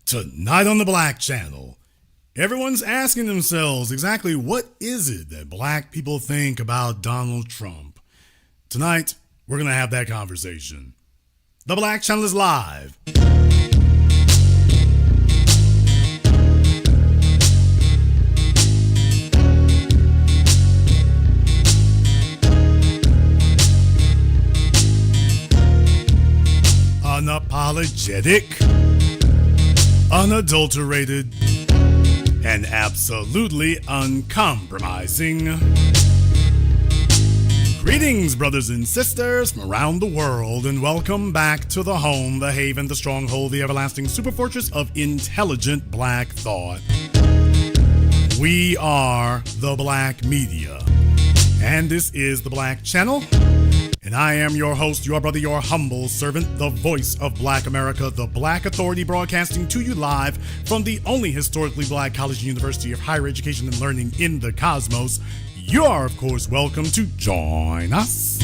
Tonight on the Black Channel, everyone's asking themselves exactly what is it that black people think about Donald Trump. Tonight, we're going to have that conversation. The Black Channel is live. Unapologetic, unadulterated, and absolutely uncompromising. Greetings, brothers and sisters from around the world, and welcome back to the home, the haven, the stronghold, the everlasting superfortress of intelligent black thought. We are the Black Media, and this is the Black Channel. And I am your host, your brother, your humble servant, the voice of Black America, the Black Authority, broadcasting to you live from the only historically black college and university of higher education and learning in the cosmos. You are, of course, welcome to join us.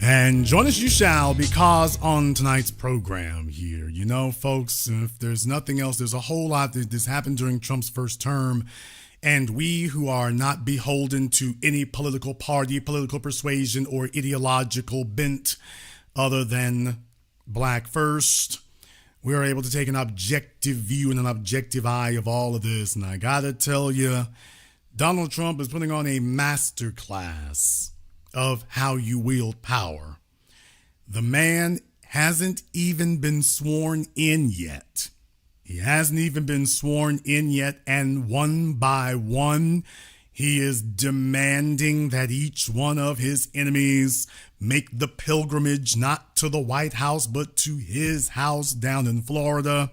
And join us you shall, because on tonight's program here, you know, folks, if there's nothing else, there's a whole lot that this happened during Trump's first term. And we who are not beholden to any political party, political persuasion, or ideological bent other than Black First, we are able to take an objective view and an objective eye of all of this. And I gotta tell you, Donald Trump is putting on a masterclass of how you wield power. The man hasn't even been sworn in yet. He hasn't even been sworn in yet, and one by one, he is demanding that each one of his enemies make the pilgrimage not to the White House, but to his house down in Florida.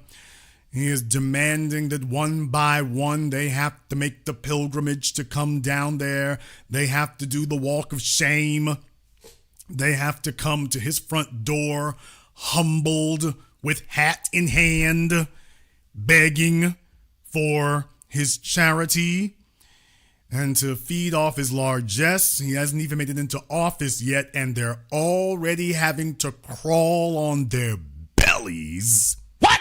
He is demanding that one by one, they have to make the pilgrimage to come down there. They have to do the walk of shame. They have to come to his front door, humbled, with hat in hand, begging for his charity and to feed off his largesse. He hasn't even made it into office yet, and they're already having to crawl on their bellies. What?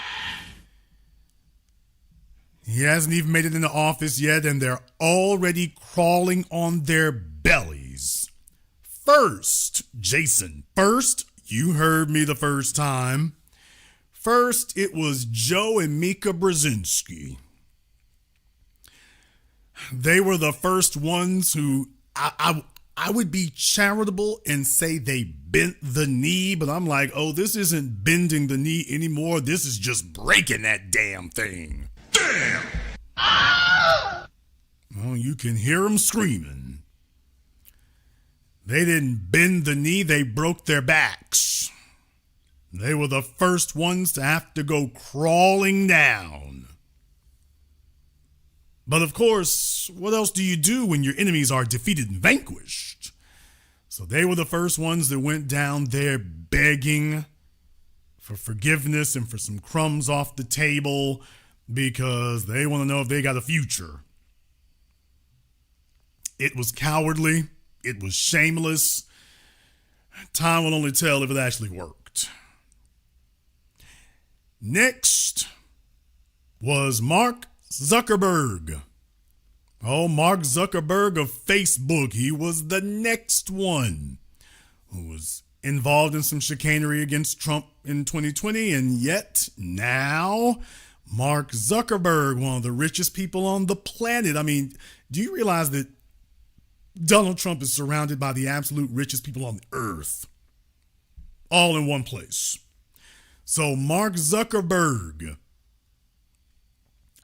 He hasn't even made it into office yet, and they're already crawling on their bellies. First, Jason, you heard me the first time. First, it was Joe and Mika Brzezinski. They were the first ones who I would be charitable and say they bent the knee, but I'm like, oh, this isn't bending the knee anymore. This is just breaking that damn thing. Damn! Ah! Oh, you can hear them screaming. They didn't bend the knee, they broke their backs. They were the first ones to have to go crawling down. But of course, what else do you do when your enemies are defeated and vanquished? So they were the first ones that went down there begging for forgiveness and for some crumbs off the table because they want to know if they got a future. It was cowardly. It was shameless. Time will only tell if it actually worked. Next was Mark Zuckerberg. Oh, Mark Zuckerberg of Facebook. He was the next one who was involved in some chicanery against Trump in 2020. And yet now, Mark Zuckerberg, one of the richest people on the planet. I mean, do you realize that Donald Trump is surrounded by the absolute richest people on the earth, all in one place? So Mark Zuckerberg,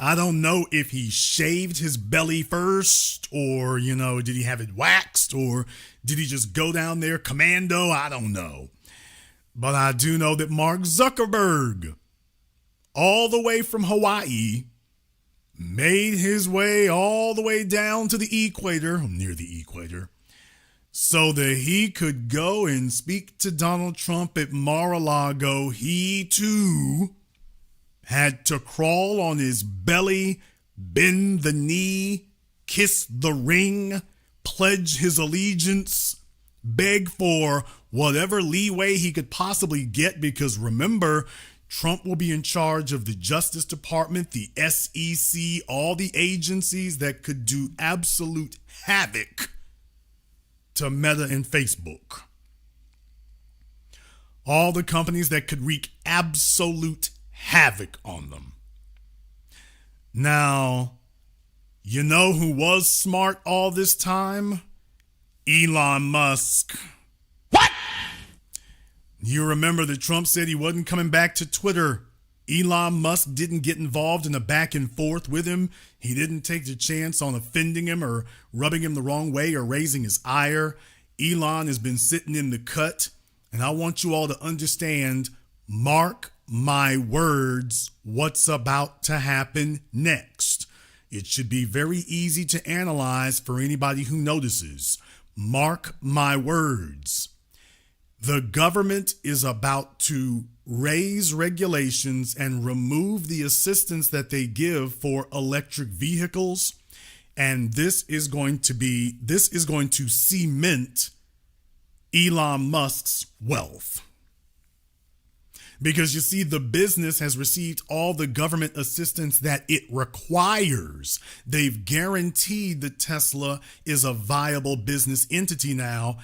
I don't know if he shaved his belly first or, did he have it waxed or did he just go down there commando? I don't know. But I do know that Mark Zuckerberg, all the way from Hawaii, made his way all the way down to the equator, near the equator, so that he could go and speak to Donald Trump at Mar-a-Lago. He, too, had to crawl on his belly, bend the knee, kiss the ring, pledge his allegiance, beg for whatever leeway he could possibly get, because remember, Trump will be in charge of the Justice Department, the SEC, all the agencies that could do absolute havoc to Meta and Facebook. All the companies that could wreak absolute havoc on them. Now, you know who was smart all this time? Elon Musk. What? You remember that Trump said he wasn't coming back to Twitter. Elon Musk didn't get involved in a back and forth with him. He didn't take the chance on offending him or rubbing him the wrong way or raising his ire. Elon has been sitting in the cut, and I want you all to understand, mark my words, what's about to happen next. It should be very easy to analyze for anybody who notices. Mark my words. The government is about to raise regulations and remove the assistance that they give for electric vehicles. And this is going to cement Elon Musk's wealth. Because you see, the business has received all the government assistance that it requires. They've guaranteed that Tesla is a viable business entity now.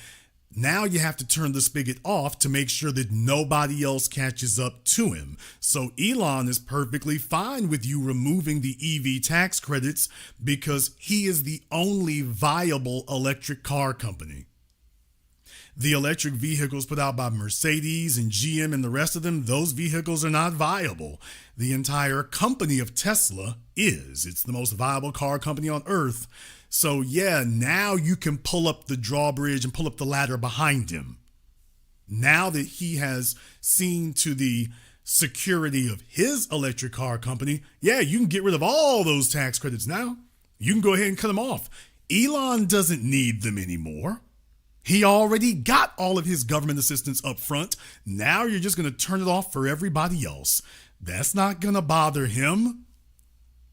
Now you have to turn the spigot off to make sure that nobody else catches up to him. So Elon is perfectly fine with you removing the EV tax credits because he is the only viable electric car company. The electric vehicles put out by Mercedes and GM and the rest of them, those vehicles are not viable. The entire company of Tesla is. It's the most viable car company on earth. So yeah, now you can pull up the drawbridge and pull up the ladder behind him. Now that he has seen to the security of his electric car company, yeah, you can get rid of all those tax credits now. You can go ahead and cut them off. Elon doesn't need them anymore. He already got all of his government assistance up front. Now you're just going to turn it off for everybody else. That's not going to bother him.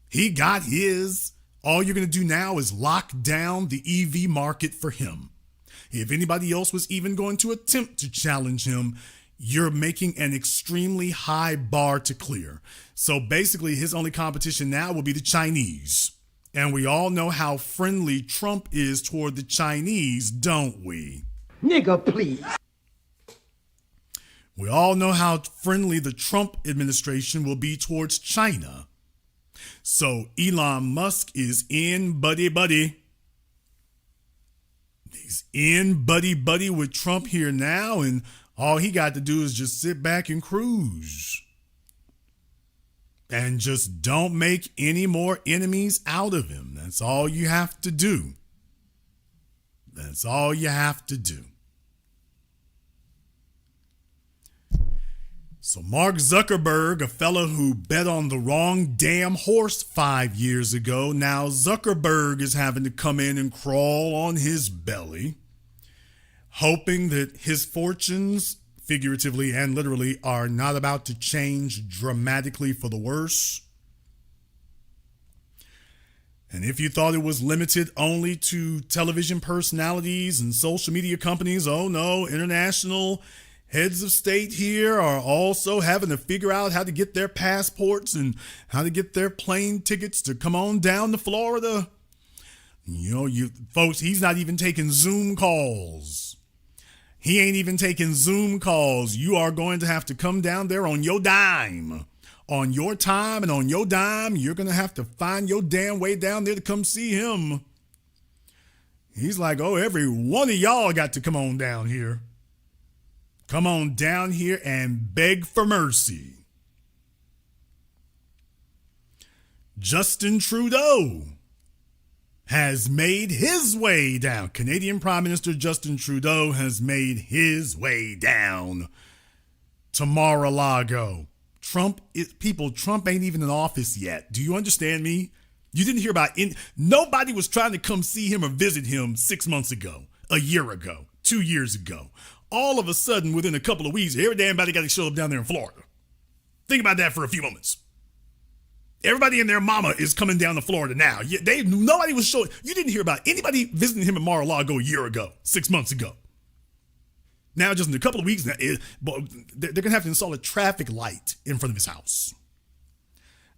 He got his. All you're going to do now is lock down the EV market for him. If anybody else was even going to attempt to challenge him, you're making an extremely high bar to clear. So basically, his only competition now will be the Chinese. And we all know how friendly Trump is toward the Chinese, don't we? Nigga, please. We all know how friendly the Trump administration will be towards China. So Elon Musk is in buddy-buddy. He's in buddy-buddy with Trump here now, and all he got to do is just sit back and cruise. And just don't make any more enemies out of him. That's all you have to do. That's all you have to do. So Mark Zuckerberg, a fellow who bet on the wrong damn horse 5 years ago, now Zuckerberg is having to come in and crawl on his belly, hoping that his fortunes, figuratively and literally, are not about to change dramatically for the worse. And if you thought it was limited only to television personalities and social media companies, oh no, international heads of state here are also having to figure out how to get their passports and how to get their plane tickets to come on down to Florida. You know, you folks, he's not even taking Zoom calls. He ain't even taking Zoom calls. You are going to have to come down there on your dime. On your time and on your dime, you're going to have to find your damn way down there to come see him. He's like, oh, every one of y'all got to come on down here. Come on down here and beg for mercy. Justin Trudeau has made his way down. Canadian Prime Minister Justin Trudeau has made his way down to Mar-a-Lago. Trump ain't even in office yet. Do you understand me? You didn't hear about nobody was trying to come see him or visit him 6 months ago, a year ago, 2 years ago. All of a sudden, within a couple of weeks, every damn body got to show up down there in Florida. Think about that for a few moments. Everybody and their mama is coming down to Florida now. Nobody was showing. You didn't hear about anybody visiting him in Mar-a-Lago a year ago, 6 months ago. Now, just in a couple of weeks, they're going to have to install a traffic light in front of his house.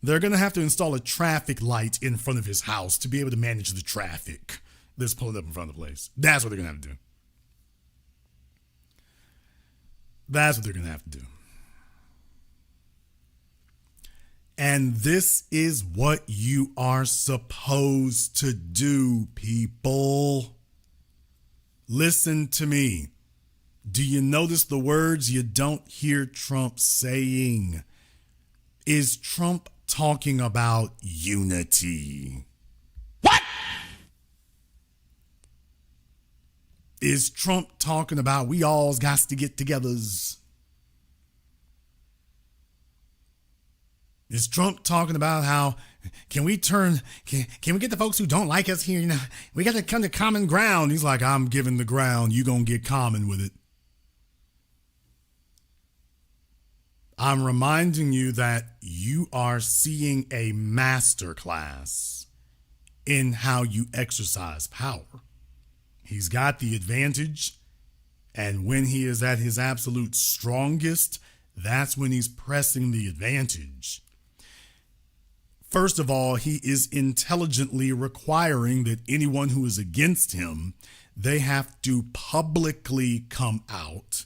They're going to have to install a traffic light in front of his house to be able to manage the traffic that's pulling up in front of the place. That's what they're going to have to do. That's what they're going to have to do. And this is what you are supposed to do, people. Listen to me. Do you notice the words you don't hear Trump saying? Is Trump talking about unity? What? Is Trump talking about we all got to get togethers? Is Trump talking about how can we get the folks who don't like us here? You know, we got to come to common ground. He's like, I'm giving the ground. You gonna get common with it. I'm reminding you that you are seeing a masterclass in how you exercise power. He's got the advantage, and when he is at his absolute strongest, that's when he's pressing the advantage. First of all, he is intelligently requiring that anyone who is against him, they have to publicly come out.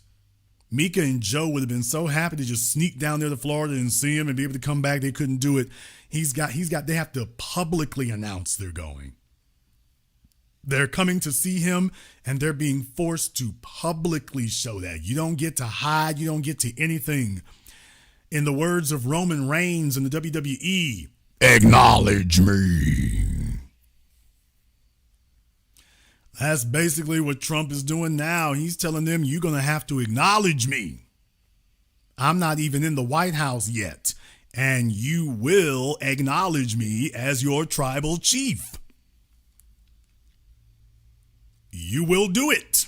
Mika and Joe would have been so happy to just sneak down there to Florida and see him and be able to come back. They couldn't do it. They have to publicly announce they're going. They're coming to see him, and they're being forced to publicly show that. You don't get to hide. You don't get to anything. In the words of Roman Reigns in the WWE, acknowledge me. That's basically what Trump is doing now. He's telling them, you're going to have to acknowledge me. I'm not even in the White House yet, and you will acknowledge me as your tribal chief. You will do it.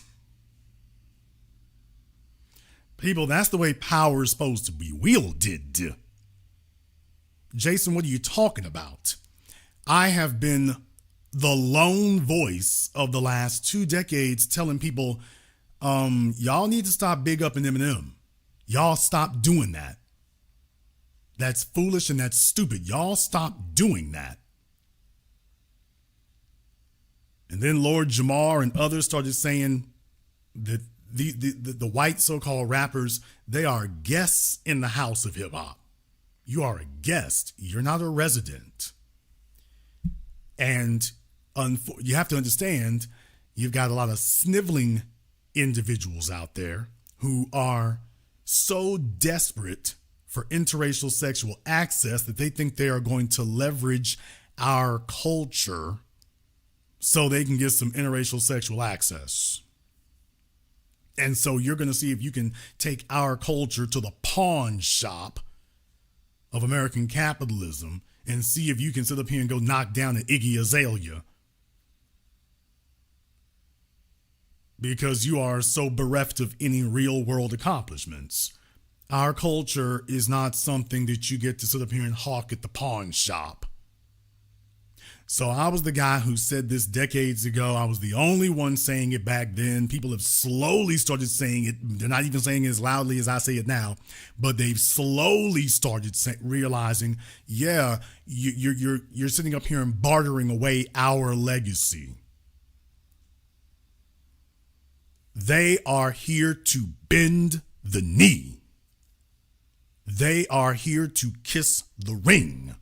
People, that's the way power is supposed to be wielded. Jason, what are you talking about? I have been the lone voice of the last 2 decades telling people, y'all need to stop big up in Eminem. Y'all stop doing that. That's foolish and that's stupid. Y'all stop doing that. And then Lord Jamar and others started saying that the white so-called rappers, they are guests in the house of hip hop. You are a guest. You're not a resident. And you have to understand, you've got a lot of sniveling individuals out there who are so desperate for interracial sexual access that they think they are going to leverage our culture so they can get some interracial sexual access. And so you're going to see if you can take our culture to the pawn shop of American capitalism and see if you can sit up here and go knock down an Iggy Azalea. Because you are so bereft of any real world accomplishments. Our culture is not something that you get to sit up here and hawk at the pawn shop. So I was the guy who said this decades ago. I was the only one saying it back then. People have slowly started saying it. They're not even saying it as loudly as I say it now, but they've slowly started realizing, yeah, you're sitting up here and bartering away our legacy. They are here to bend the knee. They are here to kiss the ring.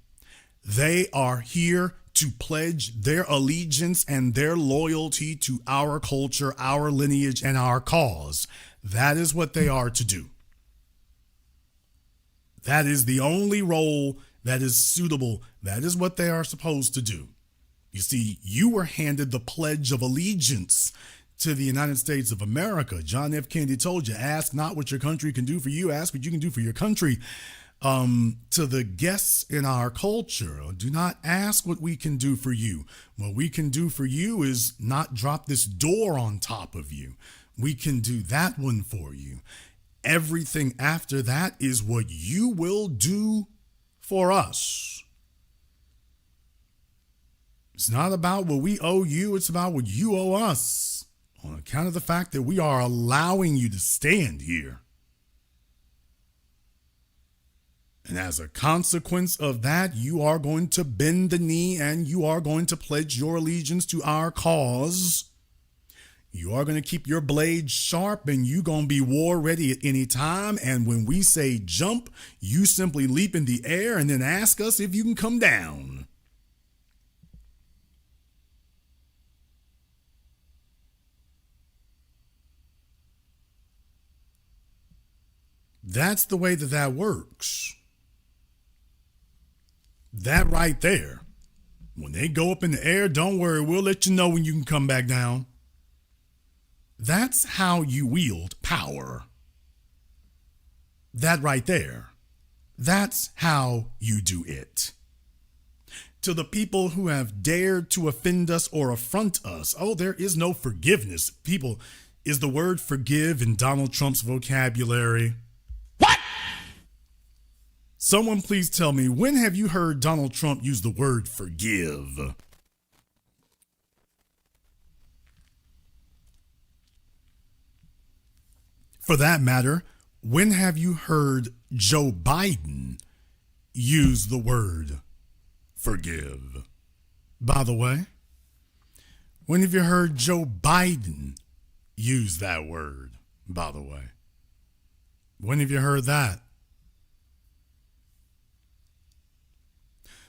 They are here to pledge their allegiance and their loyalty to our culture, our lineage, and our cause. That is what they are to do. That is the only role that is suitable. That is what they are supposed to do. You see, you were handed the Pledge of Allegiance to the United States of America. John F. Kennedy told you, ask not what your country can do for you, ask what you can do for your country. To the guests in our culture, do not ask what we can do for you. What we can do for you is not drop this door on top of you. We can do that one for you. Everything after that is what you will do for us. It's not about what we owe you. It's about what you owe us. on account of the fact that we are allowing you to stand here. And as a consequence of that, you are going to bend the knee and you are going to pledge your allegiance to our cause. You are going to keep your blade sharp and you're going to be war ready at any time. And when we say jump, you simply leap in the air and then ask us if you can come down. That's the way that works. That right there. When they go up in the air, don't worry, we'll let you know when you can come back down. That's how you wield power. That right there. That's how you do it. To the people who have dared to offend us or affront us, oh, there is no forgiveness. People, is the word forgive in Donald Trump's vocabulary? What? Someone please tell me, when have you heard Donald Trump use the word forgive? For that matter, when have you heard Joe Biden use the word forgive? By the way, when have you heard Joe Biden use that word? By the way, when have you heard that?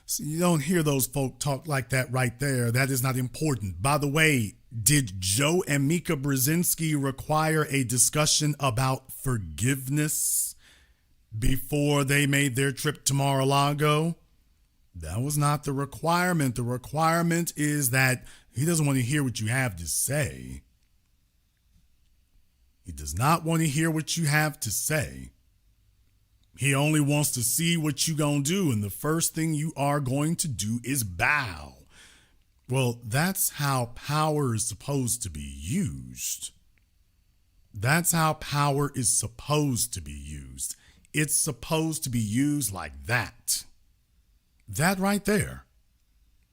So you don't hear those folk talk like that right there. That is not important. By the way, did Joe and Mika Brzezinski require a discussion about forgiveness before they made their trip to Mar-a-Lago? That was not the requirement. The requirement is that he doesn't want to hear what you have to say. He does not want to hear what you have to say. He only wants to see what you gonna do, and the first thing you are going to do is bow. Well, that's how power is supposed to be used. That's how power is supposed to be used. It's supposed to be used like that. That right there.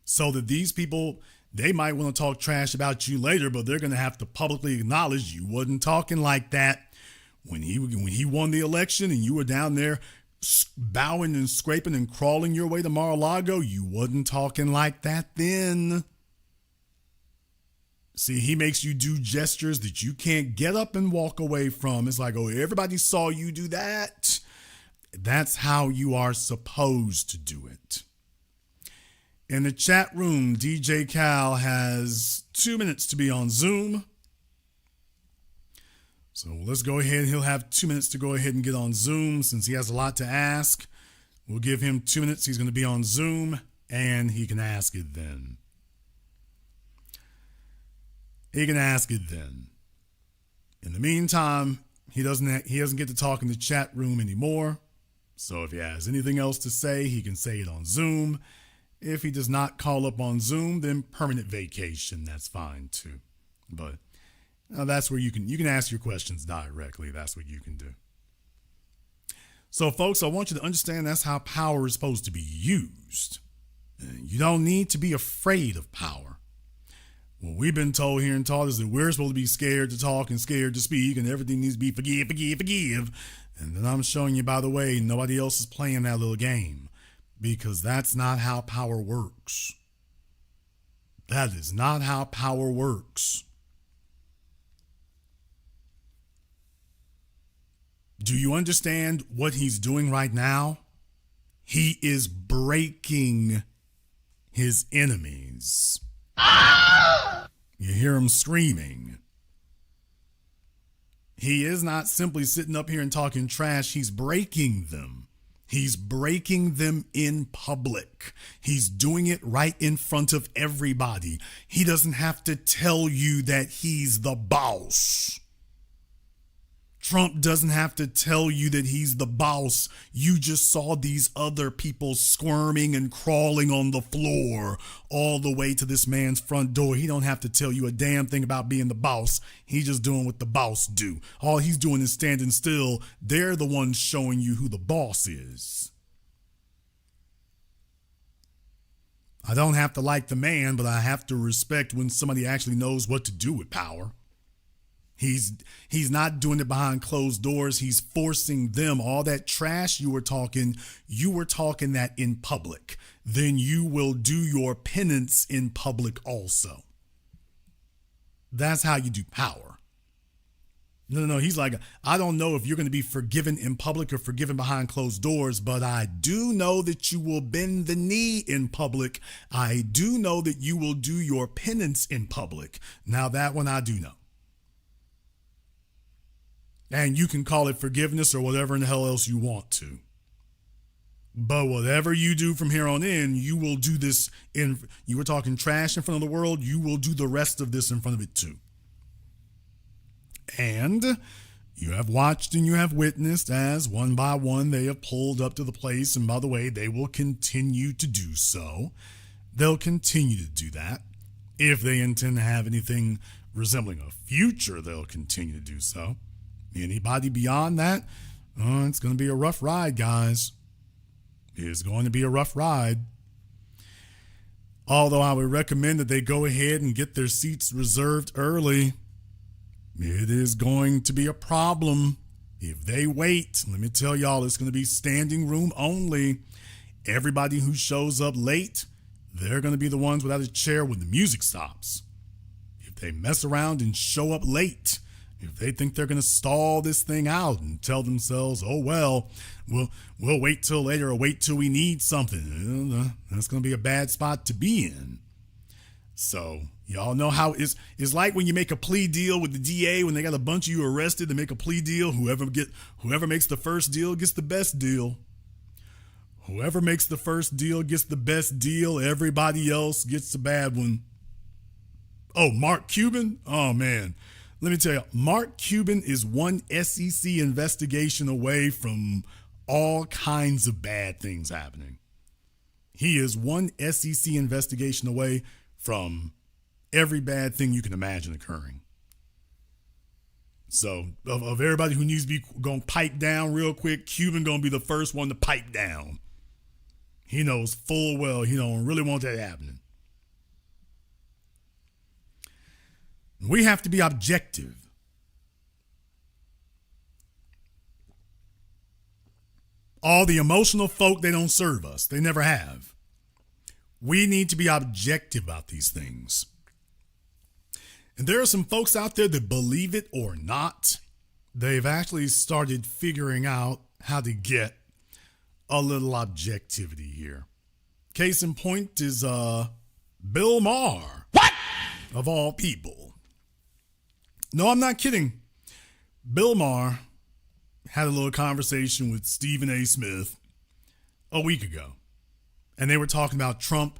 So that these people, they might want to talk trash about you later, but they're going to have to publicly acknowledge you wasn't talking like that when he won the election and you were down there bowing and scraping and crawling your way to Mar-a-Lago. You wasn't talking like that then. See, he makes you do gestures that you can't get up and walk away from. It's like, oh, everybody saw you do that. That's how you are supposed to do it. In the chat room, DJ Cal has 2 minutes to be on Zoom. So let's go ahead. He'll have 2 minutes to go ahead and get on Zoom since he has a lot to ask. We'll give him 2 minutes. He's going to be on Zoom and he can ask it then. He can ask it then. In the meantime, he doesn't get to talk in the chat room anymore. So if he has anything else to say, he can say it on Zoom. If he does not call up on Zoom, then permanent vacation. That's fine too. But that's where you can ask your questions directly. That's what you can do. So folks, I want you to understand that's how power is supposed to be used. You don't need to be afraid of power. What we've been told here and taught is that we're supposed to be scared to talk and scared to speak, and everything needs to be forgive, forgive, forgive. And then I'm showing you, by the way, nobody else is playing that little game, because that's not how power works. That is not how power works. Do you understand what he's doing right now? He is breaking his enemies. You hear him screaming. He is not simply sitting up here and talking trash. He's breaking them. He's breaking them in public. He's doing it right in front of everybody. He doesn't have to tell you that he's the boss. Trump doesn't have to tell you that he's the boss. You just saw these other people squirming and crawling on the floor all the way to this man's front door. He don't have to tell you a damn thing about being the boss. He's just doing what the boss do. All he's doing is standing still. They're the ones showing you who the boss is. I don't have to like the man, but I have to respect when somebody actually knows what to do with power. He's not doing it behind closed doors. He's forcing them. All that trash you were talking that in public. Then you will do your penance in public also. That's how you do power. No. He's like, I don't know if you're going to be forgiven in public or forgiven behind closed doors, but I do know that you will bend the knee in public. I do know that you will do your penance in public. Now that one I do know. And you can call it forgiveness or whatever in the hell else you want to. But whatever you do from here on in, you will do this you were talking trash in front of the world, you will do the rest of this in front of it too. And you have watched and you have witnessed as one by one they have pulled up to the place. And by the way, they will continue to do so. They'll continue to do that. If they intend to have anything resembling a future, they'll continue to do so. Anybody beyond that, it's going to be a rough ride, guys. It's going to be a rough ride. Although I would recommend that they go ahead and get their seats reserved early. It is going to be a problem if they wait. Let me tell y'all, it's going to be standing room only. Everybody who shows up late, they're going to be the ones without a chair when the music stops. If they mess around and show up late, if they think they're going to stall this thing out and tell themselves, oh, well, we'll wait till later or wait till we need something, that's going to be a bad spot to be in. So y'all know how it's like when you make a plea deal with the DA when they got a bunch of you arrested to make a plea deal. Whoever makes the first deal gets the best deal. Whoever makes the first deal gets the best deal. Everybody else gets the bad one. Oh, Mark Cuban? Oh, man. Let me tell you, Mark Cuban is one SEC investigation away from all kinds of bad things happening. He is one SEC investigation away from every bad thing you can imagine occurring. So, of everybody who needs to be going to pipe down real quick, Cuban going to be the first one to pipe down. He knows full well he don't really want that happening. We have to be objective. All the emotional folk, they don't serve us. They never have. We need to be objective about these things. And there are some folks out there that, believe it or not, they've actually started figuring out how to get a little objectivity here. Case in point is Bill Maher. What? Of all people. No, I'm not kidding. Bill Maher had a little conversation with Stephen A. Smith a week ago. And they were talking about Trump.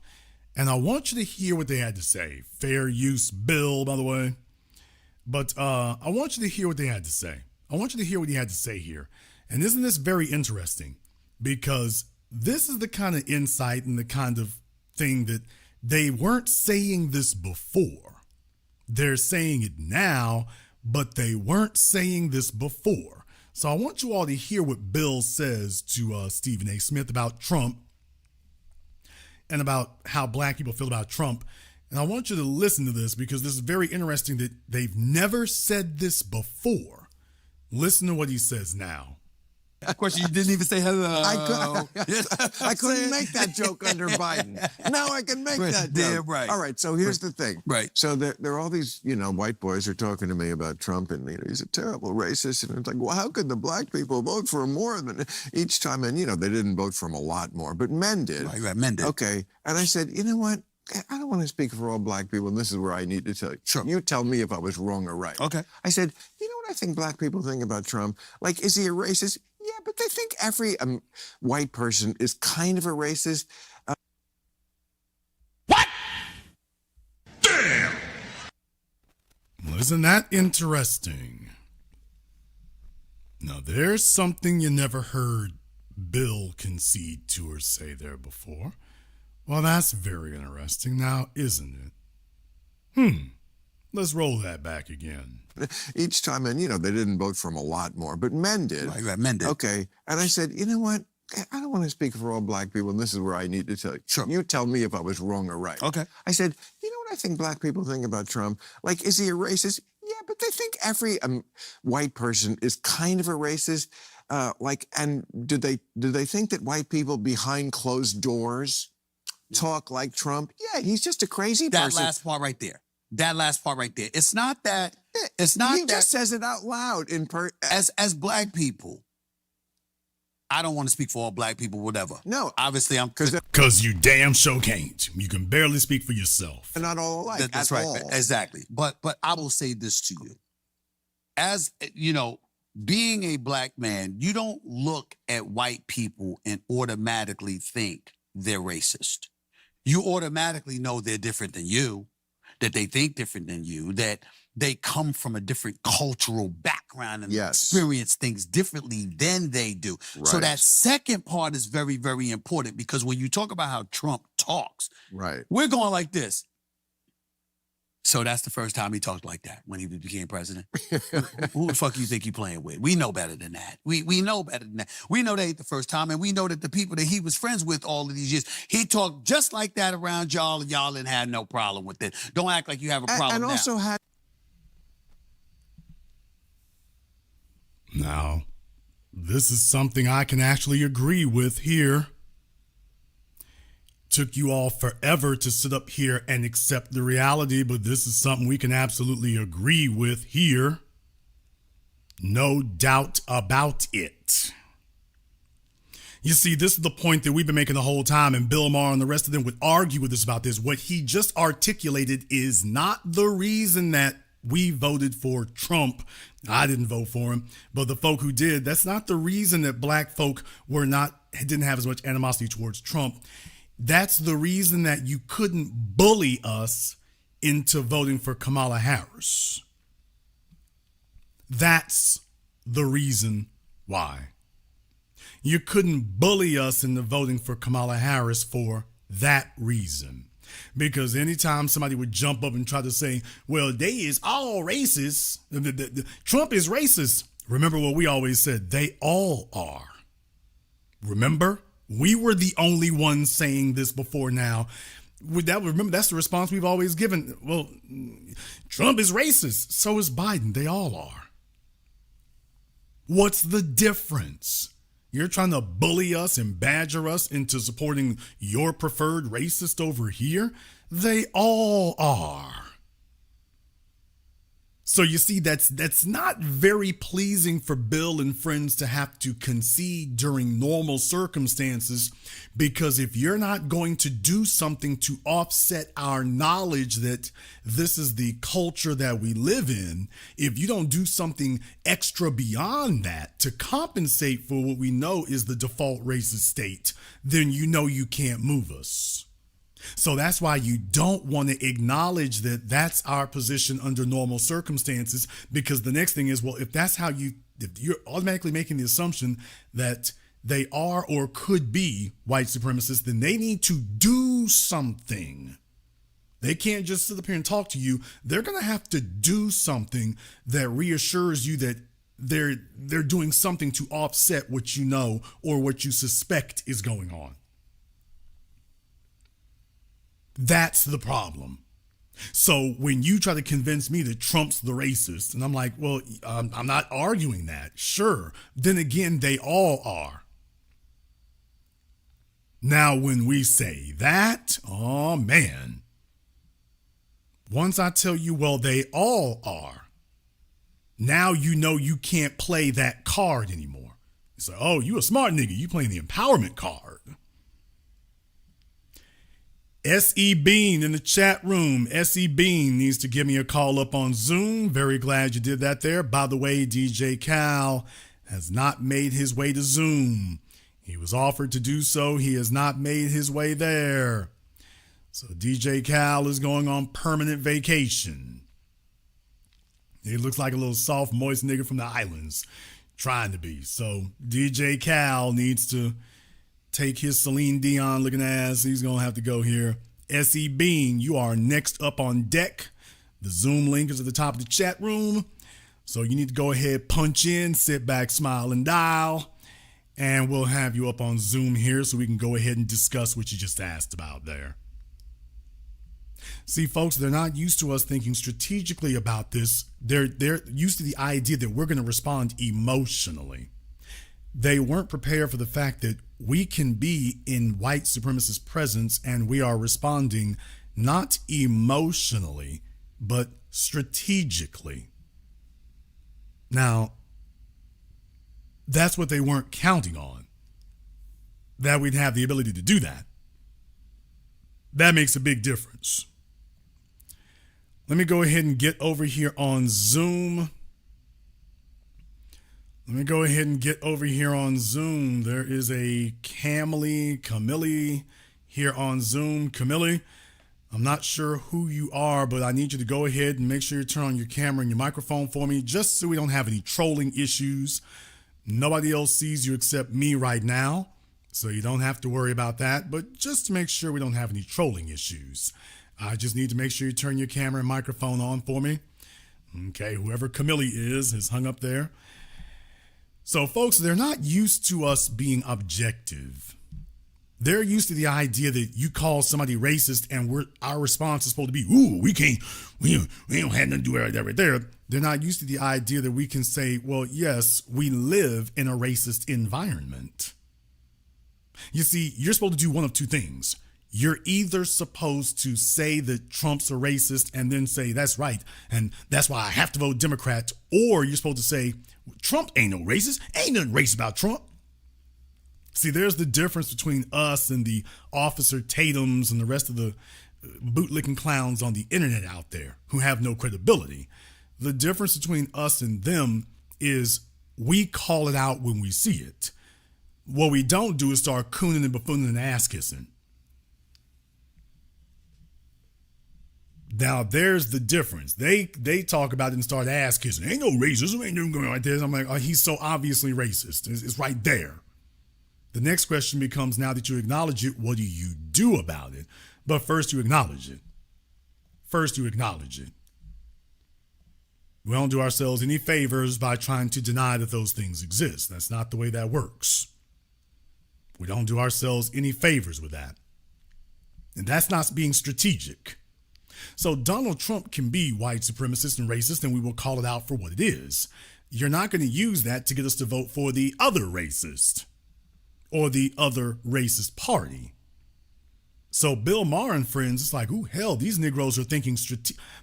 And I want you to hear what they had to say. Fair use bill, by the way. But I want you to hear what they had to say. I want you to hear what he had to say here. And isn't this very interesting? Because this is the kind of insight and the kind of thing that they weren't saying this before. They're saying it now, but they weren't saying this before. So I want you all to hear what Bill says to Stephen A. Smith about Trump and about how black people feel about Trump. And I want you to listen to this because this is very interesting that they've never said this before. Listen to what he says now. Of course, you didn't even say hello. I couldn't make that joke under Biden. Now I can make that joke. Damn right. All right, so here's the thing. Right. So there are all these, white boys are talking to me about Trump, and he's a terrible racist. And it's like, well, how could the black people vote for him more than each time? And, they didn't vote for him a lot more, but men did. Right, men did. Okay, and I said, you know what? I don't want to speak for all black people, and this is where I need to tell you. Sure. You tell me if I was wrong or right. Okay. I said, you know what I think black people think about Trump? Like, is he a racist? Yeah, but they think every white person is kind of a racist. What? Damn! Well, isn't that interesting? Now, there's something you never heard Bill concede to or say there before. Well, that's very interesting now, isn't it? Let's roll that back again. Each time, and, they didn't vote for him a lot more, but men did. Right, men did. Okay, and I said, you know what? I don't want to speak for all black people, and this is where I need to tell you. Sure. You tell me if I was wrong or right. Okay. I said, you know what I think black people think about Trump? Like, is he a racist? Yeah, but they think every white person is kind of a racist. And do they think that white people behind closed doors talk like Trump? Yeah, he's just a crazy That person. last part right there. That last part right there. It's not that. It's not he that. just says it out loud As black people, I don't want to speak for all black people, whatever. No. Obviously, I'm Because you damn sure can't. You can barely speak for yourself. they're not all alike. That's at right. all. Exactly. But I will say this to you. As you know, being a black man, you don't look at white people and automatically think they're racist. You automatically know they're different than you, that they think different than you, that they come from a different cultural background and Yes. experience things differently than they do. So Right. that second part is very, very important, because when you talk about how Trump talks, Right. we're going like this. So that's the first time he talked like that, when he became president. Who the fuck you think you playing with? We know better than that. We know better than that. We know that ain't the first time, and we know that the people that he was friends with all of these years, he talked just like that around y'all, and y'all didn't have no problem with it. Don't act like you have a problem And now. also had Now, this is something I can actually agree with here. Took you all forever to sit up here and accept the reality, but this is something we can absolutely agree with here. No doubt about it. You see, this is the point that we've been making the whole time, and Bill Maher and the rest of them would argue with us about this. What he just articulated is not the reason that we voted for Trump. I didn't vote for him, but the folk who did, that's not the reason that black folk didn't have as much animosity towards Trump. That's the reason that you couldn't bully us into voting for Kamala Harris. That's the reason why. You couldn't bully us into voting for Kamala Harris for that reason. Because anytime somebody would jump up and try to say, well, they is all racist, Trump is racist. Remember what we always said, they all are. Remember? We were the only ones saying this before now. Remember, that's the response we've always given. Well, Trump is racist. So is Biden. They all are. What's the difference? You're trying to bully us and badger us into supporting your preferred racist over here? They all are. So you see, that's not very pleasing for Bill and friends to have to concede during normal circumstances, because if you're not going to do something to offset our knowledge that this is the culture that we live in, if you don't do something extra beyond that to compensate for what we know is the default racist state, then you know you can't move us. So that's why you don't want to acknowledge that that's our position under normal circumstances, because the next thing is, well, if you're automatically making the assumption that they are or could be white supremacists, then they need to do something. They can't just sit up here and talk to you. They're going to have to do something that reassures you that they're doing something to offset what you know or what you suspect is going on. That's the problem. So when you try to convince me that Trump's the racist, and I'm like, well, I'm not arguing that. Sure. Then again, they all are. Now, when we say that, oh man, once I tell you, well, they all are, now you know you can't play that card anymore. It's like, oh, you a smart nigga. You playing the empowerment card. S.E. Bean in the chat room. S.E. Bean needs to give me a call up on Zoom. Very glad you did that there. By the way, DJ Cal has not made his way to Zoom. He was offered to do so. He has not made his way there. So DJ Cal is going on permanent vacation. He looks like a little soft, moist nigga from the islands. Trying to be. So DJ Cal needs to take his Celine Dion looking ass. He's going to have to go here. S.E. Bean, you are next up on deck. The Zoom link is at the top of the chat room. So you need to go ahead, punch in, sit back, smile, and dial. And we'll have you up on Zoom here so we can go ahead and discuss what you just asked about there. See, folks, they're not used to us thinking strategically about this. They're used to the idea that we're going to respond emotionally. They weren't prepared for the fact that we can be in white supremacist presence and we are responding not emotionally, but strategically. Now, that's what they weren't counting on, that we'd have the ability to do that. That makes a big difference. Let me go ahead and get over here on Zoom. There is a Camille here on Zoom. Camille, I'm not sure who you are, but I need you to go ahead and make sure you turn on your camera and your microphone for me, just so we don't have any trolling issues. Nobody else sees you except me right now, so you don't have to worry about that. But just to make sure we don't have any trolling issues, I just need to make sure you turn your camera and microphone on for me. Okay, whoever Camille is hung up there. So, folks, they're not used to us being objective. They're used to the idea that you call somebody racist and our response is supposed to be, ooh, we don't have nothing to do with that right there. They're not used to the idea that we can say, well, yes, we live in a racist environment. You see, you're supposed to do one of two things. You're either supposed to say that Trump's a racist and then say, that's right, and that's why I have to vote Democrat, or you're supposed to say, Trump ain't no racist. Ain't nothing racist about Trump. See, there's the difference between us and the Officer Tatums and the rest of the bootlicking clowns on the internet out there who have no credibility. The difference between us and them is we call it out when we see it. What we don't do is start cooning and buffooning and ass kissing. Now, there's the difference. They talk about it and start ass kissing. Ain't no racism, ain't no going like this. I'm like, oh, he's so obviously racist. It's right there. The next question becomes, now that you acknowledge it, what do you do about it? But first you acknowledge it. We don't do ourselves any favors by trying to deny that those things exist. That's not the way that works. We don't do ourselves any favors with that. And that's not being strategic. So Donald Trump can be white supremacist and racist, and we will call it out for what it is. You're not going to use that to get us to vote for the other racist or the other racist party. So Bill Maher and friends, it's like, ooh, hell, these Negroes are thinking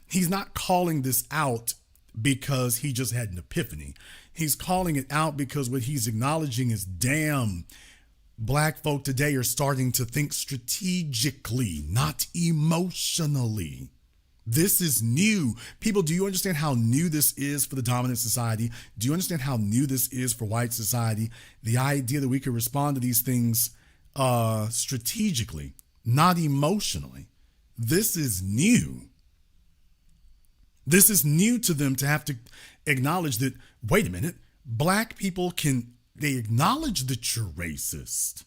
He's not calling this out because he just had an epiphany. He's calling it out because what he's acknowledging is, damn, black folk today are starting to think strategically, not emotionally. This is new. People, do you understand how new this is for the dominant society? Do you understand how new this is for white society? The idea that we could respond to these things strategically, not emotionally. This is new. This is new to them, to have to acknowledge that, wait a minute, black people they acknowledge that you're racist.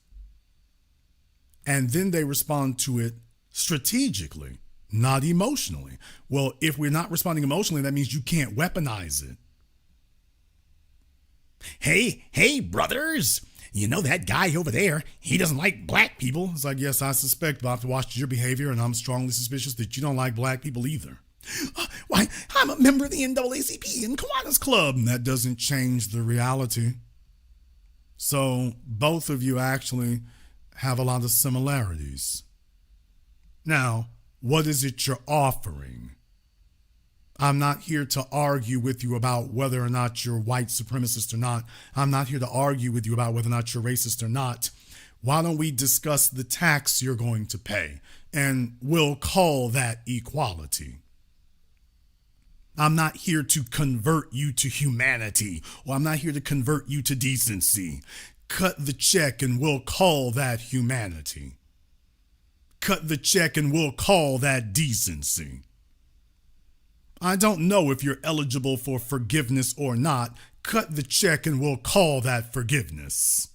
And then they respond to it strategically, not emotionally. Well, if we're not responding emotionally, that means you can't weaponize it. Hey, brothers, you know that guy over there, he doesn't like black people. It's like, yes, I suspect, but I've watched your behavior and I'm strongly suspicious that you don't like black people either. Why, I'm a member of the NAACP and Kiwanis Club. And that doesn't change the reality. So both of you actually have a lot of similarities. Now, what is it you're offering? I'm not here to argue with you about whether or not you're white supremacist or not. I'm not here to argue with you about whether or not you're racist or not. Why don't we discuss the tax you're going to pay? And we'll call that equality. I'm not here to convert you to humanity, or I'm not here to convert you to decency. Cut the check and we'll call that humanity. Cut the check and we'll call that decency. I don't know if you're eligible for forgiveness or not. Cut the check and we'll call that forgiveness.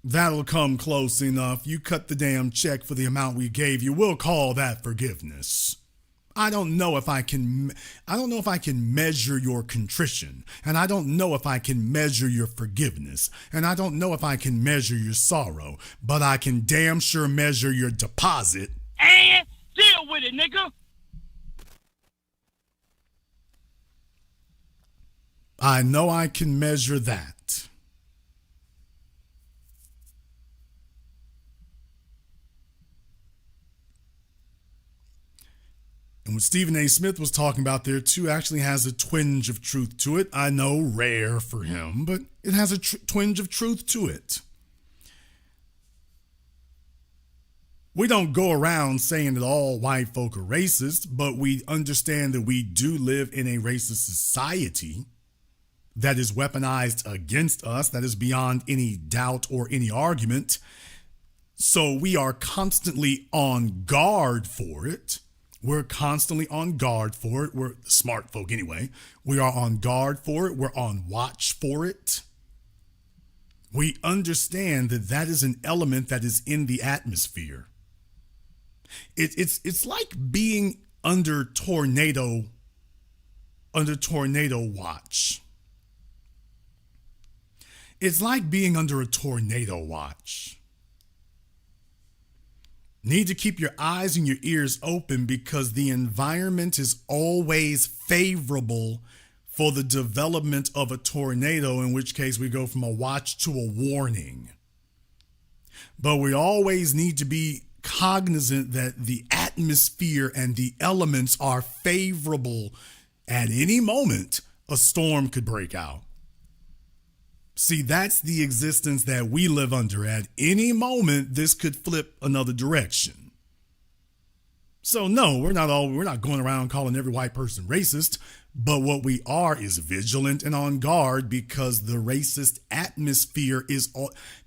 That'll come close enough. You cut the damn check for the amount we gave you. We'll call that forgiveness. I don't know if I can measure your contrition, and I don't know if I can measure your forgiveness, and I don't know if I can measure your sorrow, but I can damn sure measure your deposit. And deal with it, nigga. I know I can measure that. And what Stephen A. Smith was talking about there too actually has a twinge of truth to it. I know, rare for him, but it has a twinge of truth to it. We don't go around saying that all white folk are racist, but we understand that we do live in a racist society that is weaponized against us, that is beyond any doubt or any argument. So we are constantly on guard for it. We're constantly on guard for it. We're smart folk anyway. We are on guard for it. We're on watch for it. We understand that that is an element that is in the atmosphere. It's like being under tornado watch. It's like being under a tornado watch. Need to keep your eyes and your ears open because the environment is always favorable for the development of a tornado, in which case we go from a watch to a warning. But we always need to be cognizant that the atmosphere and the elements are favorable. At any moment, a storm could break out. See, that's the existence that we live under. At any moment, this could flip another direction. So no, we're not going around calling every white person racist, but what we are is vigilant and on guard because the racist atmosphere is,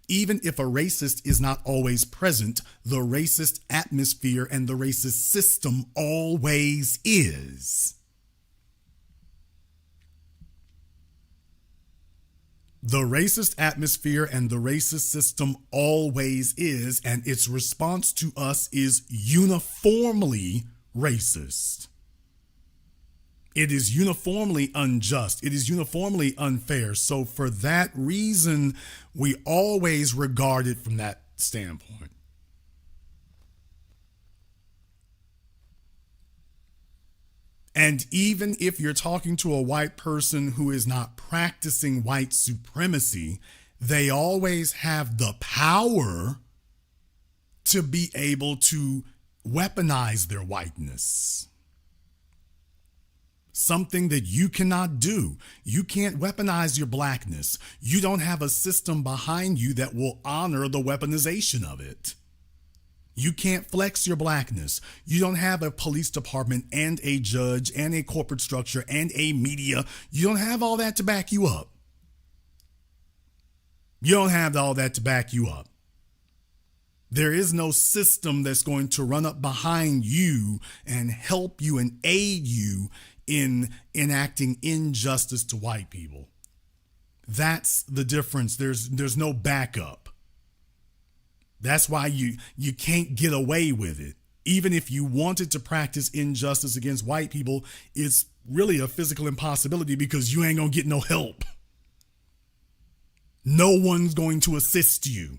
even if a racist is not always present, the racist atmosphere and the racist system always is. The racist atmosphere and the racist system always is, and its response to us is uniformly racist. It is uniformly unjust. It is uniformly unfair. So for that reason, we always regard it from that standpoint. And even if you're talking to a white person who is not practicing white supremacy, they always have the power to be able to weaponize their whiteness. Something that you cannot do. You can't weaponize your blackness. You don't have a system behind you that will honor the weaponization of it. You can't flex your blackness. You don't have a police department and a judge and a corporate structure and a media. You don't have all that to back you up. You don't have all that to back you up. There is no system that's going to run up behind you and help you and aid you in enacting injustice to white people. That's the difference. There's no backup. That's why you can't get away with it. Even if you wanted to practice injustice against white people, it's really a physical impossibility because you ain't gonna get no help. No one's going to assist you.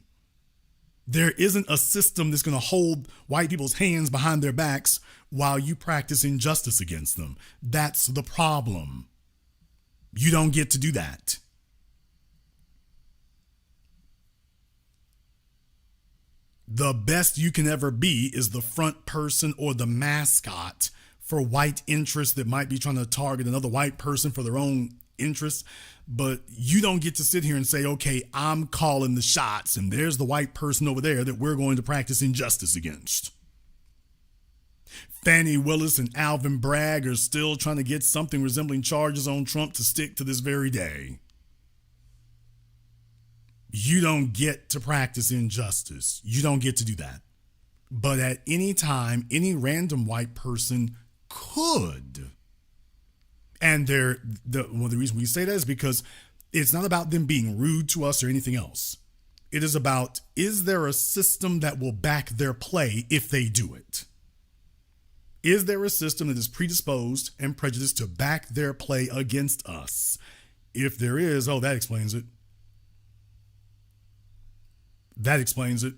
There isn't a system that's gonna hold white people's hands behind their backs while you practice injustice against them. That's the problem. You don't get to do that. The best you can ever be is the front person or the mascot for white interests that might be trying to target another white person for their own interests. But you don't get to sit here and say, okay, I'm calling the shots and there's the white person over there that we're going to practice injustice against. Fannie Willis and Alvin Bragg are still trying to get something resembling charges on Trump to stick to this very day. You don't get to practice injustice. You don't get to do that. But at any time, any random white person could. And the reason we say that is because it's not about them being rude to us or anything else. It is about, is there a system that will back their play if they do it? Is there a system that is predisposed and prejudiced to back their play against us? If there is, oh, that explains it. That explains it.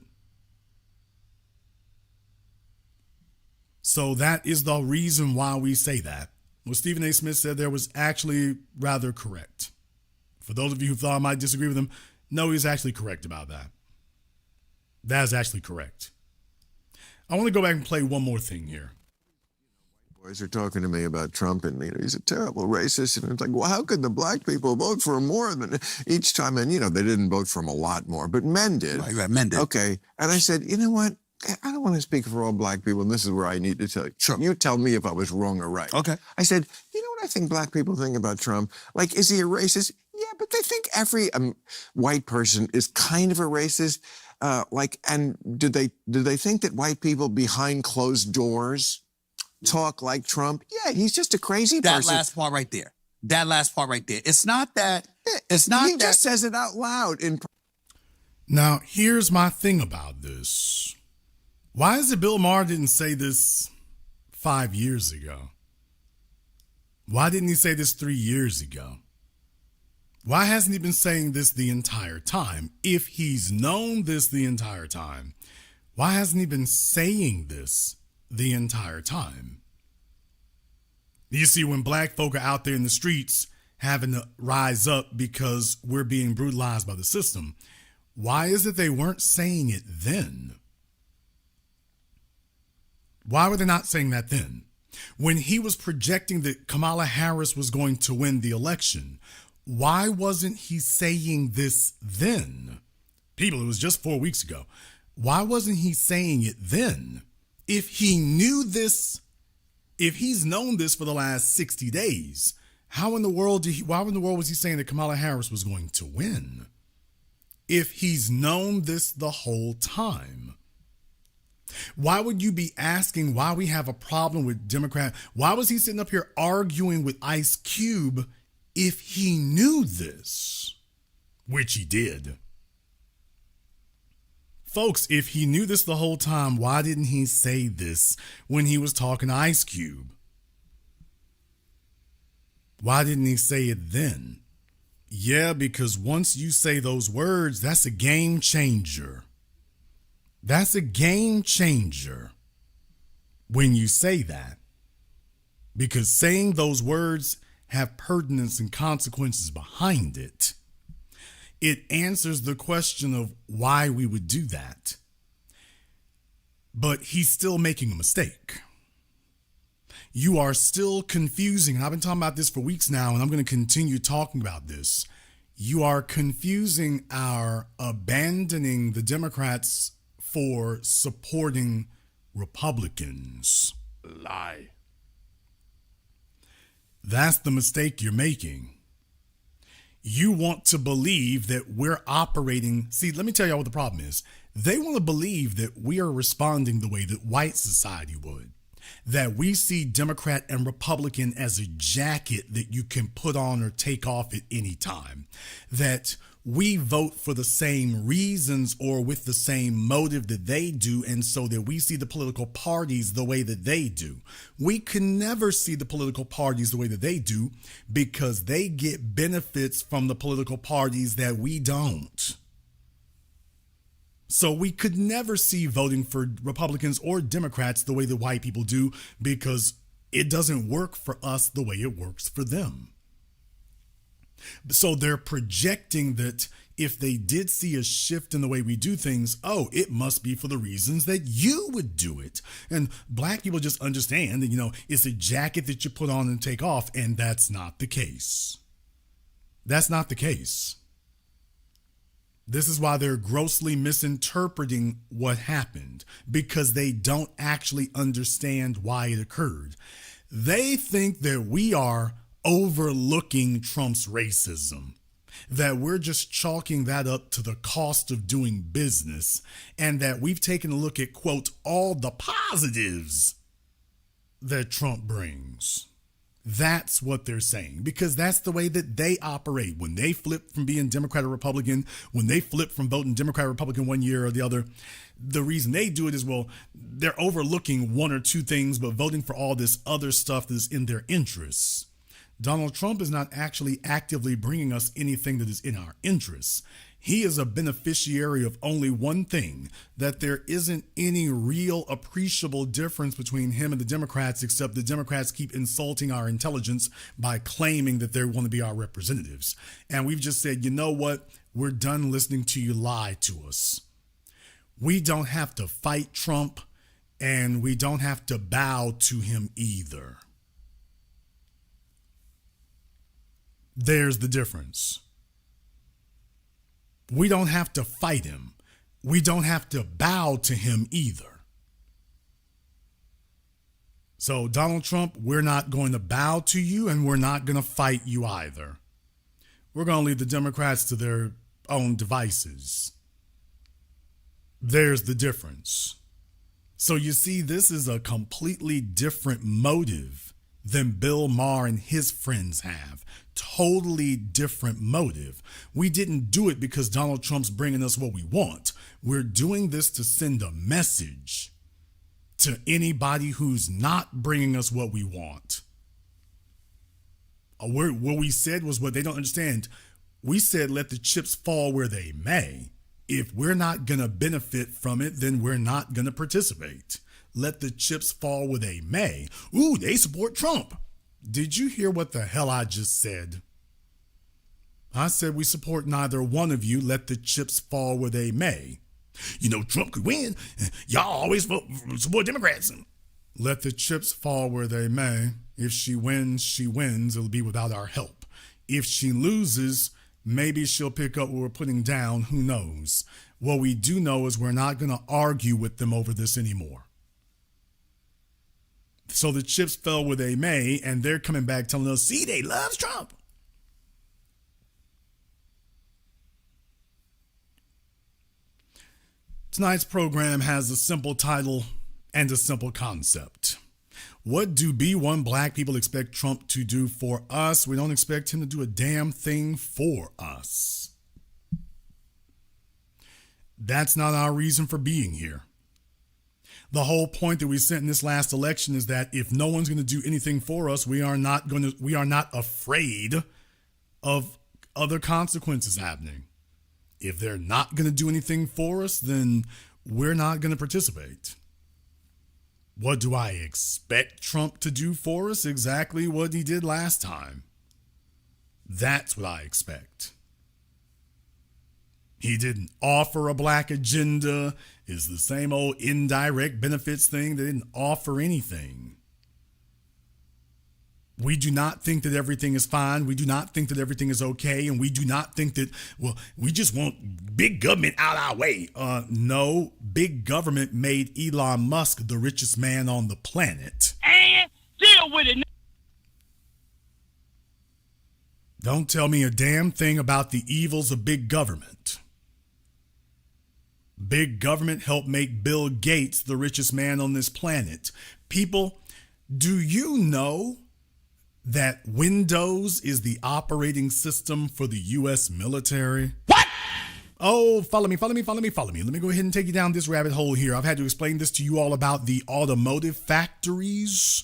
So that is the reason why we say that. What Stephen A. Smith said there was actually rather correct. For those of you who thought I might disagree with him, no, he's actually correct about that. That is actually correct. I want to go back and play one more thing here. Boys are talking to me about Trump, and he's a terrible racist. And it's like, well, how could the black people vote for him more than each time? And they didn't vote for him a lot more, but men did. Right, men did. Okay, and I said, you know what? I don't want to speak for all black people, and this is where I need to tell you. Sure. You tell me if I was wrong or right. Okay. I said, you know what I think black people think about Trump? Like, is he a racist? Yeah, but they think every white person is kind of a racist. And do they think that white people behind closed doors talk like Trump? Yeah, he's just a crazy person. That last part right there. It's not that. He just says it out loud. Now, here's my thing about this. Why is it Bill Maher didn't say this 5 years ago? Why didn't he say this 3 years ago? Why hasn't he been saying this the entire time? If he's known this the entire time, why hasn't he been saying this the entire time? You see, when black folk are out there in the streets having to rise up because we're being brutalized by the system, why is it they weren't saying it then? Why were they not saying that then? When he was projecting that Kamala Harris was going to win the election, why wasn't he saying this then? People, it was just 4 weeks ago. Why wasn't he saying it then? If he knew this, if he's known this for the last 60 days, why in the world was he saying that Kamala Harris was going to win? If he's known this the whole time. Why would you be asking why we have a problem with Democrat? Why was he sitting up here arguing with Ice Cube if he knew this? Which he did. Folks, if he knew this the whole time, why didn't he say this when he was talking to Ice Cube? Why didn't he say it then? Yeah, because once you say those words, that's a game changer. That's a game changer when you say that. Because saying those words have pertinence and consequences behind it. It answers the question of why we would do that. But he's still making a mistake. You are still confusing, and I've been talking about this for weeks now, and I'm going to continue talking about this. You are confusing our abandoning the Democrats for supporting Republicans. Lie. That's the mistake you're making. You want to believe that we're operating. See, let me tell y'all what the problem is. They want to believe that we are responding the way that white society would. That we see Democrat and Republican as a jacket that you can put on or take off at any time. That we vote for the same reasons or with the same motive that they do, and so that we see the political parties the way that they do. We can never see the political parties the way that they do because they get benefits from the political parties that we don't. So we could never see voting for Republicans or Democrats the way that white people do because it doesn't work for us the way it works for them. So they're projecting that if they did see a shift in the way we do things, oh, it must be for the reasons that you would do it. And black people just understand that, it's a jacket that you put on and take off, and that's not the case. That's not the case. This is why they're grossly misinterpreting what happened, because they don't actually understand why it occurred. They think that we are overlooking Trump's racism, that we're just chalking that up to the cost of doing business, and that we've taken a look at, quote, all the positives that Trump brings. That's what they're saying, because that's the way that they operate. When they flip from being Democrat or Republican, when they flip from voting Democrat or Republican one year or the other, the reason they do it is, well, they're overlooking one or two things, but voting for all this other stuff that's in their interests. Donald Trump is not actually actively bringing us anything that is in our interests. He is a beneficiary of only one thing, that there isn't any real appreciable difference between him and the Democrats, except the Democrats keep insulting our intelligence by claiming that they want to be our representatives. And we've just said, you know what? We're done listening to you lie to us. We don't have to fight Trump, and we don't have to bow to him either. There's the difference. We don't have to fight him. We don't have to bow to him either. So, Donald Trump, we're not going to bow to you, and we're not going to fight you either. We're going to leave the Democrats to their own devices. There's the difference. So you see, this is a completely different motive than Bill Maher and his friends have. Totally different motive. We didn't do it because Donald Trump's bringing us what we want. We're doing this to send a message to anybody who's not bringing us what we want. What we said was what they don't understand. We said, let the chips fall where they may. If we're not going to benefit from it, then we're not going to participate. Let the chips fall where they may. Ooh, they support Trump. Did you hear what the hell I just said? I said we support neither one of you. Let the chips fall where they may. You know, Trump could win. Y'all always support Democrats. Let the chips fall where they may. If she wins, she wins. It'll be without our help. If she loses, maybe she'll pick up what we're putting down. Who knows? What we do know is we're not going to argue with them over this anymore. So the chips fell where they may, and they're coming back telling us, see, they love Trump. Tonight's program has a simple title and a simple concept. What do B1 black people expect Trump to do for us? We don't expect him to do a damn thing for us. That's not our reason for being here. The whole point that we sent in this last election is that if no one's going to do anything for us, we are not afraid of other consequences happening. If they're not going to do anything for us, then we're not going to participate. What do I expect Trump to do for us? Exactly what he did last time. That's what I expect. He didn't offer a black agenda. It's the same old indirect benefits thing. They didn't offer anything. We do not think that everything is fine. We do not think that everything is okay. And we do not think that, well, we just want big government out our way. No, big government made Elon Musk the richest man on the planet. And deal with it. Don't tell me a damn thing about the evils of big government. Big government helped make Bill Gates the richest man on this planet. People, do you know that Windows is the operating system for the U.S. military? What? Oh, follow me. Let me go ahead and take you down this rabbit hole here. I've had to explain this to you all about the automotive factories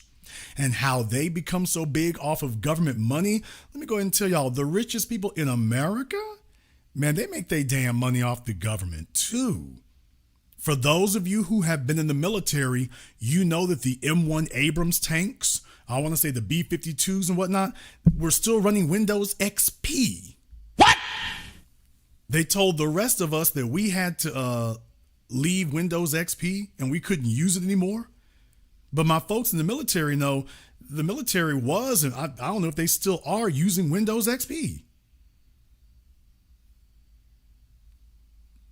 and how they become so big off of government money. Let me go ahead and tell y'all, the richest people in America, man, they make their damn money off the government too. For those of you who have been in the military, you know that the M1 Abrams tanks, I want to say the B-52s and whatnot, were still running Windows XP. What? They told the rest of us that we had to leave Windows XP and we couldn't use it anymore. But my folks in the military know the military was, and I don't know if they still are, using Windows XP.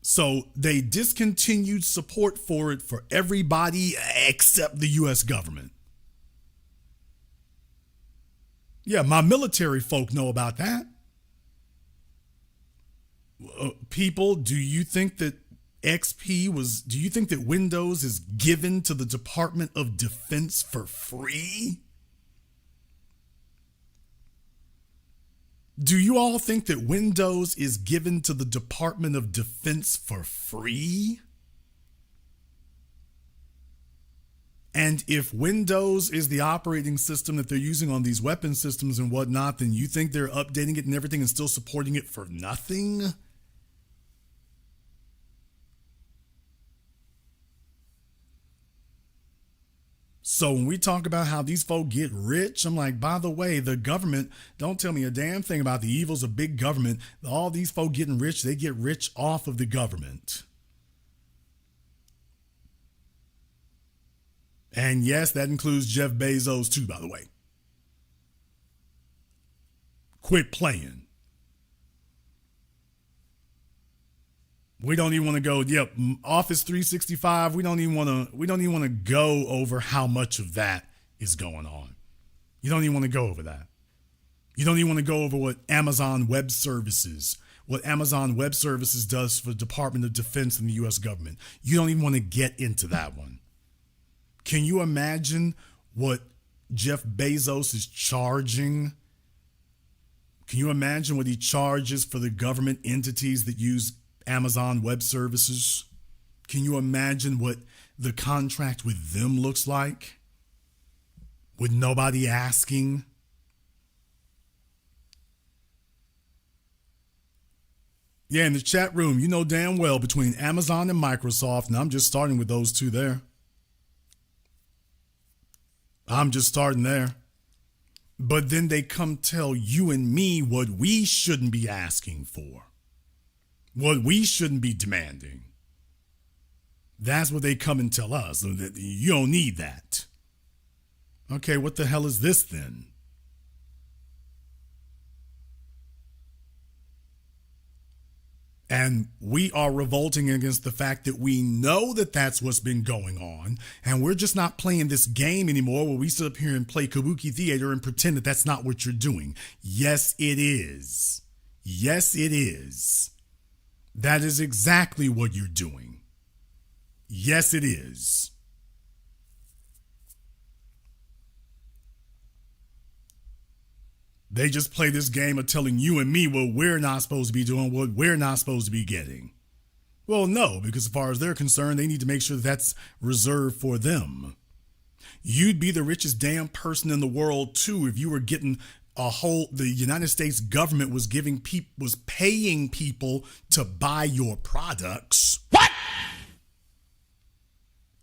So they discontinued support for it for everybody except the U.S. government. Yeah, my military folk know about that. People, do you think that do you think that Windows is given to the Department of Defense for free? Do you all think that Windows is given to the Department of Defense for free? And if Windows is the operating system that they're using on these weapon systems and whatnot, then you think they're updating it and everything and still supporting it for nothing? So when we talk about how these folk get rich, I'm like, by the way, the government, don't tell me a damn thing about the evils of big government. All these folk getting rich, they get rich off of the government. And yes, that includes Jeff Bezos too, by the way. Quit playing. We don't even want to go, Office 365. We don't even want to go over how much of that is going on. You don't even want to go over that. You don't even want to go over what Amazon Web Services does for the Department of Defense and the US government. You don't even want to get into that one. Can you imagine what Jeff Bezos is charging? Can you imagine what he charges for the government entities that use Amazon Web Services? Can you imagine what the contract with them looks like? With nobody asking? Yeah, in the chat room, you know damn well between Amazon and Microsoft, and I'm just starting with those two there. I'm just starting there. But then they come tell you and me what we shouldn't be asking for, what we shouldn't be demanding. That's what they come and tell us. That you don't need that. Okay, what the hell is this then? And we are revolting against the fact that we know that that's what's been going on. And we're just not playing this game anymore where we sit up here and play kabuki theater and pretend that that's not what you're doing. Yes, it is. Yes, it is. That is exactly what you're doing. Yes, it is. They just play this game of telling you and me what we're not supposed to be doing, what we're not supposed to be getting. Well, no, because as far as they're concerned, they need to make sure that's reserved for them. You'd be the richest damn person in the world, too, if you were getting the United States government was paying people to buy your products. What?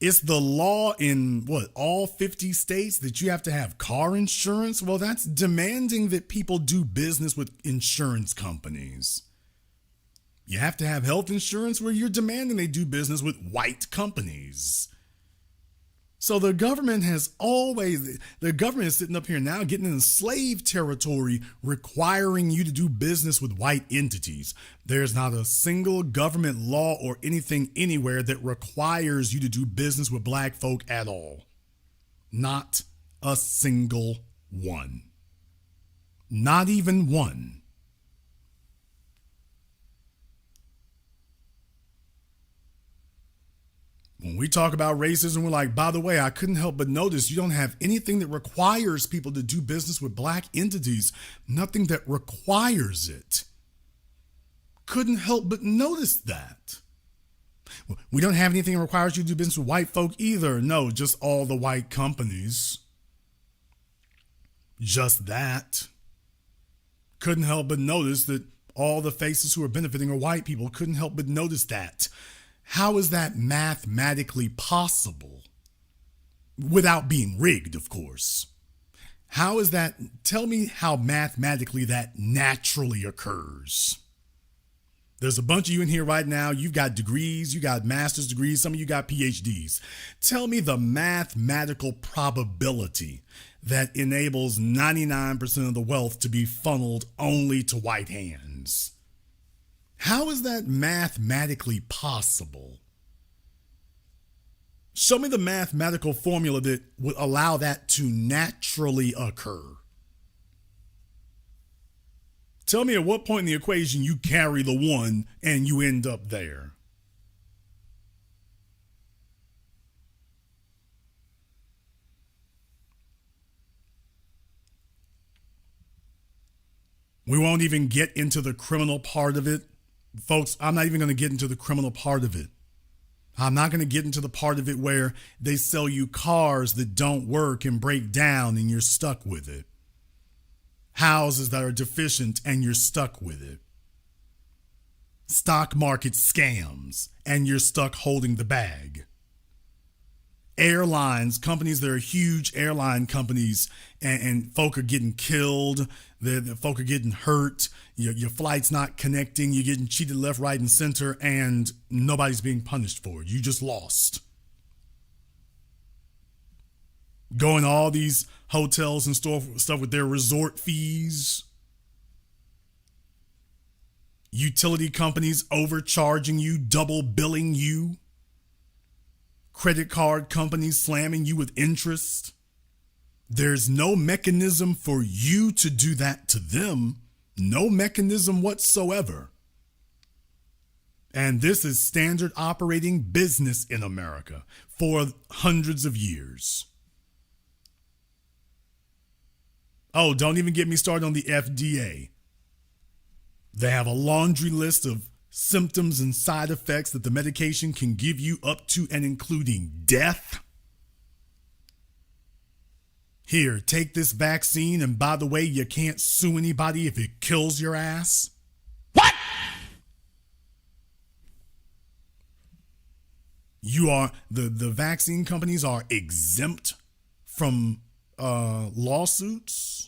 It's the law in all 50 states that you have to have car insurance. Well, that's demanding that people do business with insurance companies. You have to have health insurance where you're demanding they do business with white companies. So the government is sitting up here now getting in slave territory, requiring you to do business with white entities. There's not a single government law or anything anywhere that requires you to do business with black folk at all. Not a single one. Not even one. When we talk about racism, we're like, by the way, I couldn't help but notice you don't have anything that requires people to do business with black entities. Nothing that requires it. Couldn't help but notice that. We don't have anything that requires you to do business with white folk either. No, just all the white companies. Just that. Couldn't help but notice that all the faces who are benefiting are white people. Couldn't help but notice that. How is that mathematically possible? Without being rigged, of course. How is that? Tell me how mathematically that naturally occurs. There's a bunch of you in here right now. You've got degrees, you got master's degrees, some of you got PhDs. Tell me the mathematical probability that enables 99% of the wealth to be funneled only to white hands. How is that mathematically possible? Show me the mathematical formula that would allow that to naturally occur. Tell me at what point in the equation you carry the one and you end up there. We won't even get into the criminal part of it. Folks, I'm not even going to get into the criminal part of it. I'm not going to get into the part of it where they sell you cars that don't work and break down and you're stuck with it. Houses that are deficient and you're stuck with it. Stock market scams and you're stuck holding the bag. Airlines, companies that are huge airline companies, and folk are getting killed, the folk are getting hurt, your flight's not connecting, you're getting cheated left, right, and center, and nobody's being punished for it. You just lost. Going to all these hotels and stuff with their resort fees. Utility companies overcharging you, double billing you. Credit card companies slamming you with interest. There's no mechanism for you to do that to them. No mechanism whatsoever. And this is standard operating business in America for hundreds of years. Oh, don't even get me started on the FDA. They have a laundry list of symptoms and side effects that the medication can give you, up to and including death. Here, take this vaccine, and by the way, you can't sue anybody if it kills your ass. What? The vaccine companies are exempt from lawsuits.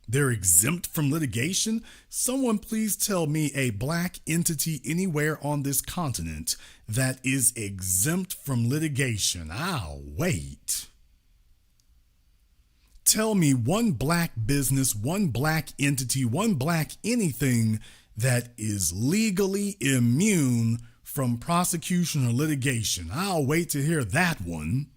They're exempt from litigation. Someone please tell me a black entity anywhere on this continent that is exempt from litigation. I'll wait. Tell me one black business, one black entity, one black anything that is legally immune from prosecution or litigation. I'll wait to hear that one.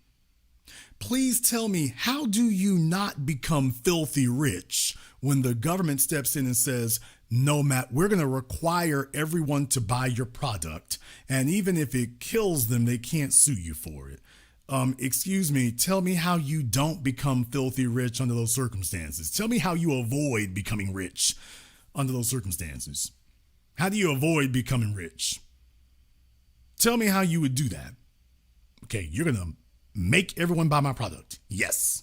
Please tell me, how do you not become filthy rich when the government steps in and says, no, Matt, we're going to require everyone to buy your product, and even if it kills them, they can't sue you for it? Excuse me, tell me how you don't become filthy rich under those circumstances. Tell me how you avoid becoming rich under those circumstances. How do you avoid becoming rich? Tell me how you would do that. Okay, you're going to make everyone buy my product. Yes.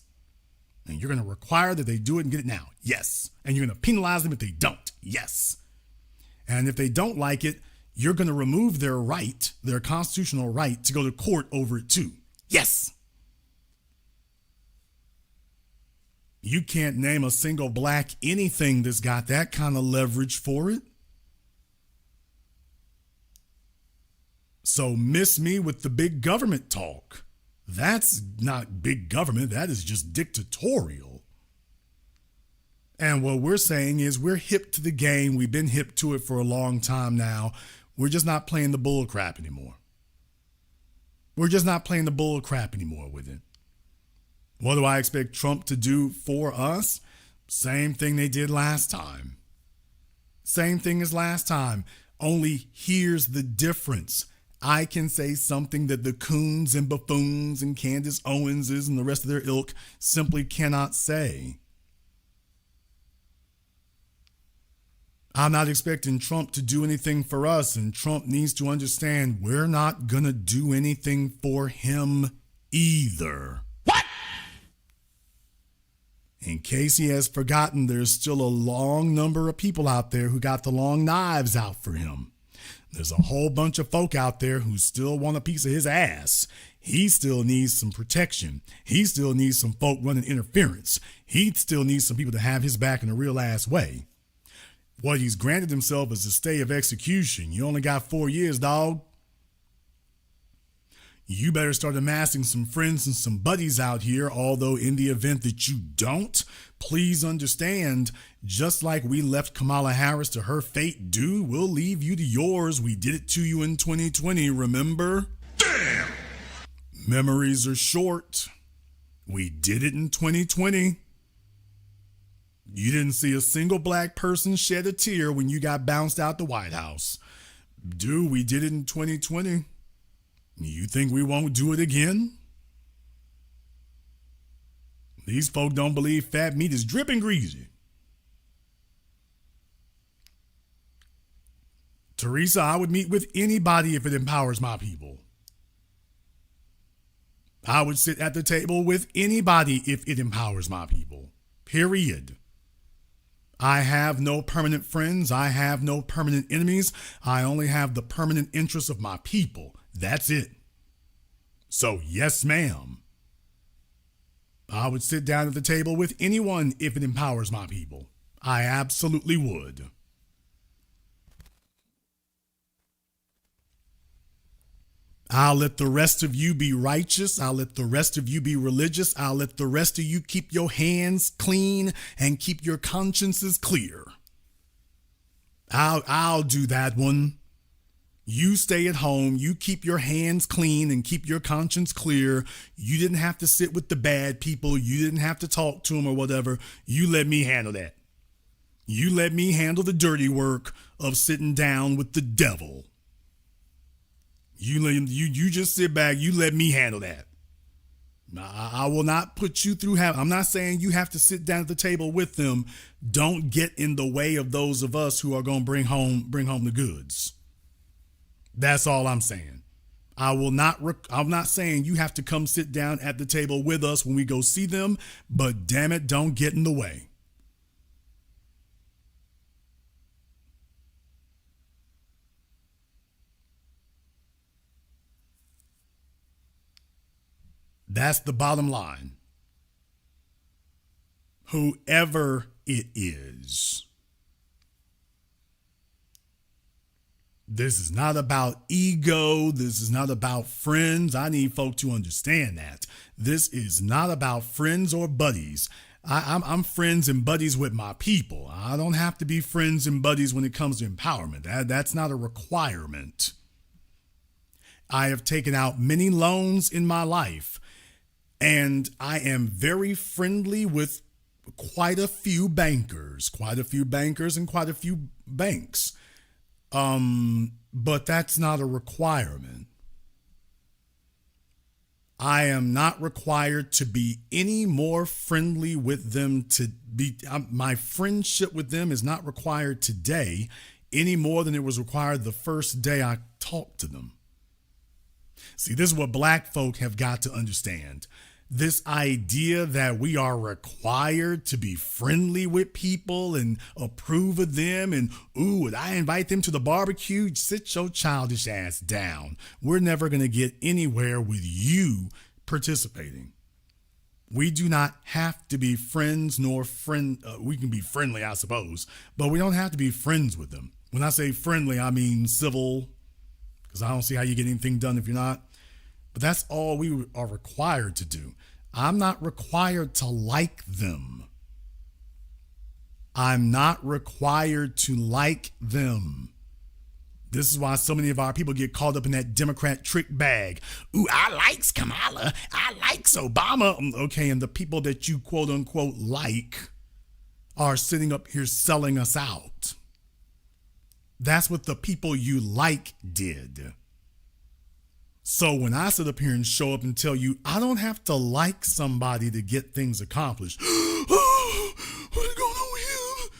And you're going to require that they do it and get it now. Yes. And you're going to penalize them if they don't. Yes. And if they don't like it, you're going to remove their right, their constitutional right to go to court over it too. Yes. You can't name a single black anything that's got that kind of leverage for it. So miss me with the big government talk. That's not big government. That is just dictatorial. And what we're saying is we're hip to the game. We've been hip to it for a long time now. We're just not playing the bull crap anymore. We're just not playing the bull crap anymore with it. What do I expect Trump to do for us? Same thing they did last time. Same thing as last time. Only here's the difference. I can say something that the coons and buffoons and Candace Owenses and the rest of their ilk simply cannot say. I'm not expecting Trump to do anything for us, and Trump needs to understand we're not going to do anything for him either. What? In case he has forgotten, there's still a long number of people out there who got the long knives out for him. There's a whole bunch of folk out there who still want a piece of his ass. He still needs some protection. He still needs some folk running interference. He still needs some people to have his back in a real ass way. What he's granted himself is a stay of execution. You only got 4 years, dog. You better start amassing some friends and some buddies out here, although in the event that you don't, please understand, just like we left Kamala Harris to her fate, dude, we'll leave you to yours. We did it to you in 2020, remember? Damn! Memories are short. We did it in 2020. You didn't see a single black person shed a tear when you got bounced out the White House. Dude, we did it in 2020. You think we won't do it again? These folk don't believe fat meat is dripping greasy. Teresa, I would meet with anybody if it empowers my people. I would sit at the table with anybody if it empowers my people. Period. I have no permanent friends. I have no permanent enemies. I only have the permanent interests of my people. That's it. So, yes, ma'am. I would sit down at the table with anyone if it empowers my people. I absolutely would. I'll let the rest of you be righteous. I'll let the rest of you be religious. I'll let the rest of you keep your hands clean and keep your consciences clear. I'll do that one. You stay at home. You keep your hands clean and keep your conscience clear. You didn't have to sit with the bad people. You didn't have to talk to them or whatever. You let me handle that. You let me handle the dirty work of sitting down with the devil. You just sit back. You let me handle that. I will not put you through. I'm not saying you have to sit down at the table with them. Don't get in the way of those of us who are going to bring home the goods. That's all I'm saying. I'm not saying you have to come sit down at the table with us when we go see them, but damn it, don't get in the way. That's the bottom line. Whoever it is. This is not about ego. This is not about friends. I need folk to understand that. This is not about friends or buddies. I'm friends and buddies with my people. I don't have to be friends and buddies when it comes to empowerment. That's not a requirement. I have taken out many loans in my life, and I am very friendly with quite a few bankers and quite a few banks. But that's not a requirement. I am not required to be any more friendly with them my friendship with them is not required today any more than it was required the first day I talked to them. See, this is what black folk have got to understand. This idea that we are required to be friendly with people and approve of them and, ooh, would I invite them to the barbecue? Sit your childish ass down. We're never going to get anywhere with you participating. We do not have to be friends we can be friendly, I suppose, but we don't have to be friends with them. When I say friendly, I mean civil, because I don't see how you get anything done if you're not. But that's all we are required to do. I'm not required to like them. I'm not required to like them. This is why so many of our people get caught up in that Democrat trick bag. Ooh, I likes Kamala. I likes Obama. Okay, and the people that you quote unquote like are sitting up here selling us out. That's what the people you like did. So when I sit up here and show up and tell you I don't have to like somebody to get things accomplished. Oh, what's going on with him?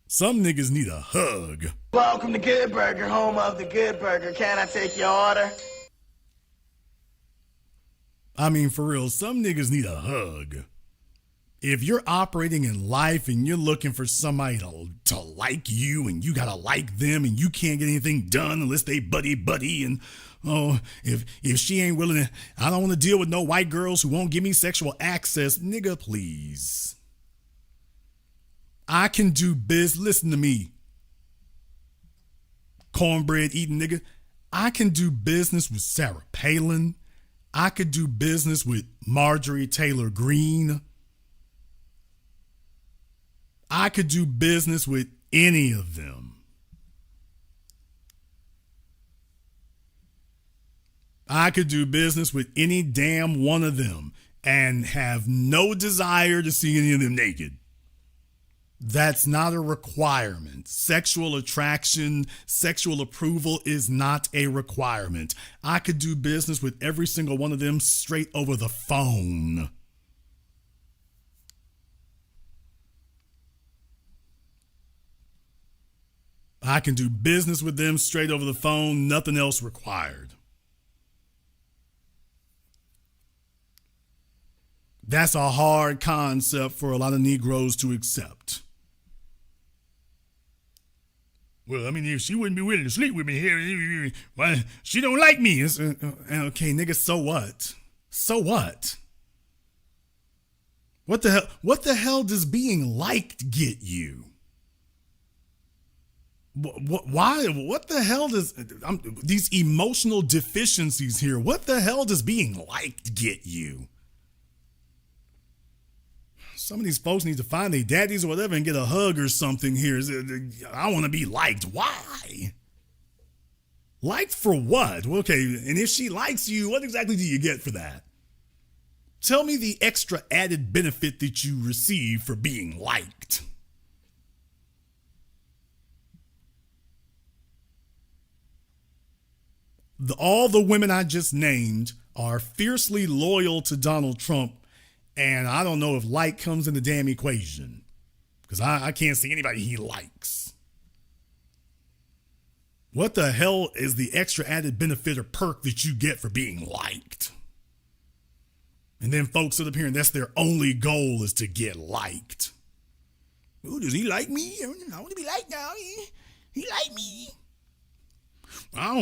Some niggas need a hug. Welcome to Good Burger, home of the Good Burger. Can I take your order? I mean, for real, some niggas need a hug. If you're operating in life and you're looking for somebody to like you and you gotta like them and you can't get anything done unless they buddy and if she ain't willing to, I don't want to deal with no white girls who won't give me sexual access. Nigga, please. I can do biz. Listen to me. Cornbread eating nigga. I can do business with Sarah Palin. I could do business with Marjorie Taylor Greene. I could do business with any of them. I could do business with any damn one of them and have no desire to see any of them naked. That's not a requirement. Sexual attraction, sexual approval is not a requirement. I could do business with every single one of them straight over the phone. I can do business with them straight over the phone, nothing else required. That's a hard concept for a lot of Negroes to accept. Well, I mean, if she wouldn't be willing to sleep with me here, well, she don't like me. Okay, nigga, so what? So what? What the hell? What the hell does being liked get you? Why? What the hell does these emotional deficiencies here? What the hell does being liked get you? Some of these folks need to find their daddies or whatever and get a hug or something here. I want to be liked. Why? Liked for what? Okay, and if she likes you, what exactly do you get for that? Tell me the extra added benefit that you receive for being liked. All the women I just named are fiercely loyal to Donald Trump, and I don't know if like comes in the damn equation, because I can't see anybody he likes. What the hell is the extra added benefit or perk that you get for being liked? And then folks sit up here and that's their only goal is to get liked. Oh, does he like me? I want to be liked now. He like me. I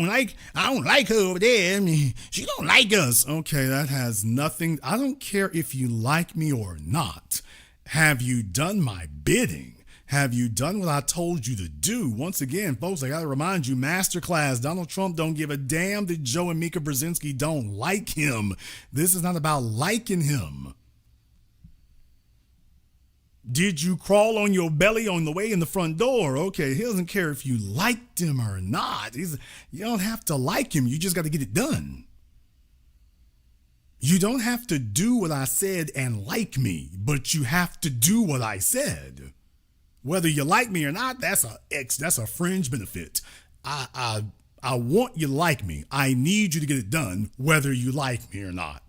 don't like her over there. I mean, she don't like us. Okay, that has nothing. I don't care if you like me or not. Have you done my bidding? Have you done what I told you to do? Once again, folks, I got to remind you, masterclass, Donald Trump don't give a damn that Joe and Mika Brzezinski don't like him. This is not about liking him. Did you crawl on your belly on the way in the front door? Okay, he doesn't care if you liked him or not. You don't have to like him. You just got to get it done. You don't have to do what I said and like me, but you have to do what I said. Whether you like me or not, that's a fringe benefit. I want you to like me. I need you to get it done, whether you like me or not.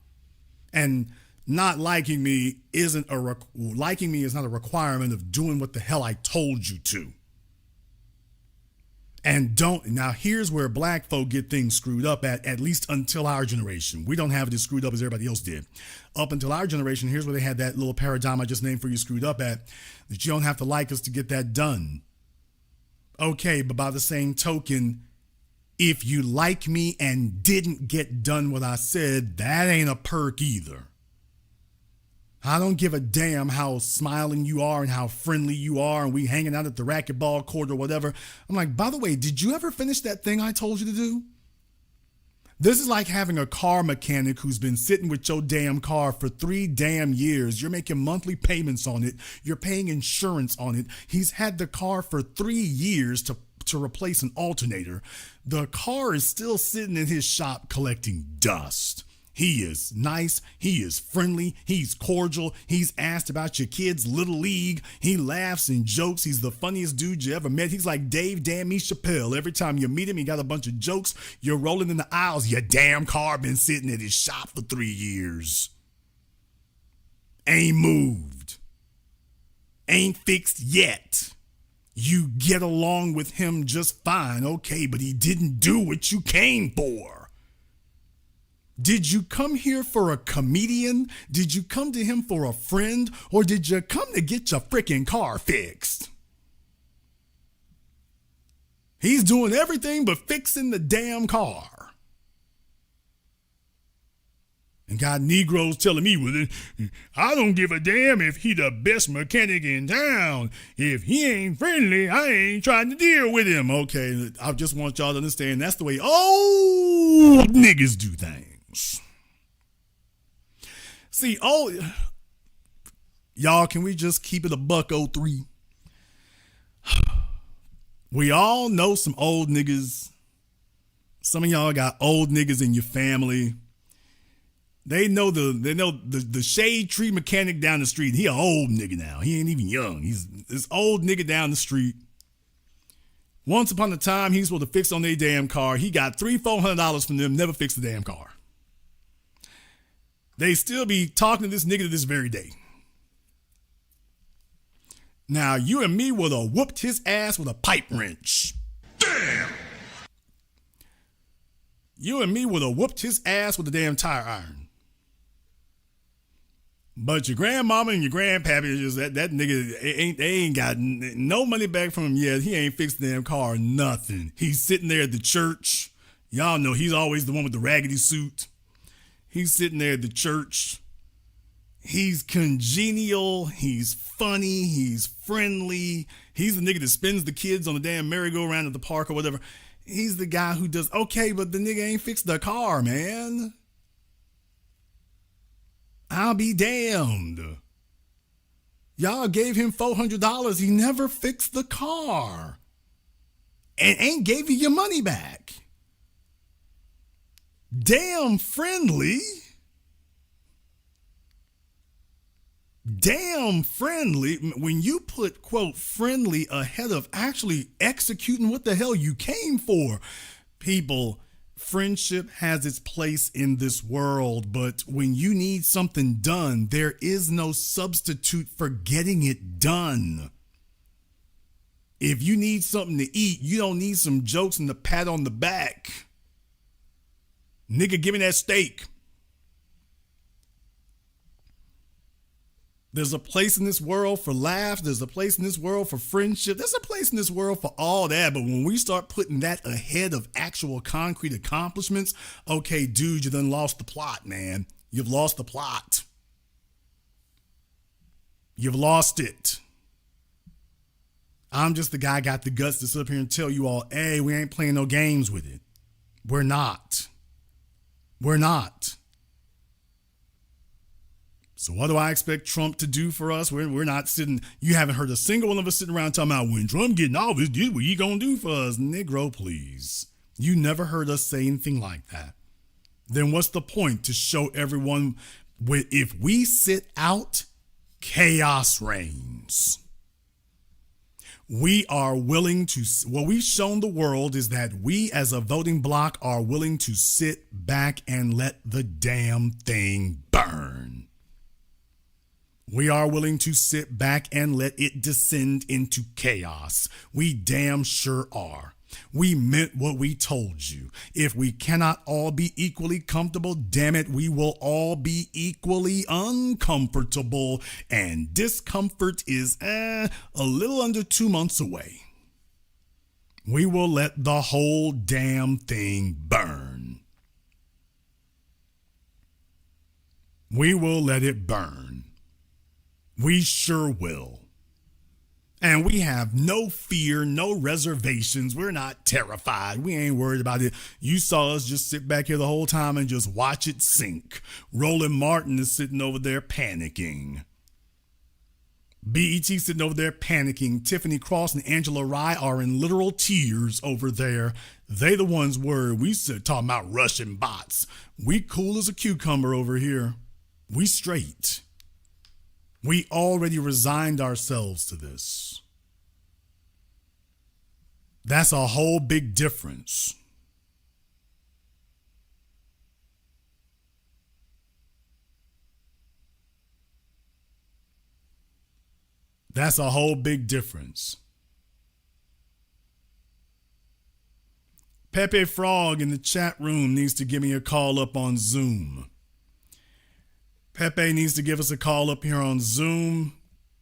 And not liking me is not a requirement of doing what the hell I told you to. And now here's where black folk get things screwed up at least until our generation. We don't have it as screwed up as everybody else did. Up until our generation, here's where they had that little paradigm I just named for you screwed up at, that you don't have to like us to get that done. Okay, but by the same token, if you like me and didn't get done what I said, that ain't a perk either. I don't give a damn how smiling you are and how friendly you are and we hanging out at the racquetball court or whatever. I'm like, by the way, did you ever finish that thing I told you to do? This is like having a car mechanic who's been sitting with your damn car for 3 damn years. You're making monthly payments on it. You're paying insurance on it. He's had the car for 3 years to replace an alternator. The car is still sitting in his shop collecting dust. He is nice. He is friendly. He's cordial. He's asked about your kids' little league. He laughs and jokes. He's the funniest dude you ever met. He's like Dave Damn Me Chappelle. Every time you meet him, he got a bunch of jokes. You're rolling in the aisles. Your damn car been sitting at his shop for 3 years. Ain't moved. Ain't fixed yet. You get along with him just fine. Okay, but he didn't do what you came for. Did you come here for a comedian? Did you come to him for a friend? Or did you come to get your freaking car fixed? He's doing everything but fixing the damn car. And got Negroes telling me, well, I don't give a damn if he the best mechanic in town. If he ain't friendly, I ain't trying to deal with him. Okay, I just want y'all to understand that's the way old niggas do things. See, y'all, can we just keep it a $103? We all know some old niggas. Some of y'all got old niggas in your family. They know the shade tree mechanic down the street. He an old nigga now. He ain't even young. He's this old nigga down the street. Once upon a time, he was supposed to fix on their damn car. He got $300-$400 from them, never fixed the damn car. They still be talking to this nigga to this very day. Now, you and me would have whooped his ass with a pipe wrench. You and me would have whooped his ass with a damn tire iron. But your grandmama and your grandpappy is just that nigga they ain't got no money back from him yet. He ain't fixed the damn car, nothing. He's sitting there at the church. Y'all know he's always the one with the raggedy suit. He's sitting there at the church. He's congenial. He's funny. He's friendly. He's the nigga that spins the kids on the damn merry-go-round at the park or whatever. He's the guy who does, okay, but the nigga ain't fixed the car, man. I'll be damned. Y'all gave him $400. He never fixed the car. And ain't gave you your money back. Damn friendly. Damn friendly. When you put, quote, friendly ahead of actually executing what the hell you came for, people, friendship has its place in this world, but when you need something done, there is no substitute for getting it done. If you need something to eat, you don't need some jokes and a pat on the back. Nigga, give me that steak. There's a place in this world for laughs. There's a place in this world for friendship. There's a place in this world for all that. But when we start putting that ahead of actual concrete accomplishments, okay, dude, you done lost the plot, man. You've lost the plot. You've lost it. I'm just the guy got the guts to sit up here and tell you all, hey, we ain't playing no games with it. We're not. We're not. So what do I expect Trump to do for us? We're not sitting, you haven't heard a single one of us sitting around talking about when Trump getting off, this what he gonna do for us? Negro, please. You never heard us say anything like that. Then what's the point to show everyone if we sit out, chaos reigns. We are willing to, what we've shown the world is that we as a voting bloc are willing to sit back and let the damn thing burn. We are willing to sit back and let it descend into chaos. We damn sure are. We meant what we told you. If we cannot all be equally comfortable, damn it, we will all be equally uncomfortable. And discomfort is a little under 2 months away. We will let the whole damn thing burn. We will let it burn. We sure will. And we have no fear, no reservations. We're not terrified. We ain't worried about it. You saw us just sit back here the whole time and just watch it sink. Roland Martin is sitting over there panicking. BET sitting over there panicking. Tiffany Cross and Angela Rye are in literal tears over there. They the ones worried. We sit talking about Russian bots. We cool as a cucumber over here. We straight. We already resigned ourselves to this. That's a whole big difference. That's a whole big difference. Pepe Frog in the chat room needs to give me a call up on Zoom. Pepe needs to give us a call up here on Zoom.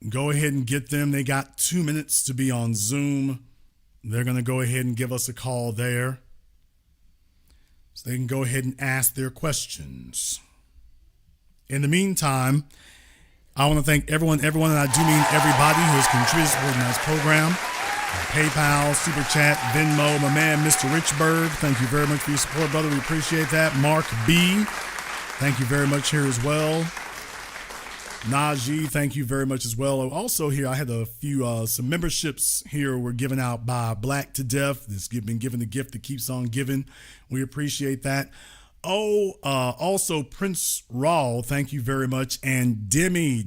Go ahead and get them. They got 2 minutes to be on Zoom. They're going to go ahead and give us a call there. So they can go ahead and ask their questions. In the meantime, I want to thank everyone, and I do mean everybody who has contributed to tonight's program. PayPal, Super Chat, Venmo, my man, Mr. Richburg. Thank you very much for your support, brother. We appreciate that. Mark B., thank you very much here as well. Najee, thank you very much as well. Also here, I had a few, some memberships here were given out by Black to Deaf. This been given the gift that keeps on giving. We appreciate that. Also Prince Raw, thank you very much. And Demi.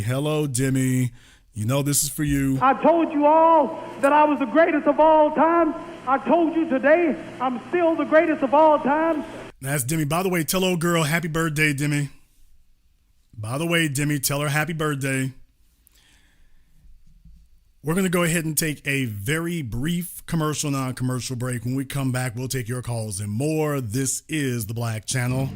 Hello, Demi. You know this is for you. I told you all that I was the greatest of all time. I told you today I'm still the greatest of all time. That's Demi. By the way, tell old girl happy birthday, Demi. By the way, Demi, tell her happy birthday. We're going to go ahead and take a very brief commercial, non-commercial break. When we come back, we'll take your calls and more. This is The Black Channel.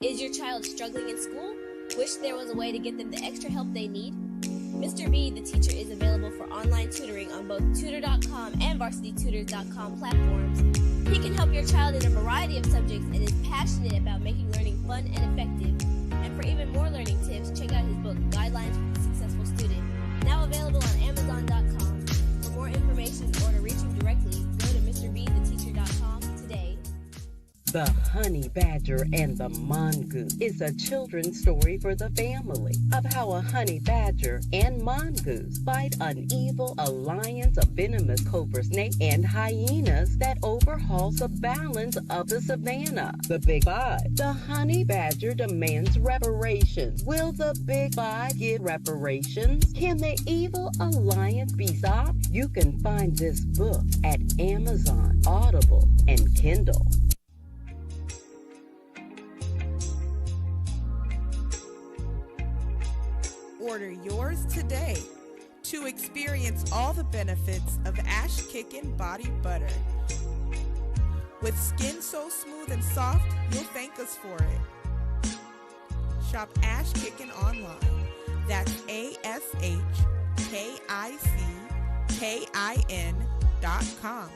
Is your child struggling in school? Wish there was a way to get them the extra help they need? Mr. B, the teacher, is available for online tutoring on both tutor.com and varsitytutors.com platforms. He can help your child in a variety of subjects and is passionate about making learning fun and effective. And for even more learning tips, check out his book, Guidelines for the Successful Student, now available on Amazon.com. For more information or to reach him directly, go to MrBTheTeacher.com today. The Honey Badger and the Mongoose is a children's story for the family of how a honey badger and mongoose fight an evil alliance of venomous cobra snake and hyenas that overhauls the balance of the savannah. The Big Five. The honey badger demands reparations. Will the Big Five give reparations? Can the evil alliance be stopped? You can find this book at Amazon, Audible, and Kindle. Order yours today to experience all the benefits of Ash Kickin' Body Butter. With skin so smooth and soft, you'll thank us for it. Shop Ash Kickin' online. That's ASHKICKIN.com.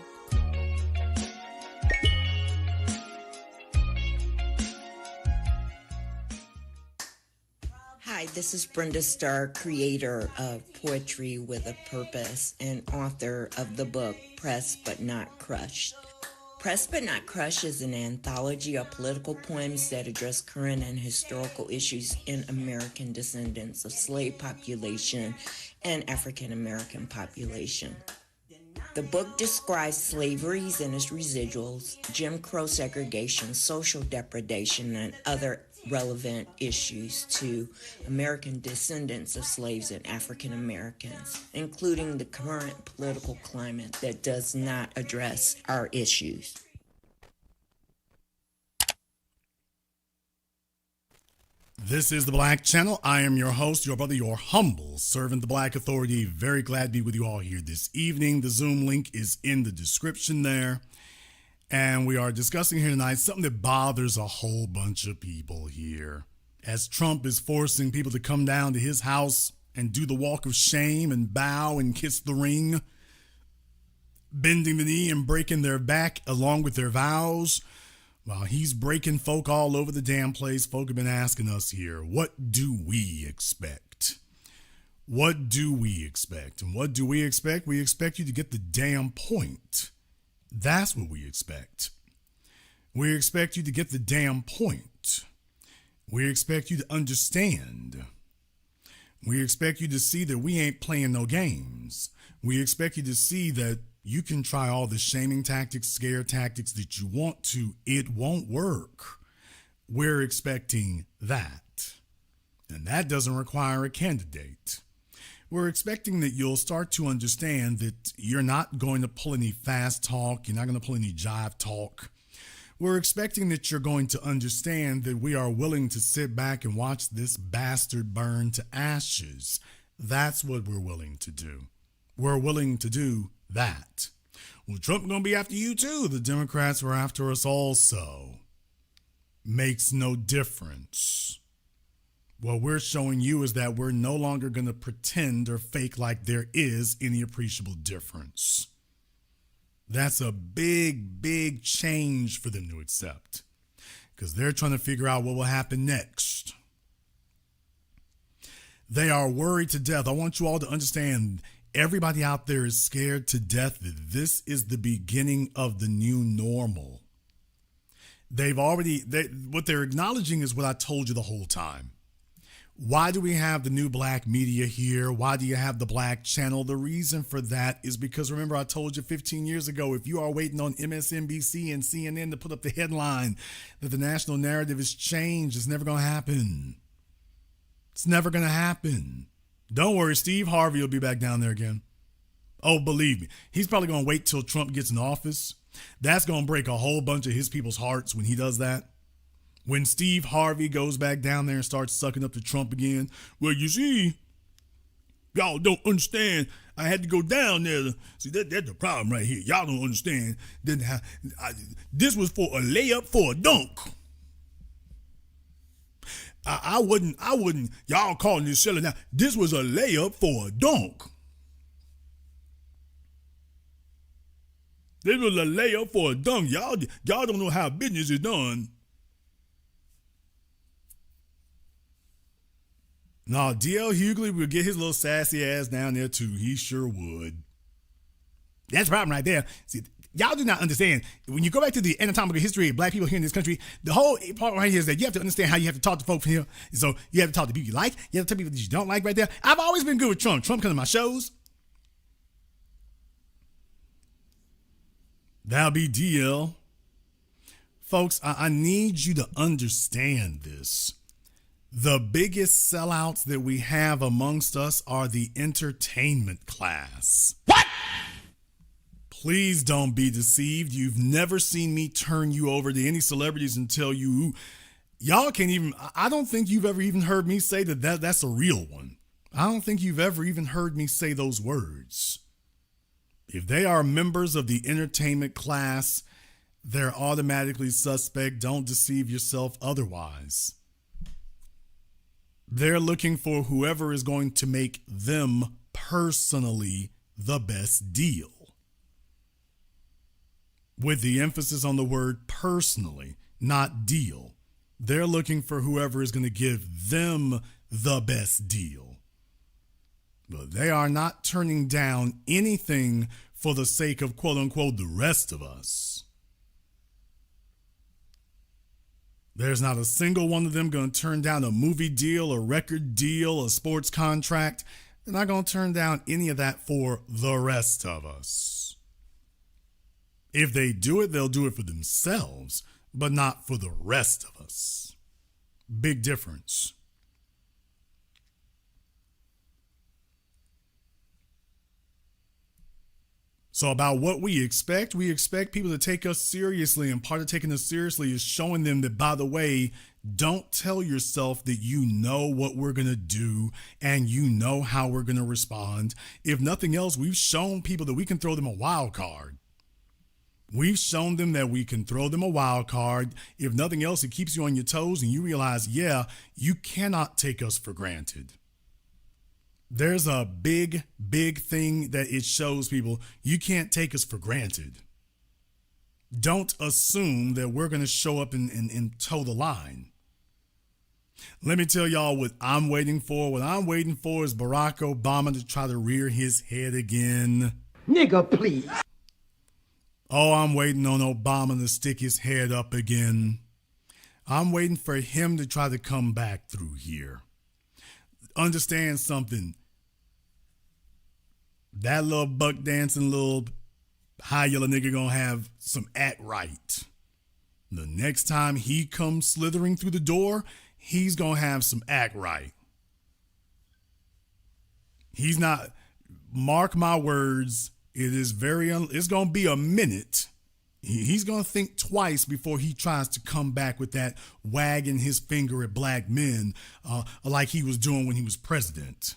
Hi, this is Brenda Starr, creator of Poetry with a Purpose and author of the book Pressed But Not Crushed. Pressed But Not Crushed is an anthology of political poems that address current and historical issues in American descendants of slave population and African American population. The book describes slavery and its residuals, Jim Crow segregation, social depredation, and other relevant issues to American descendants of slaves and African Americans, including the current political climate that does not address our issues. This is The Black Channel. I am your host, your brother, your humble servant, the Black Authority. Very glad to be with you all here this evening. The Zoom link is in the description there. And we are discussing here tonight something that bothers a whole bunch of people here. As Trump is forcing people to come down to his house and do the walk of shame and bow and kiss the ring, bending the knee and breaking their back along with their vows, while he's breaking folk all over the damn place. Folk have been asking us here, what do we expect? What do we expect? And what do we expect? We expect you to get the damn point. That's what we expect. We expect you to get the damn point. We expect you to understand. We expect you to see that we ain't playing no games. We expect you to see that you can try all the shaming tactics, scare tactics that you want to. It won't work. We're expecting that. And that doesn't require a candidate. We're expecting that you'll start to understand that you're not going to pull any fast talk. You're not going to pull any jive talk. We're expecting that you're going to understand that we are willing to sit back and watch this bastard burn to ashes. That's what we're willing to do. We're willing to do that. Well, Trump going to be after you too. The Democrats were after us also. Makes no difference. What we're showing you is that we're no longer going to pretend or fake like there is any appreciable difference. That's a big, big change for them to accept, because they're trying to figure out what will happen next. They are worried to death. I want you all to understand, everybody out there is scared to death that this is the beginning of the new normal. What they're acknowledging is what I told you the whole time. Why do we have the new black media here? Why do you have the Black Channel? The reason for that is because, remember, I told you 15 years ago, if you are waiting on MSNBC and CNN to put up the headline that the national narrative has changed, it's never going to happen. It's never going to happen. Don't worry, Steve Harvey will be back down there again. Oh, believe me, he's probably going to wait till Trump gets in office. That's going to break a whole bunch of his people's hearts when he does that. When Steve Harvey goes back down there and starts sucking up to Trump again. Well, you see, y'all don't understand. I had to go down there. See, that's the problem right here. Y'all don't understand. This was for a layup for a dunk. I wouldn't, y'all calling this selling now. This was a layup for a dunk. This was a layup for a dunk. Y'all don't know how business is done. Nah, D.L. Hughley would get his little sassy ass down there too. He sure would. That's the problem right there. See, y'all do not understand. When you go back to the anatomical history of black people here in this country, the whole part right here is that you have to understand how you have to talk to folks here. So you have to talk to people you like. You have to tell people that you don't like right there. I've always been good with Trump. Trump comes to my shows. That'll be DL. Folks, I need you to understand this. The biggest sellouts that we have amongst us are the entertainment class. What? Please don't be deceived. You've never seen me turn you over to any celebrities and tell you, y'all can't even, I don't think you've ever even heard me say that's a real one. I don't think you've ever even heard me say those words. If they are members of the entertainment class, they're automatically suspect. Don't deceive yourself otherwise. They're looking for whoever is going to make them personally the best deal. With the emphasis on the word personally, not deal. They're looking for whoever is going to give them the best deal. But they are not turning down anything for the sake of quote unquote the rest of us. There's not a single one of them going to turn down a movie deal, a record deal, a sports contract. They're not going to turn down any of that for the rest of us. If they do it, they'll do it for themselves, but not for the rest of us. Big difference. So about what we expect people to take us seriously, and part of taking us seriously is showing them that, by the way, don't tell yourself that you know what we're going to do and you know how we're going to respond. If nothing else, we've shown people that we can throw them a wild card. We've shown them that we can throw them a wild card. If nothing else, it keeps you on your toes and you realize, yeah, you cannot take us for granted. There's a big, big thing that it shows people. You can't take us for granted. Don't assume that we're going to show up and toe the line. Let me tell y'all what I'm waiting for. What I'm waiting for is Barack Obama to try to rear his head again. Nigga, please. Oh, I'm waiting on Obama to stick his head up again. I'm waiting for him to try to come back through here. Understand something. That little buck dancing little high yellow nigga gonna have some act right. The next time he comes slithering through the door, he's gonna have some act right. He's not, mark my words, it's gonna be a minute. He's gonna think twice before he tries to come back with that wagging his finger at black men like he was doing when he was president.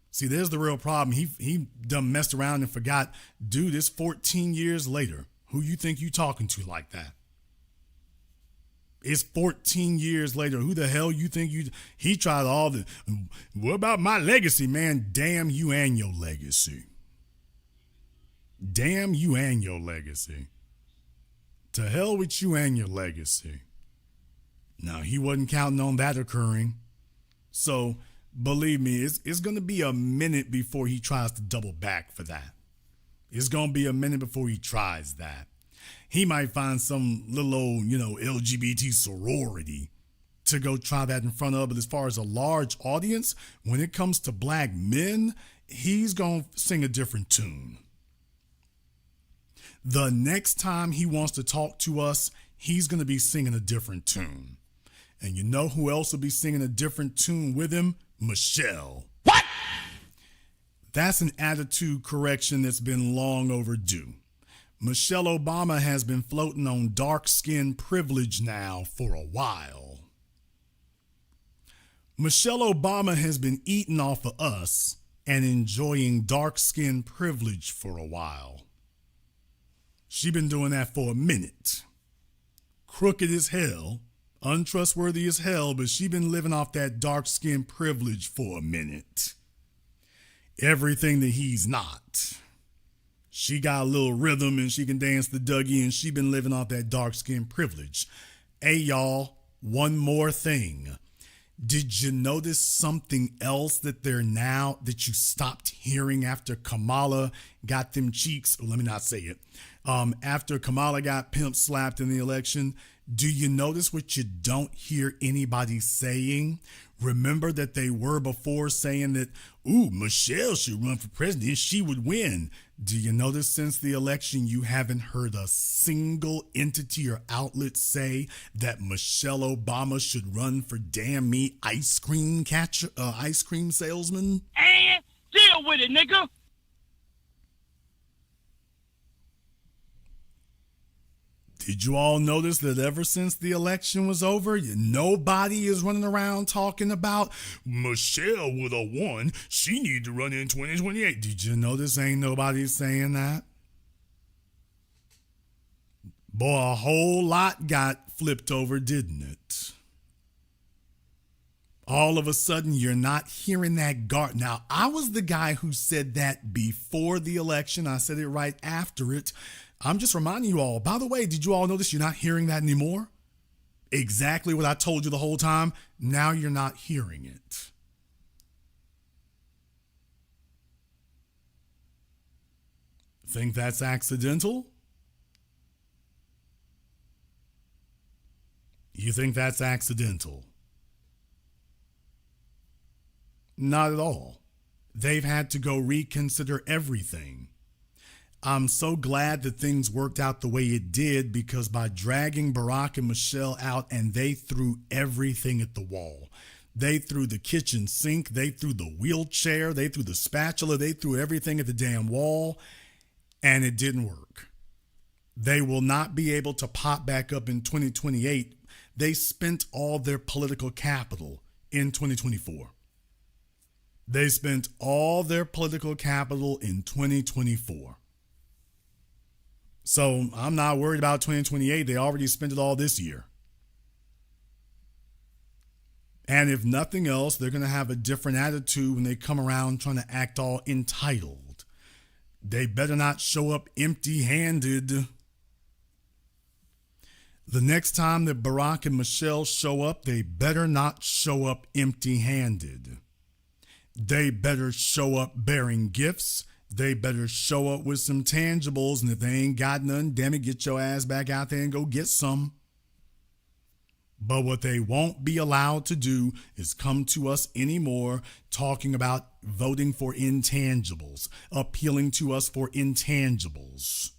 See, there's the real problem. He done messed around and forgot, dude, it's 14 years later. Who you think you talking to like that? It's 14 years later. Who the hell you think he tried all the, what about my legacy, man? Damn you and your legacy. Damn you and your legacy. To hell with you and your legacy. Now, he wasn't counting on that occurring. So, believe me, it's going to be a minute before he tries to double back for that. It's going to be a minute before he tries that. He might find some little old, LGBT sorority to go try that in front of. But as far as a large audience, when it comes to black men, he's going to sing a different tune. The next time he wants to talk to us, he's going to be singing a different tune. And you know who else will be singing a different tune with him? Michelle. What? That's an attitude correction that's been long overdue. Michelle Obama has been floating on dark skin privilege now for a while. Michelle Obama has been eating off of us and enjoying dark skin privilege for a while. She been doing that for a minute. Crooked as hell, untrustworthy as hell, but she been living off that dark skin privilege for a minute. Everything that he's not. She got a little rhythm and she can dance the Dougie, and she been living off that dark skin privilege. Hey y'all, one more thing. Did you notice something else that you stopped hearing after Kamala got them cheeks? Let me not say it. After Kamala got pimp slapped in the election, do you notice what you don't hear anybody saying? Remember that they were before saying that, ooh, Michelle should run for president, she would win. Do you notice since the election you haven't heard a single entity or outlet say that Michelle Obama should run for damn me ice cream salesman? And deal with it, nigga. Did you all notice that ever since the election was over, nobody is running around talking about Michelle would have won, she need to run in 2028? Did you notice ain't nobody saying that? Boy, a whole lot got flipped over, didn't it? All of a sudden, you're not hearing that Now, I was the guy who said that before the election. I said it right after it. I'm just reminding you all, by the way, did you all notice you're not hearing that anymore? Exactly what I told you the whole time. Now you're not hearing it. Think that's accidental? You think that's accidental? Not at all. They've had to go reconsider everything. I'm so glad that things worked out the way it did, because by dragging Barack and Michelle out, and they threw everything at the wall. They threw the kitchen sink, they threw the wheelchair, they threw the spatula, they threw everything at the damn wall, and it didn't work. They will not be able to pop back up in 2028. They spent all their political capital in 2024. They spent all their political capital in 2024. So I'm not worried about 2028. They already spent it all this year. And if nothing else, they're going to have a different attitude when they come around trying to act all entitled. They better not show up empty-handed. The next time that Barack and Michelle show up, they better not show up empty-handed. They better show up bearing gifts. They better show up with some tangibles, and if they ain't got none, damn it, get your ass back out there and go get some. But what they won't be allowed to do is come to us anymore talking about voting for intangibles, appealing to us for intangibles.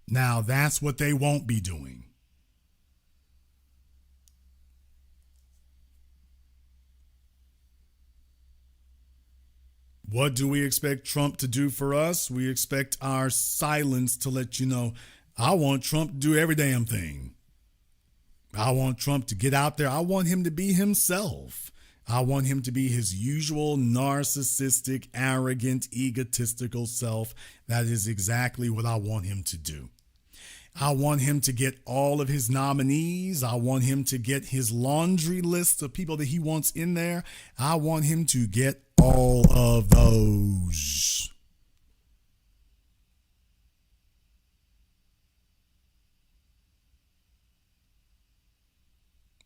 Now, that's what they won't be doing. What do we expect Trump to do for us? We expect our silence to let you know, I want Trump to do every damn thing. I want Trump to get out there. I want him to be himself. I want him to be his usual narcissistic, arrogant, egotistical self. That is exactly what I want him to do. I want him to get all of his nominees. I want him to get his laundry list of people that he wants in there. I want him to get all of those.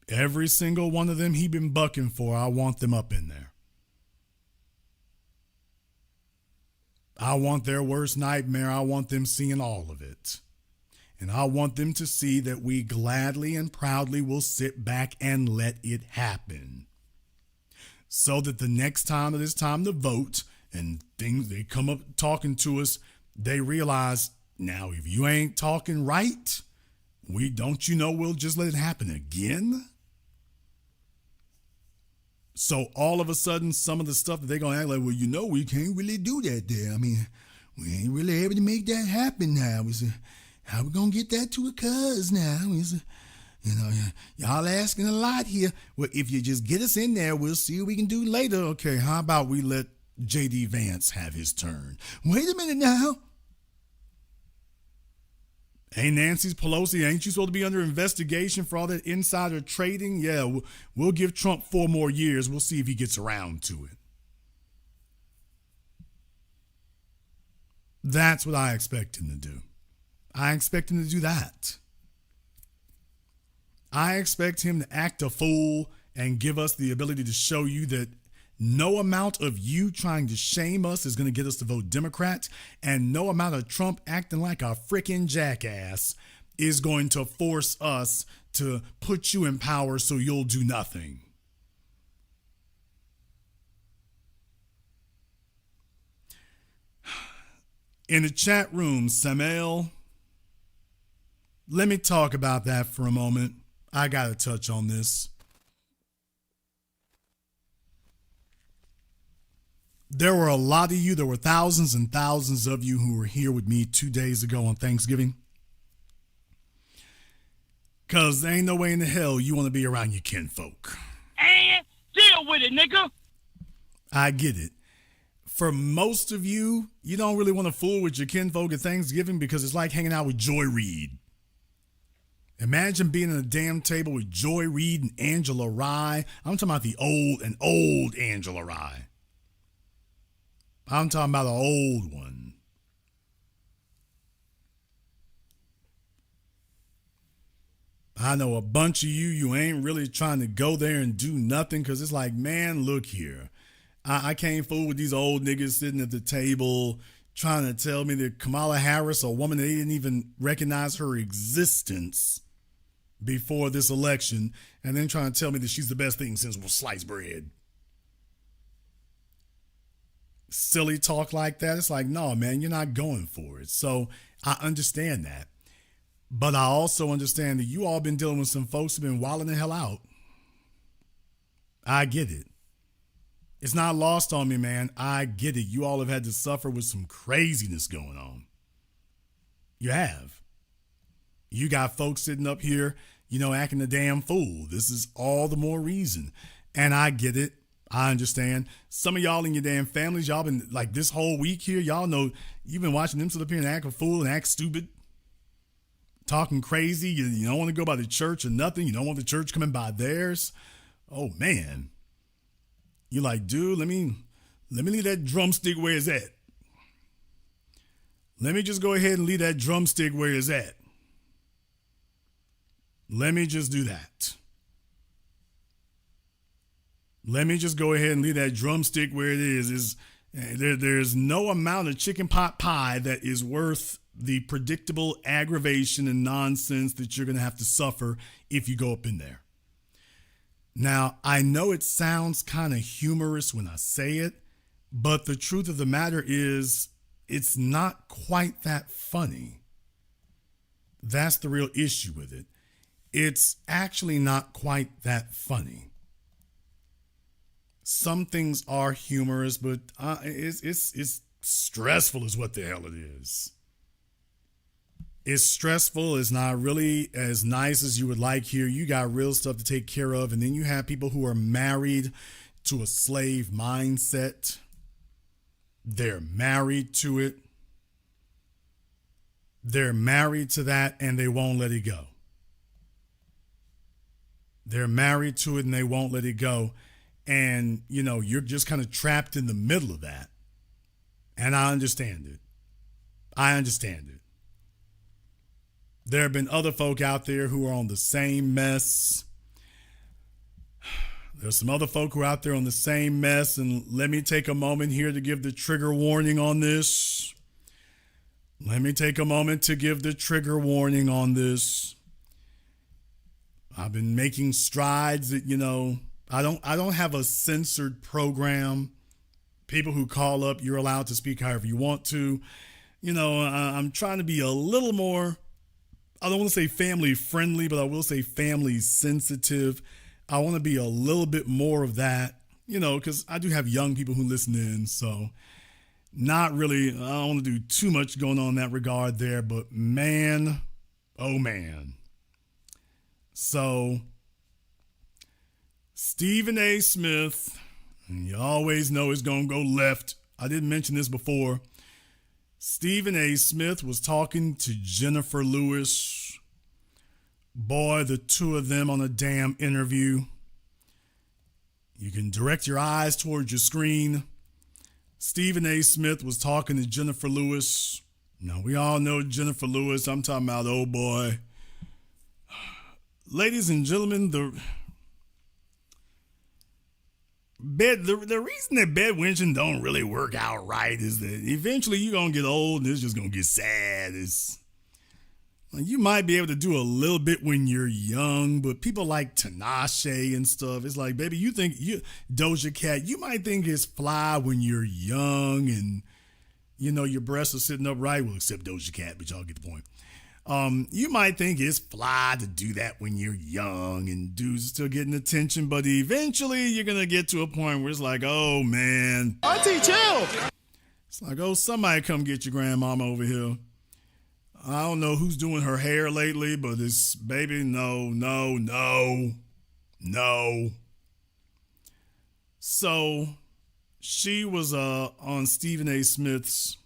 Every single one of them he been bucking for, I want them up in there. I want their worst nightmare. I want them seeing all of it. And I want them to see that we gladly and proudly will sit back and let it happen. So that the next time that it's time to vote and things, they come up talking to us, they realize, now if you ain't talking right, we'll just let it happen again? So all of a sudden, some of the stuff that they're going to act like, well, we can't really do that there. I mean, we ain't really able to make that happen now. We say, how we going to get that to a cuz now? We say, y'all asking a lot here. Well, if you just get us in there, we'll see what we can do later. Okay, how about we let J.D. Vance have his turn? Wait a minute now. Hey, Nancy Pelosi, ain't you supposed to be under investigation for all that insider trading? Yeah, we'll give Trump 4 more years. We'll see if he gets around to it. That's what I expect him to do. I expect him to do that. I expect him to act a fool and give us the ability to show you that no amount of you trying to shame us is going to get us to vote Democrat, and no amount of Trump acting like a freaking jackass is going to force us to put you in power so you'll do nothing. In the chat room, Samuel, let me talk about that for a moment. I got to touch on this. There were a lot of you, there were thousands and thousands of you who were here with me 2 days ago on Thanksgiving. Because there ain't no way in the hell you want to be around your kinfolk. And deal with it, nigga. I get it. For most of you, you don't really want to fool with your kinfolk at Thanksgiving because it's like hanging out with Joy Reid. Imagine being at a damn table with Joy Reid and Angela Rye. I'm talking about the old Angela Rye. I'm talking about the old one. I know a bunch of you ain't really trying to go there and do nothing because it's like, man, look here. I can't fool with these old niggas sitting at the table trying to tell me that Kamala Harris, a woman that they didn't even recognize her existence before this election, and then trying to tell me that she's the best thing since sliced bread. Silly talk like that. It's like, no, man, you're not going for it. So I understand that. But I also understand that you all been dealing with some folks who've been wilding the hell out. I get it. It's not lost on me, man. I get it. You all have had to suffer with some craziness going on. You have. You got folks sitting up here, acting a damn fool. This is all the more reason. And I get it. I understand. Some of y'all in your damn families, y'all been like this whole week here, y'all know you've been watching them sit up here and act a fool and act stupid, talking crazy. You don't want to go by the church or nothing. You don't want the church coming by theirs. Oh, man. You're like, dude, let me leave that drumstick where it's at. Let me just go ahead and leave that drumstick where it's at. Let me just do that. Let me just go ahead and leave that drumstick where it is. There's no amount of chicken pot pie that is worth the predictable aggravation and nonsense that you're going to have to suffer if you go up in there. Now, I know it sounds kind of humorous when I say it, but the truth of the matter is it's not quite that funny. That's the real issue with it. It's actually not quite that funny. Some things are humorous, but it's stressful is what the hell it is. It's stressful. It's not really as nice as you would like here. You got real stuff to take care of. And then you have people who are married to a slave mindset. They're married to it. They're married to that and they won't let it go. They're married to it and they won't let it go. And, you're just kind of trapped in the middle of that. And I understand it. There have been other folk out there who are on the same mess. There's some other folk who are out there on the same mess. And let me take a moment here to give the trigger warning on this. I've been making strides that, I don't have a censored program. People who call up, you're allowed to speak however you want to. I'm trying to be a little more, I don't want to say family friendly, but I will say family sensitive. I want to be a little bit more of that. because I do have young people who listen in, so not really, I don't want to do too much going on in that regard there, but man, oh man. So, Stephen A. Smith, and you always know it's going to go left. I didn't mention this before. Stephen A. Smith was talking to Jennifer Lewis. Boy, the two of them on a damn interview. You can direct your eyes towards your screen. Stephen A. Smith was talking to Jennifer Lewis. Now, we all know Jennifer Lewis. I'm talking about, oh boy. Ladies and gentlemen, the reason that bedwinching don't really work out right is that eventually you're going to get old and it's just going to get sad. You might be able to do a little bit when you're young, but people like Tinashe and stuff, it's like, baby, Doja Cat, you might think it's fly when you're young and, your breasts are sitting upright. Well, except Doja Cat, but y'all get the point. You might think it's fly to do that when you're young and dudes are still getting attention, but eventually you're going to get to a point where it's like, oh, man. Auntie, chill. It's like, oh, somebody come get your grandmama over here. I don't know who's doing her hair lately, but it's, baby, no. So she was on Stephen A. Smith's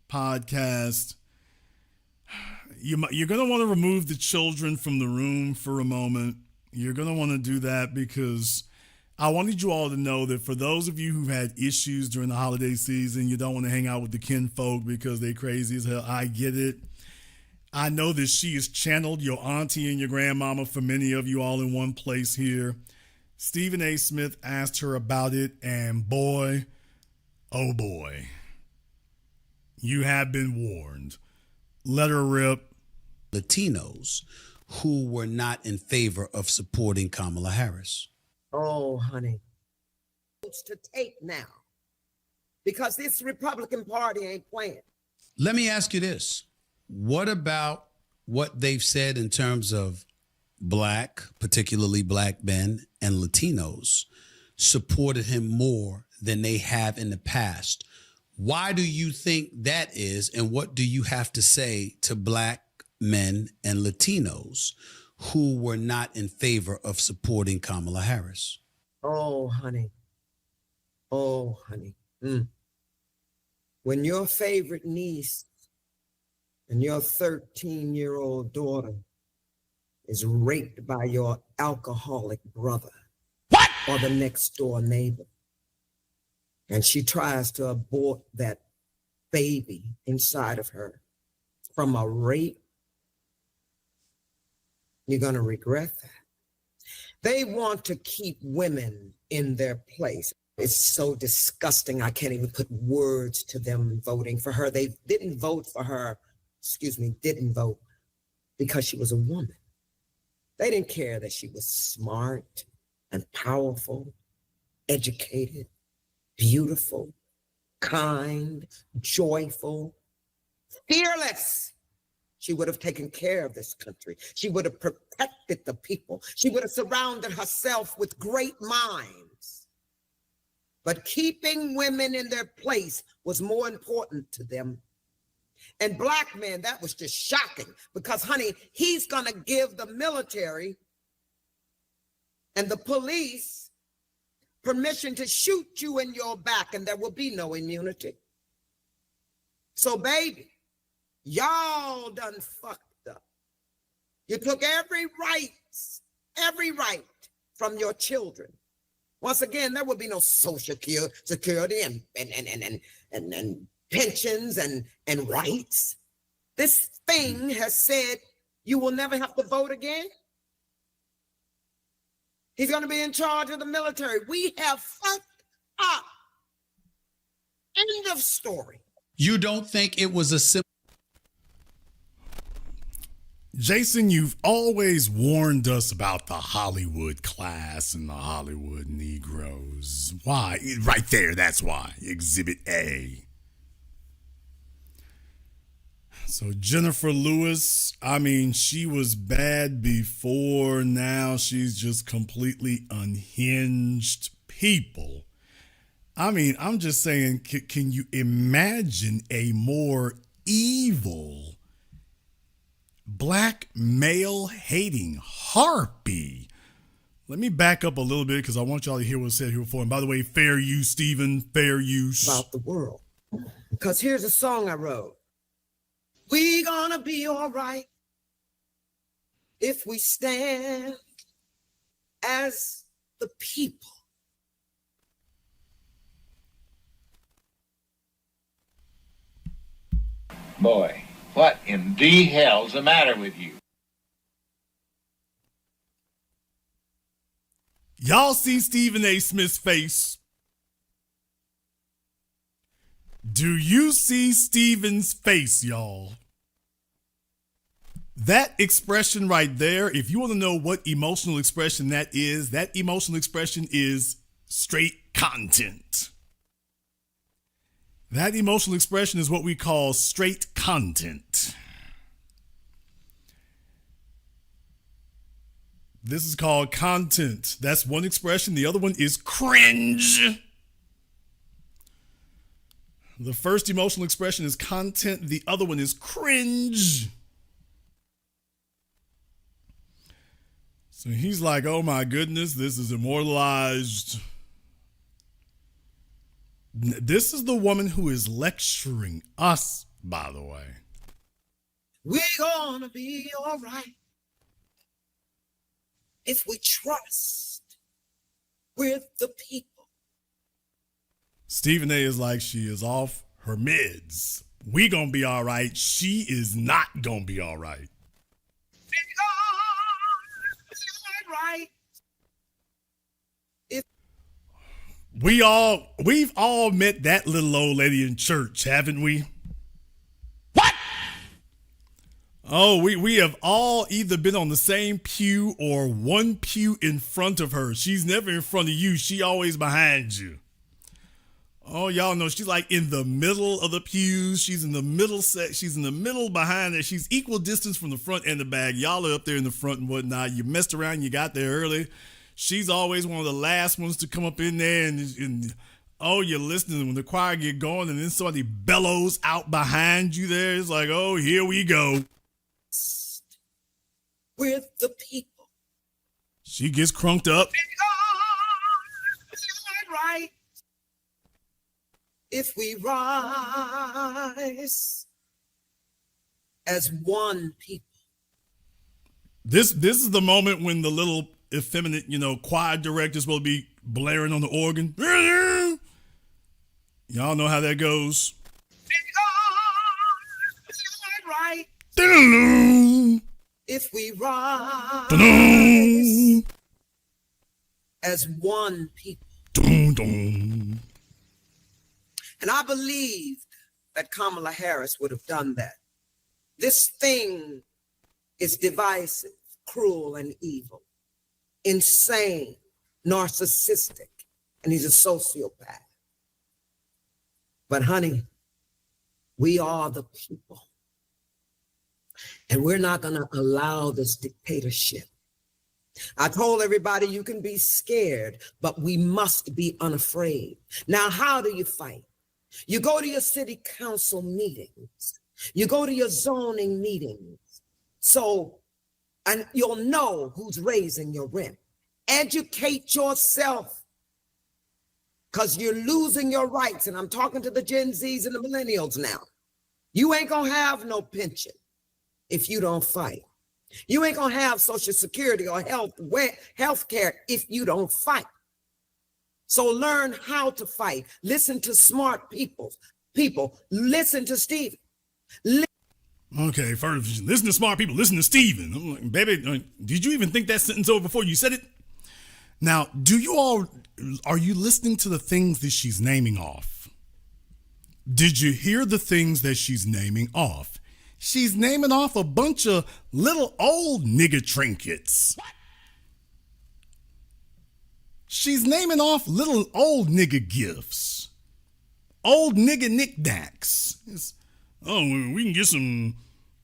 podcast. You're going to want to remove the children from the room for a moment. You're going to want to do that because I wanted you all to know that for those of you who've had issues during the holiday season, you don't want to hang out with the kinfolk because they crazy as hell. I get it. I know that she has channeled your auntie and your grandmama for many of you all in one place here. Stephen A. Smith asked her about it, and boy, oh boy, you have been warned. Let her rip. Latinos who were not in favor of supporting Kamala Harris. Oh, honey. It's to take now because this Republican Party ain't playing. Let me ask you this. What about what they've said in terms of black, particularly black men and Latinos, supported him more than they have in the past? Why do you think that is? And what do you have to say to black men and Latinos who were not in favor of supporting Kamala Harris? Oh, honey. Oh, honey. When your favorite niece and your 13-year-old daughter is raped by your alcoholic brother or the next door neighbor, and she tries to abort that baby inside of her from a rape, you're going to regret that. They want to keep women in their place. It's so disgusting. I can't even put words to them voting for her. They didn't vote for her, didn't vote because she was a woman. They didn't care that she was smart and powerful, educated, beautiful, kind, joyful, fearless. She would have taken care of this country. She would have protected the people. She would have surrounded herself with great minds. But keeping women in their place was more important to them. And black men, that was just shocking because, honey, he's going to give the military and the police permission to shoot you in your back and there will be no immunity. So, baby, y'all done fucked up. You took every right from your children. Once again, there will be no social security and pensions and rights. This thing has said you will never have to vote again. He's going to be in charge of the military. We have fucked up. End of story. You don't think it was a simple... Jason, you've always warned us about the Hollywood class and the Hollywood Negroes. Why? Right there, that's why. Exhibit A. So Jennifer Lewis, I mean, she was bad before. Now she's just completely unhinged, people. I mean, I'm just saying, can you imagine a more evil black male hating harpy? Let me back up a little bit because I want y'all to hear what was said here before. And by the way, fair use, Stephen, fair use. About the world. Because here's a song I wrote. We gonna be all right if we stand as the people. Boy, what in the hell's the matter with you? Y'all see Stephen A. Smith's face? Do you see Stephen's face, y'all? That expression right there, if you want to know what emotional expression that emotional expression is straight content. That emotional expression is what we call straight content. This is called content. That's one expression. The other one is cringe. The first emotional expression is content. The other one is cringe. So he's like, oh my goodness, this is immortalized. This is the woman who is lecturing us, by the way. We're gonna be all right if we trust with the people. Stephen A. is like, she is off her meds. We gonna be all right. She is not gonna be all right. Right. We've all met that little old lady in church, haven't we? What? Oh, we have all either been on the same pew or one pew in front of her. She's never in front of you. She always behind you. Oh, y'all know she's like in the middle of the pews. She's in the middle she's in the middle behind there. She's equal distance from the front and the back. Y'all are up there in the front and whatnot. You messed around. You got there early. She's always one of the last ones to come up in there. And oh, you're listening when the choir get going and then somebody bellows out behind you there. It's like, oh, here we go. With the people. She gets crunked up. Right. If we rise as one people. This is the moment when the little effeminate, choir director's supposed to be blaring on the organ. Y'all know how that goes. Right. If we rise as one people. And I believe that Kamala Harris would have done that. This thing is divisive, cruel, and evil, insane, narcissistic, and he's a sociopath. But honey, we are the people. And we're not going to allow this dictatorship. I told everybody you can be scared, but we must be unafraid. Now, how do you fight? You go to your city council meetings. You go to your zoning meetings. And you'll know who's raising your rent. Educate yourself, because you're losing your rights. And I'm talking to the Gen Zs and the millennials now. You ain't gonna have no pension if you don't fight. You ain't gonna have Social Security or health care if you don't fight. So learn how to fight. Listen to smart people. Listen to Stephen. Okay, first, listen to smart people. Listen to Stephen. I'm like, baby, did you even think that sentence over before you said it? Now, are you listening to the things that she's naming off? Did you hear the things that she's naming off? She's naming off a bunch of little old nigga trinkets. What? She's naming off little old nigga gifts. Old nigga knickknacks. We can get some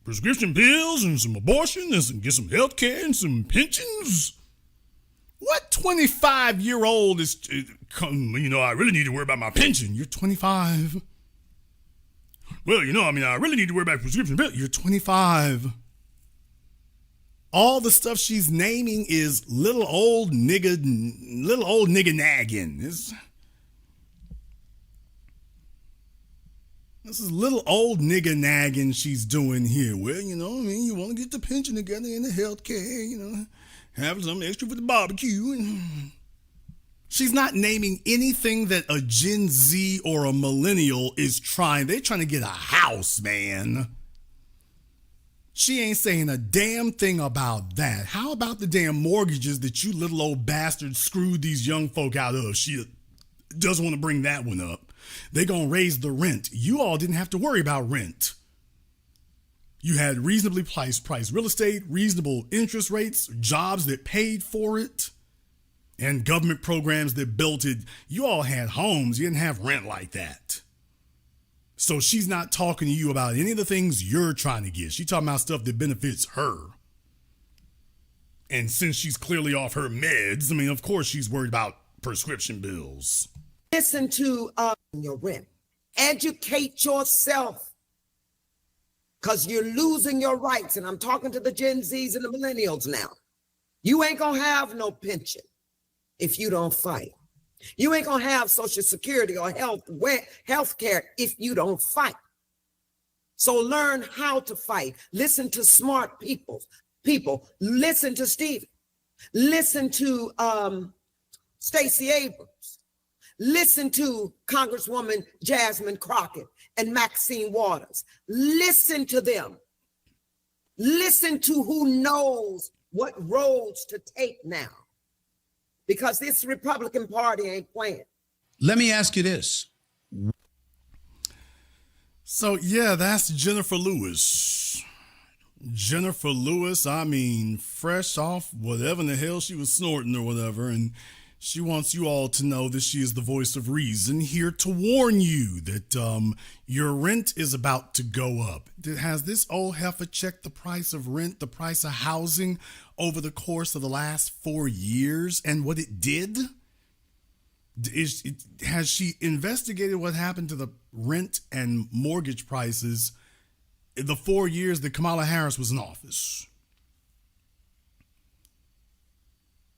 prescription pills and some abortion and get some health care and some pensions. What 25-year-old is, I really need to worry about my pension. You're 25. Well, I really need to worry about prescription bill. You're 25. All the stuff she's naming is little old nigga nagging. This is little old nigga nagging she's doing here. Well, you want to get the pension together and the health care, having some extra for the barbecue. She's not naming anything that a Gen Z or a millennial is trying. They're trying to get a house, man. She ain't saying a damn thing about that. How about the damn mortgages that you little old bastards screwed these young folk out of? She doesn't want to bring that one up. They're going to raise the rent. You all didn't have to worry about rent. You had reasonably priced real estate, reasonable interest rates, jobs that paid for it, and government programs that built it. You all had homes. You didn't have rent like that. So she's not talking to you about any of the things you're trying to get. She's talking about stuff that benefits her. And since she's clearly off her meds, of course she's worried about prescription bills. Listen to your rent. Educate yourself, because you're losing your rights. And I'm talking to the Gen Zs and the millennials now. You ain't going to have no pension if you don't fight. You ain't going to have Social Security or health care if you don't fight. So learn how to fight. Listen to smart people. Listen to Steve. Listen to Stacey Abrams. Listen to Congresswoman Jasmine Crockett and Maxine Waters. Listen to them. Listen to who knows what roads to take now. Because this Republican Party ain't playing. Let me ask you this. So, yeah, that's Jennifer Lewis. Jennifer Lewis, fresh off whatever in the hell she was snorting or whatever. And she wants you all to know that she is the voice of reason, here to warn you that your rent is about to go up. Has this old heifer checked the price of rent, the price of housing over the course of the last 4 years and what it did? Has she investigated what happened to the rent and mortgage prices in the 4 years that Kamala Harris was in office?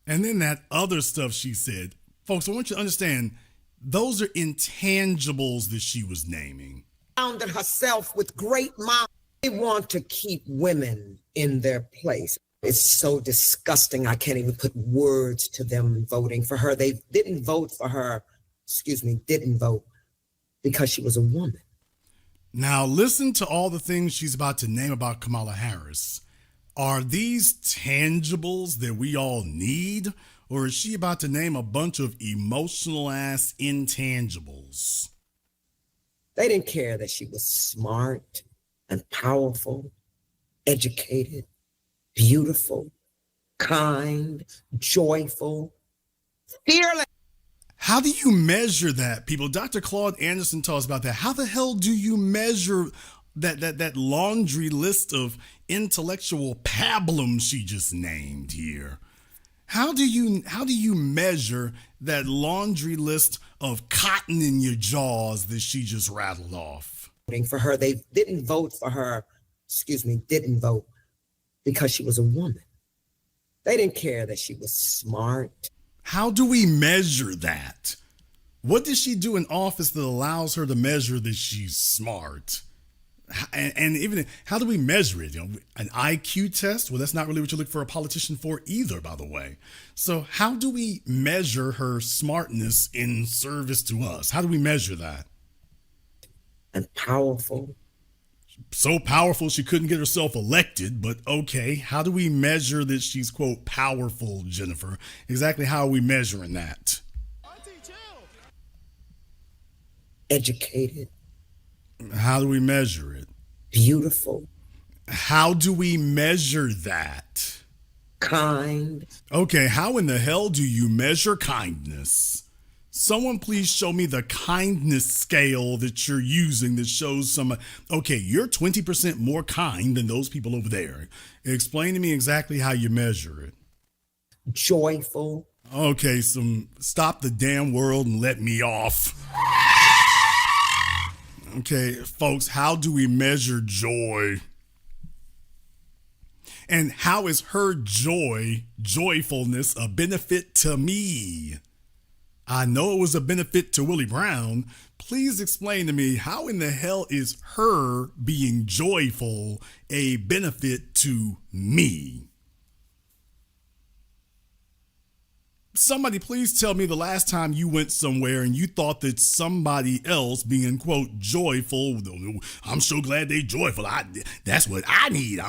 And then that other stuff she said. Folks, I want you to understand, those are intangibles that she was naming. Founded herself with great mind. They want to keep women in their place. It's so disgusting. I can't even put words to them voting for her. They didn't vote for her, didn't vote because she was a woman. Now listen to all the things she's about to name about Kamala Harris. Are these tangibles that we all need, or is she about to name a bunch of emotional ass intangibles? They didn't care that she was smart and powerful, educated, beautiful, kind, joyful, fearless. How do you measure that, people? Dr. Claude Anderson taught us about that. How the hell do you measure that laundry list of intellectual pablum she just named here? How do you measure that laundry list of cotton in your jaws that she just rattled off? For her, they didn't vote for her, didn't vote because she was a woman. They didn't care that she was smart. How do we measure that? What does she do in office that allows her to measure that she's smart? And even how do we measure it? An IQ test? Well, that's not really what you look for a politician for either, by the way. So how do we measure her smartness in service to us? How do we measure that? And powerful. So powerful she couldn't get herself elected, but okay. How do we measure that she's, quote, powerful, Jennifer? Exactly how are we measuring that? Educated. How do we measure it? Beautiful. How do we measure that? Kind. Okay, how in the hell do you measure kindness? Someone please show me the kindness scale that you're using that shows okay, you're 20% more kind than those people over there. Explain to me exactly how you measure it. Joyful, Okay, some stop the damn world and let me off. Okay, folks, how do we measure joy? And how is her joyfulness, a benefit to me? I know it was a benefit to Willie Brown. Please explain to me, how in the hell is her being joyful a benefit to me? Somebody please tell me the last time you went somewhere and you thought that somebody else being, quote, joyful, I'm so glad they joyful. That's what I need.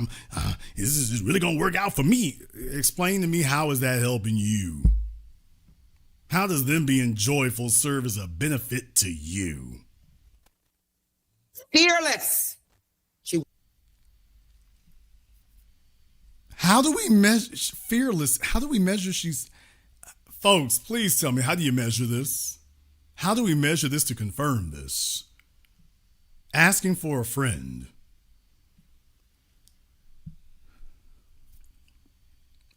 This is really going to work out for me. Explain to me, how is that helping you? How does them being joyful serve as a benefit to you? Fearless. How do we measure fearless? How do we measure she's... Folks, please tell me, how do you measure this? How do we measure this to confirm this? Asking for a friend.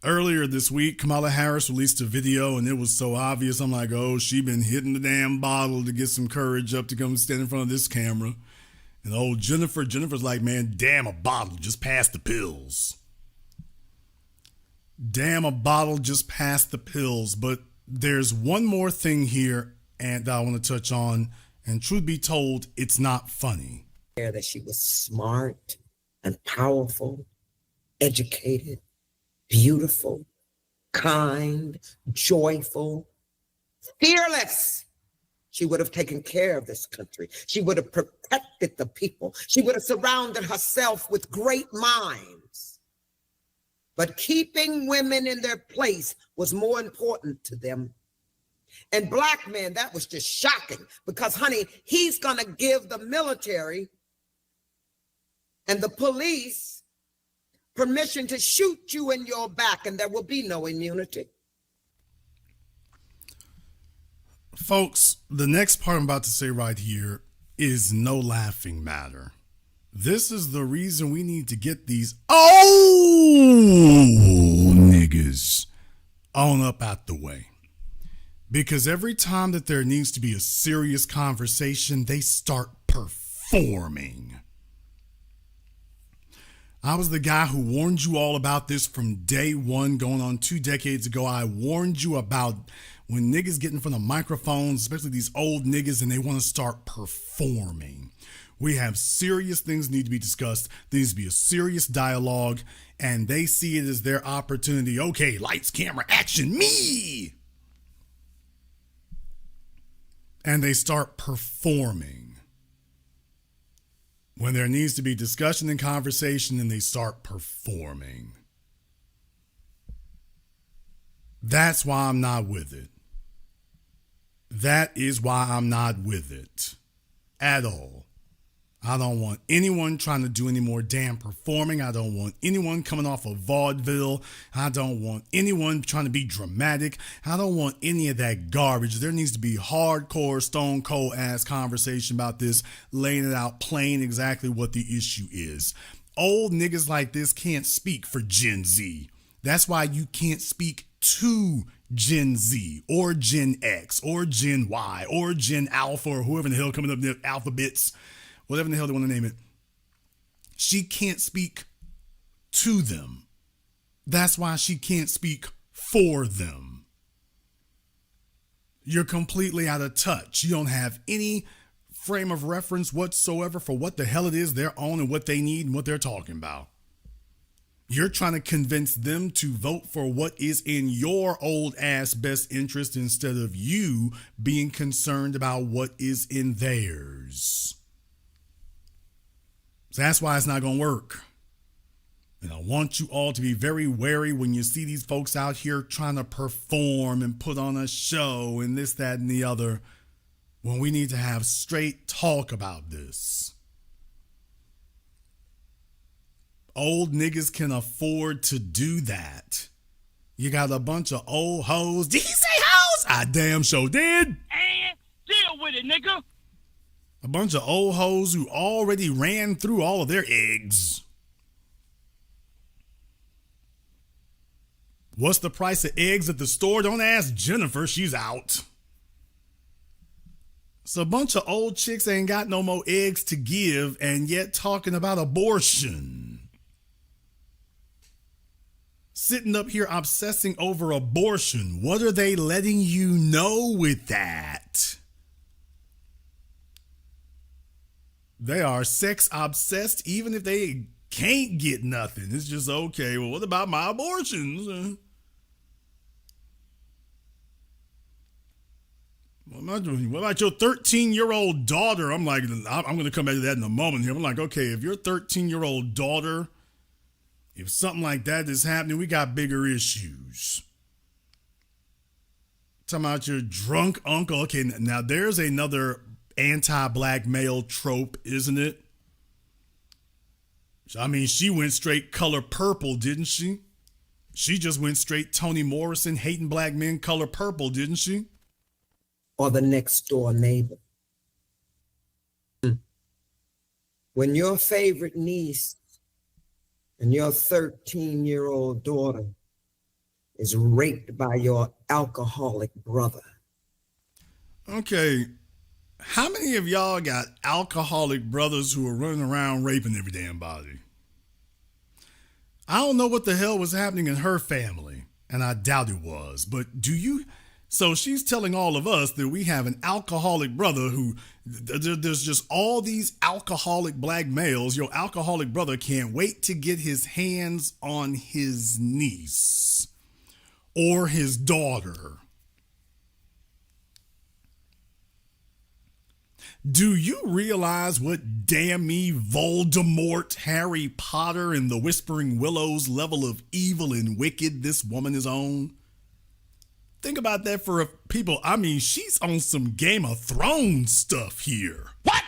Earlier this week, Kamala Harris released a video and it was so obvious. I'm like, oh, she been hitting the damn bottle to get some courage up to come stand in front of this camera. And old Jennifer's like, man, damn a bottle, just pass the pills. Damn a bottle, just pass the pills. But there's one more thing here and that I want to touch on. And truth be told, it's not funny. That she was smart and powerful, educated, beautiful, kind, joyful, fearless. She would have taken care of this country. She would have protected the people. She would have surrounded herself with great minds. But keeping women in their place was more important to them. And black men, that was just shocking because, honey, he's going to give the military and the police permission to shoot you in your back, and there will be no immunity. Folks, the next part I'm about to say right here is no laughing matter. This is the reason we need to get these niggas on up out the way. Because every time that there needs to be a serious conversation, they start performing. I was the guy who warned you all about this from day one, going on 2 decades ago. I warned you about when niggas get in front of microphones, especially these old niggas, and they want to start performing. We have serious things need to be discussed. There needs to be a serious dialogue, and they see it as their opportunity. Okay, lights, camera, action, me! And they start performing. When there needs to be discussion and conversation, and they start performing. That's why I'm not with it. That is why I'm not with it at all. I don't want anyone trying to do any more damn performing. I don't want anyone coming off of vaudeville. I don't want anyone trying to be dramatic. I don't want any of that garbage. There needs to be hardcore, stone cold ass conversation about this, laying it out plain exactly what the issue is. Old niggas like this can't speak for Gen Z. That's why you can't speak to Gen Z or Gen X or Gen Y or Gen Alpha or whoever in the hell coming up with alphabets. Whatever the hell they want to name it. She can't speak to them. That's why she can't speak for them. You're completely out of touch. You don't have any frame of reference whatsoever for what the hell it is they're on and what they need and what they're talking about. You're trying to convince them to vote for what is in your old ass best interest instead of you being concerned about what is in theirs. So that's why it's not going to work. And I want you all to be very wary when you see these folks out here trying to perform and put on a show and this, that, and the other, when we need to have straight talk about this. Old niggas can afford to do that. You got a bunch of old hoes. Did he say hoes? I damn sure did. And deal with it, nigga. A bunch of old hoes who already ran through all of their eggs. What's the price of eggs at the store? Don't ask Jennifer. She's out. So a bunch of old chicks ain't got no more eggs to give and yet talking about abortion. Sitting up here obsessing over abortion. What are they letting you know with that? They are sex obsessed even if they can't get nothing. It's just, okay, well, what about my abortions? What about your 13-year-old daughter? I'm going to come back to that in a moment here. I'm like, okay, if your 13-year-old daughter, if something like that is happening, we got bigger issues. Talking about your drunk uncle. Okay, now there's another anti-black male trope, isn't it? I mean, she went straight color purple, didn't she? She just went straight Toni Morrison, hating black men, color purple, didn't she? Or the next door neighbor. When your favorite niece and your 13-year-old daughter is raped by your alcoholic brother. Okay, how many of y'all got alcoholic brothers who are running around raping every damn body? I don't know what the hell was happening in her family, and I doubt it was, but do you? So she's telling all of us that we have an alcoholic brother who, there's just all these alcoholic black males. Your alcoholic brother can't wait to get his hands on his niece or his daughter. Do you realize what damn me Voldemort, Harry Potter, and the Whispering Willows level of evil and wicked this woman is on? Think about that for people. I mean, she's on some Game of Thrones stuff here. What?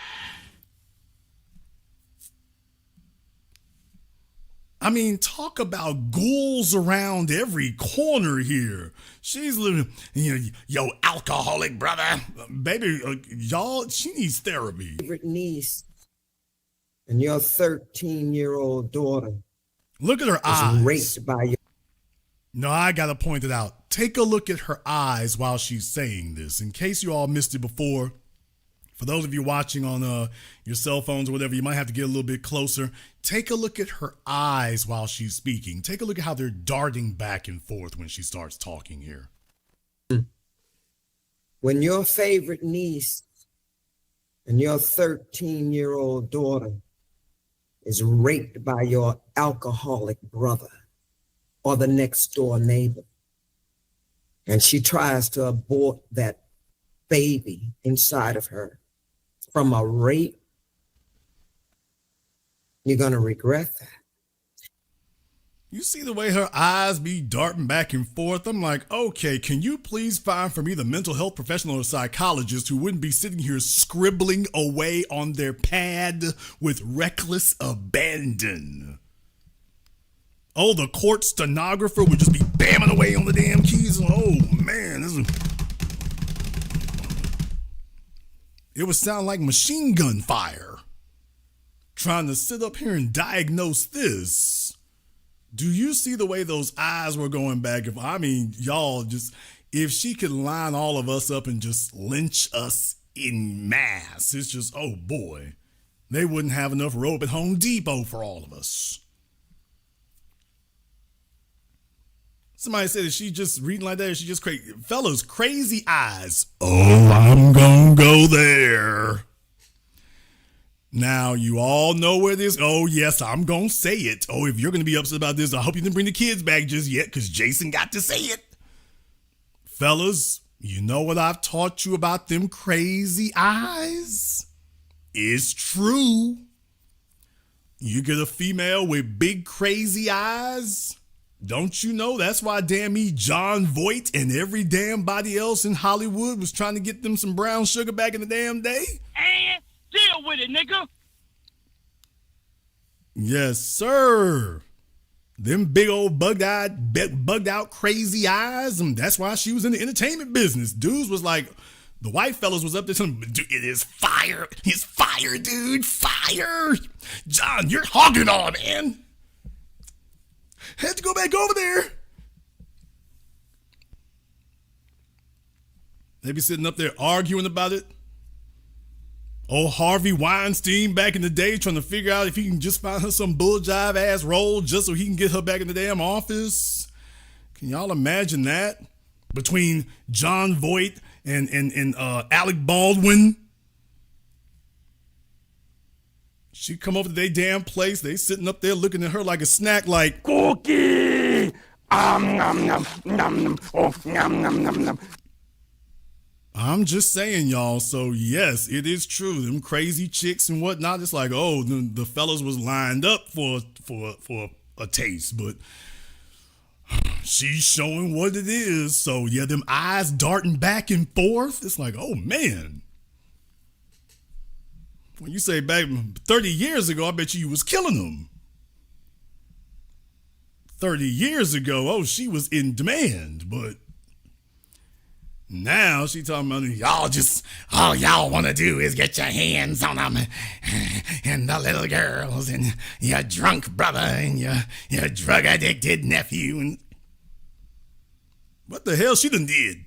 I mean, talk about ghouls around every corner here. She's living, yo, alcoholic brother. Baby, y'all, she needs therapy. Favorite niece and your 13-year-old daughter. Look at her eyes. Raped by your... No, I got to point it out. Take a look at her eyes while she's saying this. In case you all missed it before, for those of you watching on your cell phones or whatever, you might have to get a little bit closer. Take a look at her eyes while she's speaking. Take a look at how they're darting back and forth when she starts talking here. When your favorite niece and your 13-year-old daughter is raped by your alcoholic brother or the next door neighbor, and she tries to abort that baby inside of her from a rape, you're going to regret that. You see the way her eyes be darting back and forth? I'm like, okay, can you please find for me the mental health professional or psychologist who wouldn't be sitting here scribbling away on their pad with reckless abandon? Oh, the court stenographer would just be bamming away on the damn keys. Oh, man. It would sound like machine gun fire. Trying to sit up here and diagnose this. Do you see the way those eyes were going back? If she could line all of us up and just lynch us en masse, it's just, oh boy, they wouldn't have enough rope at Home Depot for all of us. Somebody said, is she just reading like that? Is she just crazy? Fellas, crazy eyes. Oh, I'm gonna go there. Now, you all know where this, oh yes, I'm gonna say it. Oh, if you're gonna be upset about this, I hope you didn't bring the kids back just yet, because Jason got to say it. Fellas, you know what I've taught you about them crazy eyes? It's true. You get a female with big crazy eyes, don't you know that's why damn me John Voight and every damn body else in Hollywood was trying to get them some brown sugar back in the damn day? And deal with it, nigga. Yes, sir. Them big old bugged out crazy eyes. And that's why she was in the entertainment business. Dudes was like, the white fellas was up there telling them, it is fire. It's fire, dude. Fire. John, you're hogging on, man. Had to go back over there. They be sitting up there arguing about it. Old Harvey Weinstein back in the day trying to figure out if he can just find her some bull jive ass role just so he can get her back in the damn office. Can y'all imagine that? Between John Voight and Alec Baldwin. She come over to their damn place. They sitting up there looking at her like a snack, like, cookie! Nom, nom, nom, oh, nom, nom, nom, nom. I'm just saying, y'all. So, yes, it is true. Them crazy chicks and whatnot, it's like, oh, the fellas was lined up for a taste, but she's showing what it is. So, yeah, them eyes darting back and forth. It's like, oh, man. When you say back 30 years ago, I bet you was killing them. 30 years ago, oh, she was in demand, but now she talking about y'all just, all y'all want to do is get your hands on them and the little girls and your drunk brother and your drug addicted nephew. And what the hell she done did?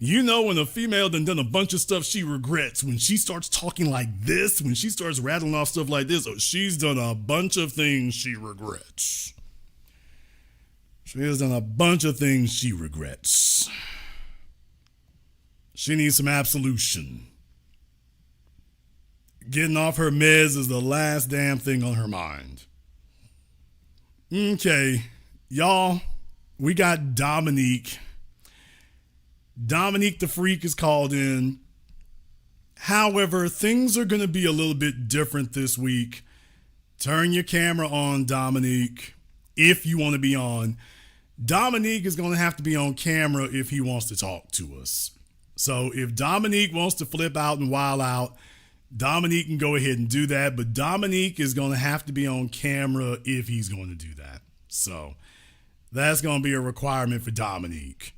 You know, when a female done a bunch of stuff she regrets, when she starts talking like this, when she starts rattling off stuff like this, oh, she's done a bunch of things she regrets. She has done a bunch of things she regrets. She needs some absolution. Getting off her meds is the last damn thing on her mind. Okay, y'all, we got Dominique. Dominique the Freak is called in. However, things are going to be a little bit different this week. Turn your camera on, Dominique, if you want to be on. Dominique is going to have to be on camera if he wants to talk to us. So if Dominique wants to flip out and wild out, Dominique can go ahead and do that. But Dominique is going to have to be on camera if he's going to do that. So that's going to be a requirement for Dominique.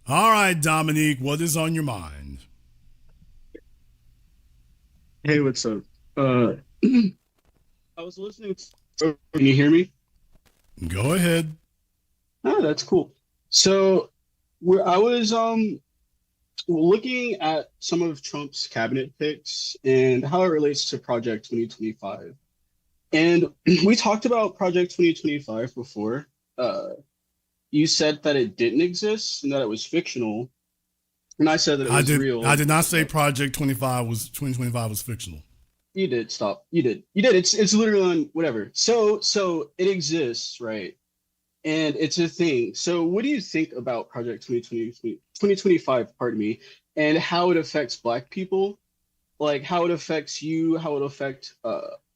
All right, Dominique, what is on your mind? Hey, what's up? I was listening to... Can you hear me? Go ahead. Oh, that's cool. So I was looking at some of Trump's cabinet picks and how it relates to Project 2025. And we talked about Project 2025 before. You said that it didn't exist and that it was fictional. And I said that it was real. I did not say Project 2025 was fictional. You did. Stop. You did. It's literally on whatever. So it exists, right? And it's a thing. So what do you think about Project 2025, pardon me, and how it affects Black people? Like how it affects you, how it affects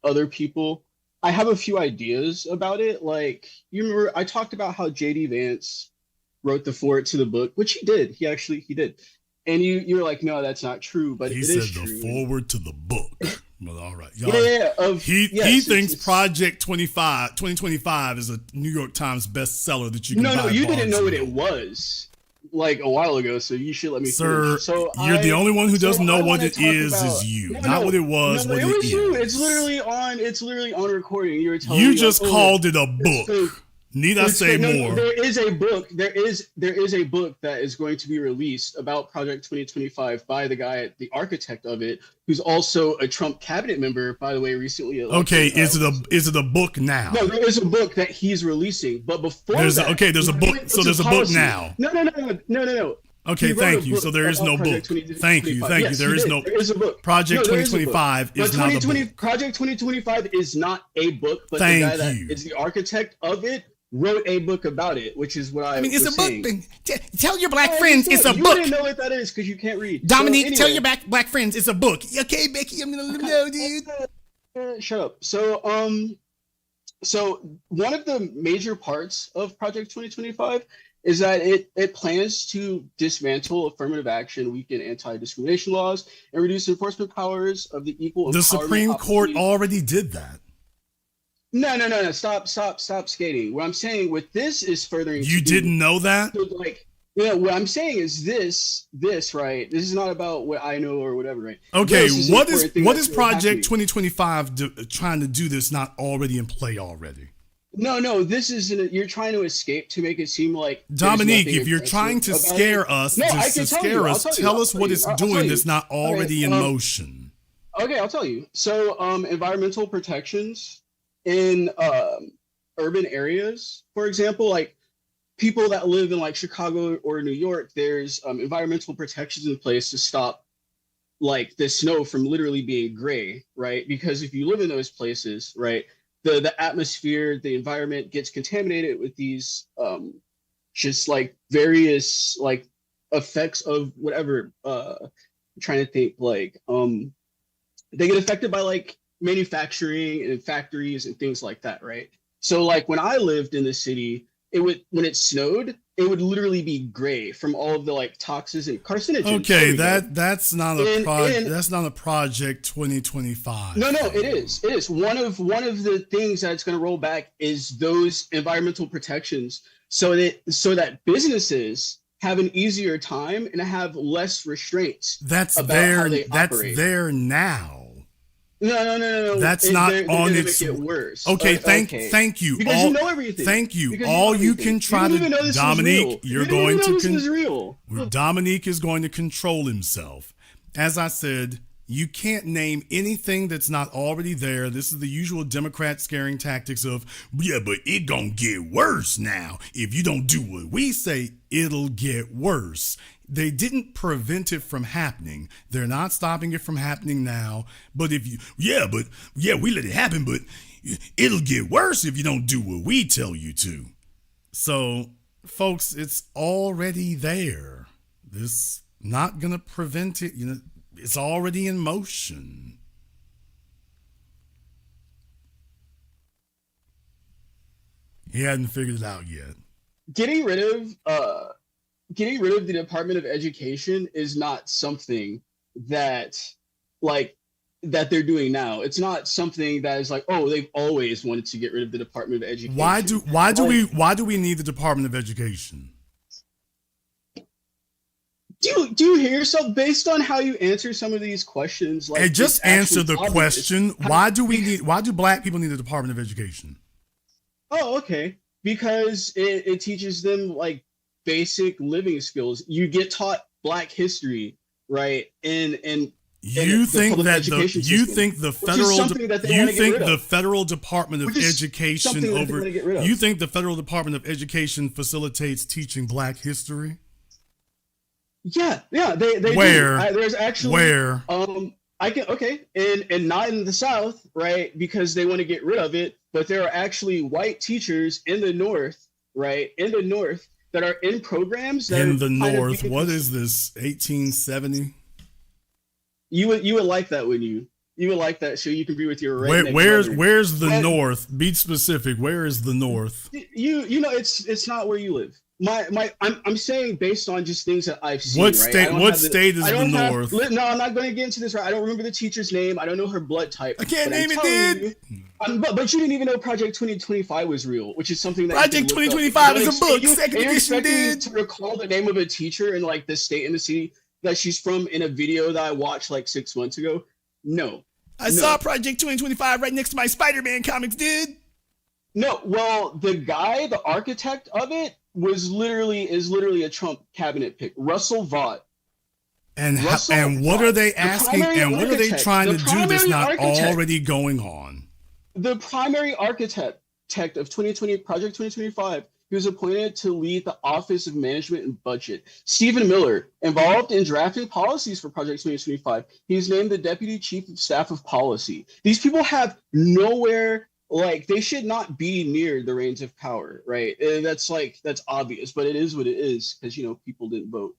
other people? I have a few ideas about it. Like, you remember I talked about how J.D. Vance wrote the foreword to the book, which he did. He did. And you were like, no, that's not true. But he it said is the true. foreword to the book. Well, all right. Y'all, He thinks Project 2025 is a New York Times bestseller that you can buy. No, you didn't know what it was like a while ago, so you should let me finish. So you're the only one who doesn't know what it is you. Not what it was, what it is. You. It's literally on recording. You were telling me. You just called it a book. Need I say more? There is a book. There is a book that is going to be released about Project 2025 by the guy, the architect of it, who's also a Trump cabinet member, by the way, recently. Okay, is it a book now? No, there is a book that he's releasing, but before there's a book. So there's a book now. No. Okay, thank you. So there is no book. Thank you. Yes, there is a book. Project 2025 is not a book. Project 2025 is not a book, but the guy that is the architect of it wrote a book about it, which is what I mean, it's a saying. Book. Tell your Black friends it's a book. You didn't know what that is because you can't read. Dominique, tell your Black friends it's a book. Okay, Becky, I'm gonna let them know, dude. Shut up. So one of the major parts of Project 2025 is that it plans to dismantle affirmative action, weaken anti-discrimination laws, and reduce enforcement powers of the equal. The Supreme Court already did that. No. Stop skating. What I'm saying with this is furthering. You didn't know that? So what I'm saying is this, right? This is not about what I know or whatever, right? Okay, what is Project 2025 trying to do that's not already in play already? No, this isn't. You're trying to escape to make it seem like there's Dominique, nothing if you're impressive trying to about scare it. us, No, I just can to tell you. scare I'll us, tell you. tell us what it's I'll tell doing you. that's not already in motion. Okay, I'll tell you. So, environmental protections in urban areas, for example, like people that live in like Chicago or New York, there's environmental protections in place to stop like the snow from literally being gray, right? Because if you live in those places, right, the atmosphere, the environment gets contaminated with these just like various like effects of whatever. I'm trying to think like they get affected by like manufacturing and factories and things like that, right? So like when I lived in the city, it would when it snowed, it would literally be gray from all of the like toxins and carcinogens. Okay, that's not a that's not a project 2025. No, it is. It is one of the things that's going to roll back is those environmental protections, so that businesses have an easier time and have less restraints. That's about there. How they that's operate. there now. No. That's not they're on gonna its. Make it worse. Okay, thank you. Because you know everything. Thank you. Because All know you everything. can try you to, even know this Dominique, you're going to. This is real. Dominique is going to control himself. As I said, you can't name anything that's not already there. This is the usual Democrat scaring tactics of, yeah, but it gonna get worse now. If you don't do what we say, it'll get worse. They didn't prevent it from happening. They're not stopping it from happening now. But we let it happen, but it'll get worse if you don't do what we tell you to. So, folks, it's already there. This not gonna prevent it. It's already in motion. He hadn't figured it out yet. Getting rid of the Department of Education is not something that they're doing now. It's not something that is like, oh, they've always wanted to get rid of the Department of Education. Why do we need the Department of Education? Do you hear yourself based on how you answer some of these questions? Like, just answer the question. Why do black people need the Department of Education? Oh, okay. Because it teaches them like basic living skills. You get taught Black history, right? And you think the federal Department of Education facilitates teaching Black history? Yeah, they where do. There's actually where and not in the South, right? Because they want to get rid of it, but there are actually white teachers in the North, right? In the North that are in programs that in the North. What is this? 1870? You would like that, wouldn't you? You would like that, so you can be with your where's the North? Be specific. Where is the North? You know it's not where you live. I'm saying based on just things that I've seen. What state? What state is the North? No, I'm not going to get into this. Right, I don't remember the teacher's name. I don't know her blood type. I can't name it, dude. But you didn't even know Project 2025 was real, which is something that Project 2025 is a book. Second edition, dude. To recall the name of a teacher in like the state and the city that she's from in a video that I watched like 6 months ago. No. I saw Project 2025 right next to my Spider-Man comics, dude. No, well, the architect of it is literally a Trump cabinet pick, Russell Vought. And what are they asking? And what are they trying to do that's not already going on? The primary architect of Project 2025, he was appointed to lead the Office of Management and Budget. Stephen Miller, involved in drafting policies for Project 2025. He's named the Deputy Chief of Staff of Policy. These people have nowhere. Like, they should not be near the reins of power, right? And that's obvious, but it is what it is because, people didn't vote.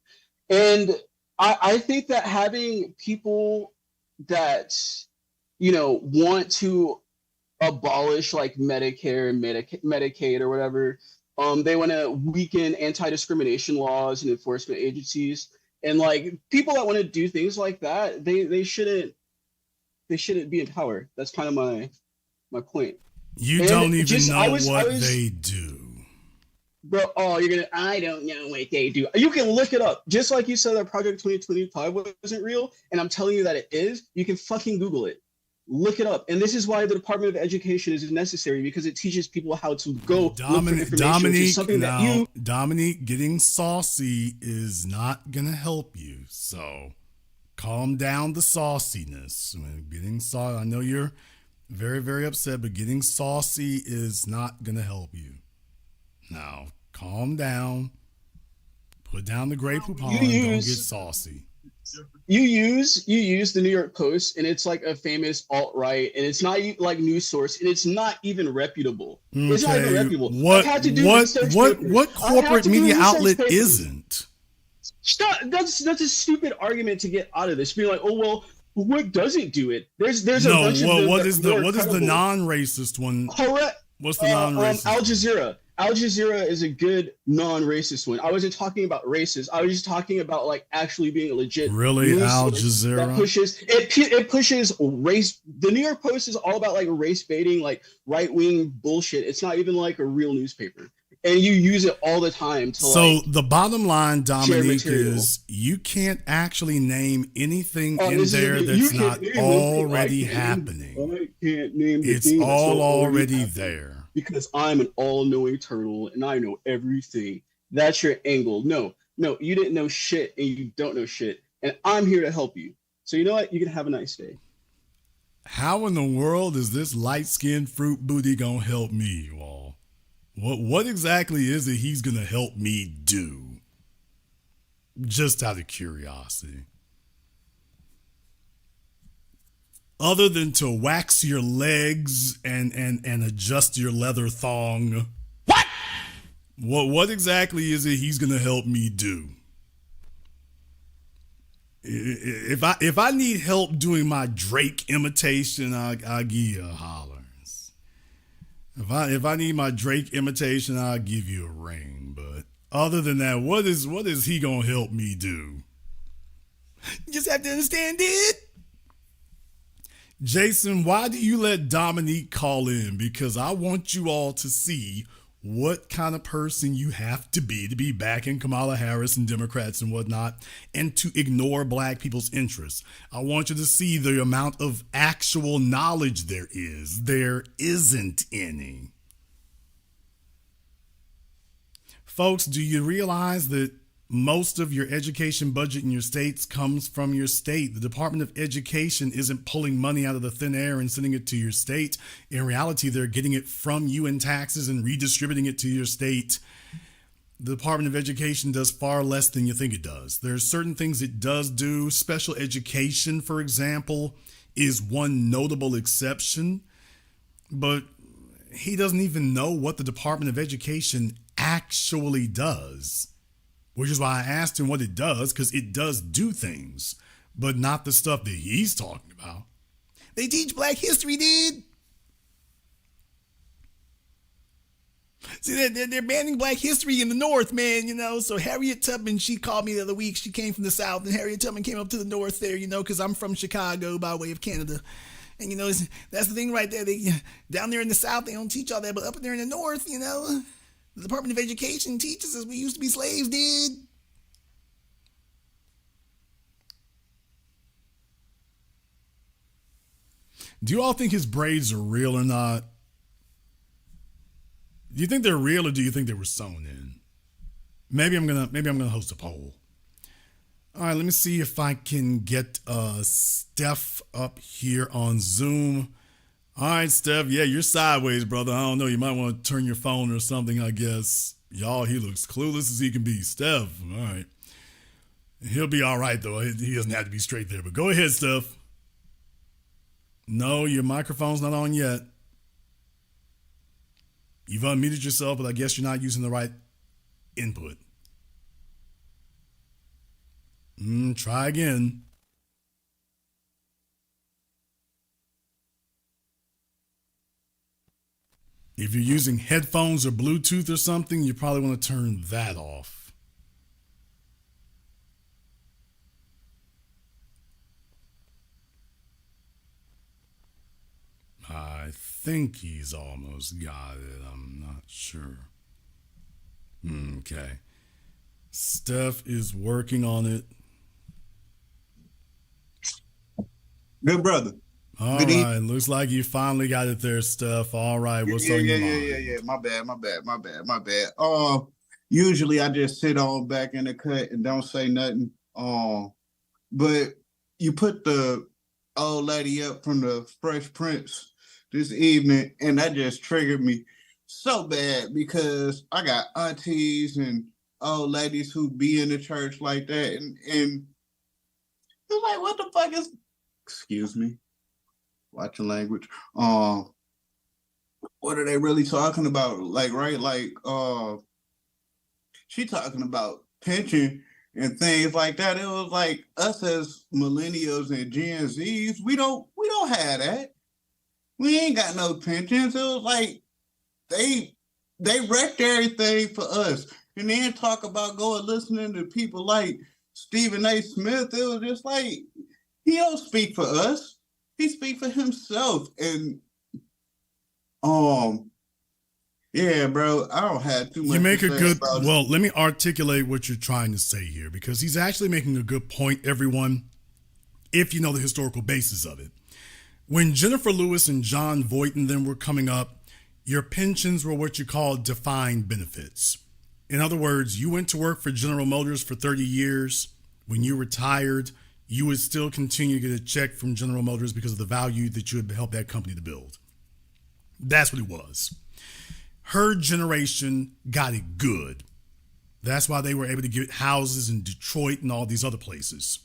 And I think that having people that, want to abolish like Medicare and Medicaid or whatever, they want to weaken anti-discrimination laws and enforcement agencies. And like people that want to do things like that, they shouldn't be in power. That's kind of my point. You don't even know what they do. Bro, I don't know what they do. You can look it up. Just like you said that Project 2025 wasn't real, and I'm telling you that it is, you can fucking Google it. Look it up. And this is why the Department of Education is necessary, because it teaches people how to go look for information, which is something that you... Dominique, getting saucy is not going to help you. So calm down the sauciness. I know you're very, very upset, but getting saucy is not going to help you. Now, calm down. Put down the Grey Poupon. Don't get saucy. You use the New York Post, and it's like a famous alt-right, and it's not like news source, and it's not even reputable. Okay. It's not even reputable. What corporate media outlet isn't? Stop. That's a stupid argument to get out of this. Being like, oh well, what doesn't do it? There's a bunch of them. What is the non-racist one? Correct. What's the non-racist? Al Jazeera. Al Jazeera is a good non-racist one. I wasn't talking about racist. I was just talking about like actually being a legit. Really, Al Jazeera? It pushes race. The New York Post is all about like race baiting, like right-wing bullshit. It's not even like a real newspaper, and you use it all the time to. So the bottom line, Dominique, is you can't actually name anything in there that's not already happening. I can't name. It's all already there. Because I'm an all-knowing turtle and I know everything. That's your angle. No, you didn't know shit and you don't know shit. And I'm here to help you. So you know what? You can have a nice day. How in the world is this light-skinned fruit booty gonna help me, you all? What exactly is it he's gonna help me do? Just out of curiosity. Other than to wax your legs and adjust your leather thong. What exactly is it he's gonna help me do? If I need help doing my Drake imitation, I'll give you a hollers. If I need my Drake imitation, I'll give you a ring. But other than that, what is he gonna help me do? You just have to understand it. Jason, why do you let Dominique call in? Because I want you all to see what kind of person you have to be backing Kamala Harris and Democrats and whatnot, and to ignore black people's interests. I want you to see the amount of actual knowledge there is. There isn't any. Folks, do you realize that most of your education budget in your states comes from your state? The Department of Education isn't pulling money out of the thin air and sending it to your state. In reality, they're getting it from you in taxes and redistributing it to your state. The Department of Education does far less than you think it does. There's certain things it does do. Special education, for example, is one notable exception. But he doesn't even know what the Department of Education actually does. Which is why I asked him what it does, because it does do things, but not the stuff that he's talking about. They teach black history, dude. See, they're banning black history in the North, man, you know. So Harriet Tubman, she called me the other week. She came from the South, and Harriet Tubman came up to the North there, you know, because I'm from Chicago by way of Canada. And, you know, that's the thing right there. Down there in the South, they don't teach all that, but up there in the North, you know, the Department of Education teaches us we used to be slaves, dude. Do you all think his braids are real or not? Do you think they're real, or do you think they were sewn in? Maybe I'm gonna host a poll. All right, let me see if I can get Steph up here on Zoom. All right, Steph. Yeah, you're sideways, brother. I don't know. You might want to turn your phone or something, I guess. Y'all, he looks clueless as he can be. Steph, all right. He'll be all right, though. He doesn't have to be straight there. But go ahead, Steph. No, your microphone's not on yet. You've unmuted yourself, but I guess you're not using the right input. Try again. If you're using headphones or Bluetooth or something, you probably want to turn that off. I think he's almost got it. I'm not sure. Okay. Steph is working on it. Good brother. All Good evening. right. Looks like you finally got it there, Steph. All right. What's Yeah, on yeah, your yeah, mind? yeah, yeah. My bad. Usually I just sit on back in the cut and don't say nothing. But you put the old lady up from the Fresh Prince this evening, and that just triggered me so bad because I got aunties and old ladies who be in the church like that, and it's like, what the fuck is? Excuse me, watch your language. What are they really talking about? Like, right? Like, she talking about pension and things like that. It was like us as millennials and Gen Zs, we don't have that. We ain't got no pensions. It was like they wrecked everything for us. And then talk about going listening to people like Stephen A. Smith. It was just like he don't speak for us. He speak for himself. And yeah, bro, I don't have too much You make to a say good, about it. well, let me articulate what you're trying to say here because he's actually making a good point, everyone, if you know the historical basis of it. When Jennifer Lewis and John Voight and them were coming up, your pensions were what you call defined benefits. In other words, you went to work for General Motors for 30 years. When you retired, you would still continue to get a check from General Motors because of the value that you had helped that company to build. That's what it was. Her generation got it good. That's why they were able to get houses in Detroit and all these other places.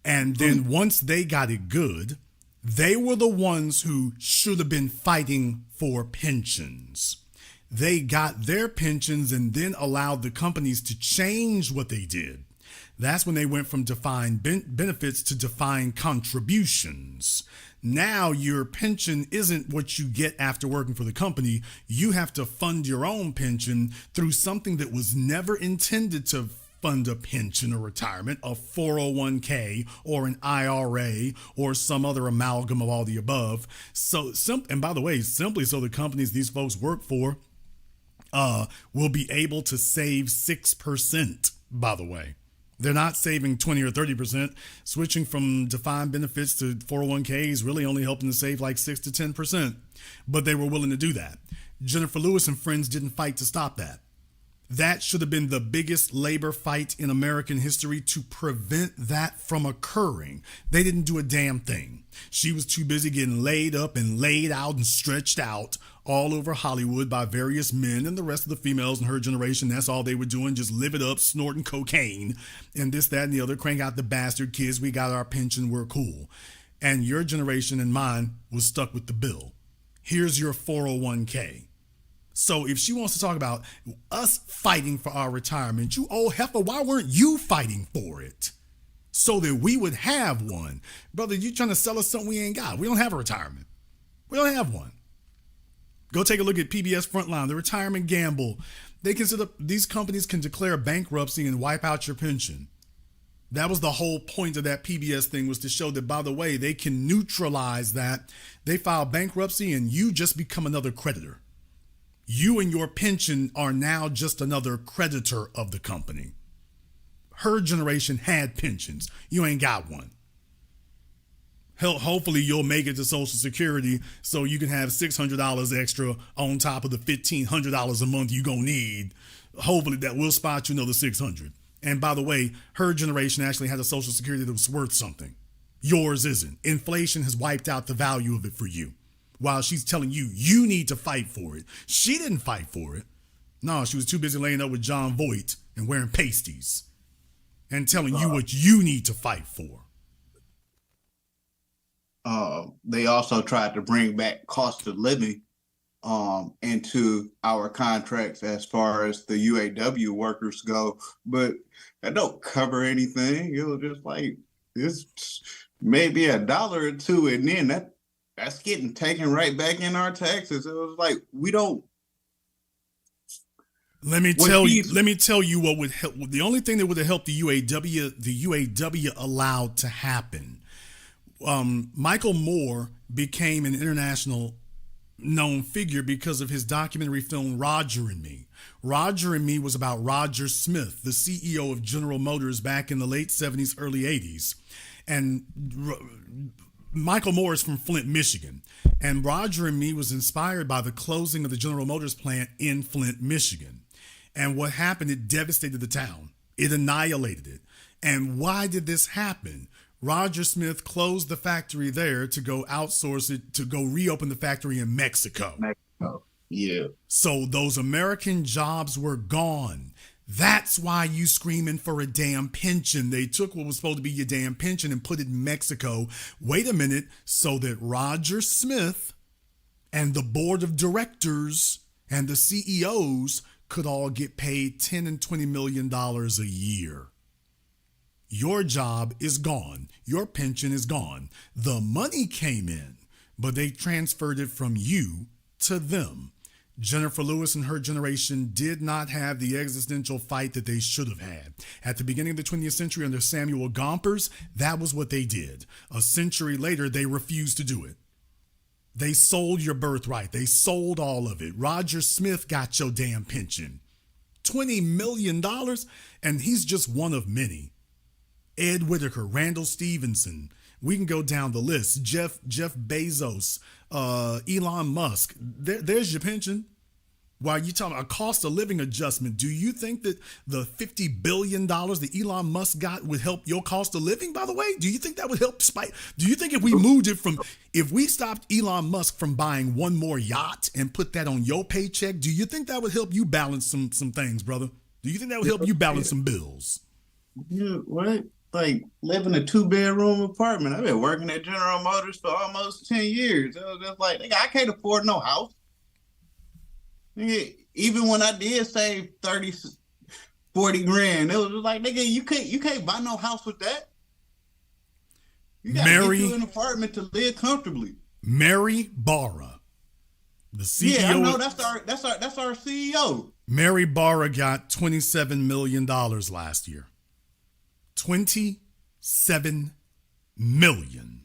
And then once they got it good, they were the ones who should have been fighting for pensions. They got their pensions and then allowed the companies to change what they did. That's when they went from defined benefits to defined contributions. Now your pension isn't what you get after working for the company. You have to fund your own pension through something that was never intended to fund a pension or retirement, a 401k or an IRA or some other amalgam of all the above. And by the way, simply so the companies these folks work for will be able to save 6%, by the way. They're not saving 20 or 30%. Switching from defined benefits to 401k is really only helping to save like 6 to 10%. But they were willing to do that. Jennifer Lewis and friends didn't fight to stop that. That should have been the biggest labor fight in American history to prevent that from occurring. They didn't do a damn thing. She was too busy getting laid up and laid out and stretched out all over Hollywood by various men, and the rest of the females in her generation, that's all they were doing, just live it up, snorting cocaine and this, that, and the other, crank out the bastard kids, we got our pension, we're cool. And your generation and mine was stuck with the bill. Here's your 401k. So if she wants to talk about us fighting for our retirement, you old heifer, why weren't you fighting for it? So that we would have one. Brother, you trying to sell us something we ain't got. We don't have a retirement. We don't have one. Go take a look at PBS Frontline, the retirement gamble. They consider these companies can declare bankruptcy and wipe out your pension. That was the whole point of that PBS thing, was to show that, by the way, they can neutralize that. They file bankruptcy and you just become another creditor. You and your pension are now just another creditor of the company. Her generation had pensions. You ain't got one. Hell, hopefully you'll make it to Social Security so you can have $600 extra on top of the $1,500 a month you're going to need. Hopefully that will spot you another $600. And by the way, her generation actually had a Social Security that was worth something. Yours isn't. Inflation has wiped out the value of it for you. While she's telling you, you need to fight for it. She didn't fight for it. No, she was too busy laying up with John Voight and wearing pasties and telling you what you need to fight for. They also tried to bring back cost of living into our contracts as far as the UAW workers go, but that don't cover anything. It was just like, it's maybe $1 or $2, and then that's getting taken right back in our taxes. It was like, we don't. Let me tell you what would help. The only thing that would have helped the UAW allowed to happen. Michael Moore became an international known figure because of his documentary film Roger and Me. Roger and Me was about Roger Smith, the CEO of General Motors back in the late 70s, early 80s. And Michael Moore is from Flint, Michigan. And Roger and me was inspired by the closing of the General Motors plant in Flint, Michigan. And what happened, it devastated the town. It annihilated it. And why did this happen? Roger Smith closed the factory there to go outsource it, to go reopen the factory in Mexico. Yeah. So those American jobs were gone. That's why you screaming for a damn pension. They took what was supposed to be your damn pension and put it in Mexico. Wait a minute, so that Roger Smith and the board of directors and the CEOs could all get paid $10 and $20 million a year. Your job is gone. Your pension is gone. The money came in, but they transferred it from you to them. Jennifer Lewis and her generation did not have the existential fight that they should have had. At the beginning of the 20th century under Samuel Gompers, that was what they did. A century later, they refused to do it. They sold your birthright. They sold all of it. Roger Smith got your damn pension. $20 million, and he's just one of many. Ed Whitaker, Randall Stevenson. We can go down the list. Jeff Bezos, Elon Musk. There's your pension. While you talking about a cost of living adjustment, do you think that the $50 billion that Elon Musk got would help your cost of living, by the way? Do you think that would help spike? Do you think if we stopped Elon Musk from buying one more yacht and put that on your paycheck, do you think that would help you balance some things, brother? Do you think that would help you balance some bills? Yeah, what? Like, live in a 2-bedroom apartment. I've been working at General Motors for almost 10 years. It was just like, nigga, I can't afford no house. Nigga, even when I did save 30, 40 grand, it was just like, nigga, you can't buy no house with that. You gotta get you an apartment to live comfortably. Mary Barra, the CEO. Yeah, I know, that's our CEO. Mary Barra got $27 million last year. $27 million.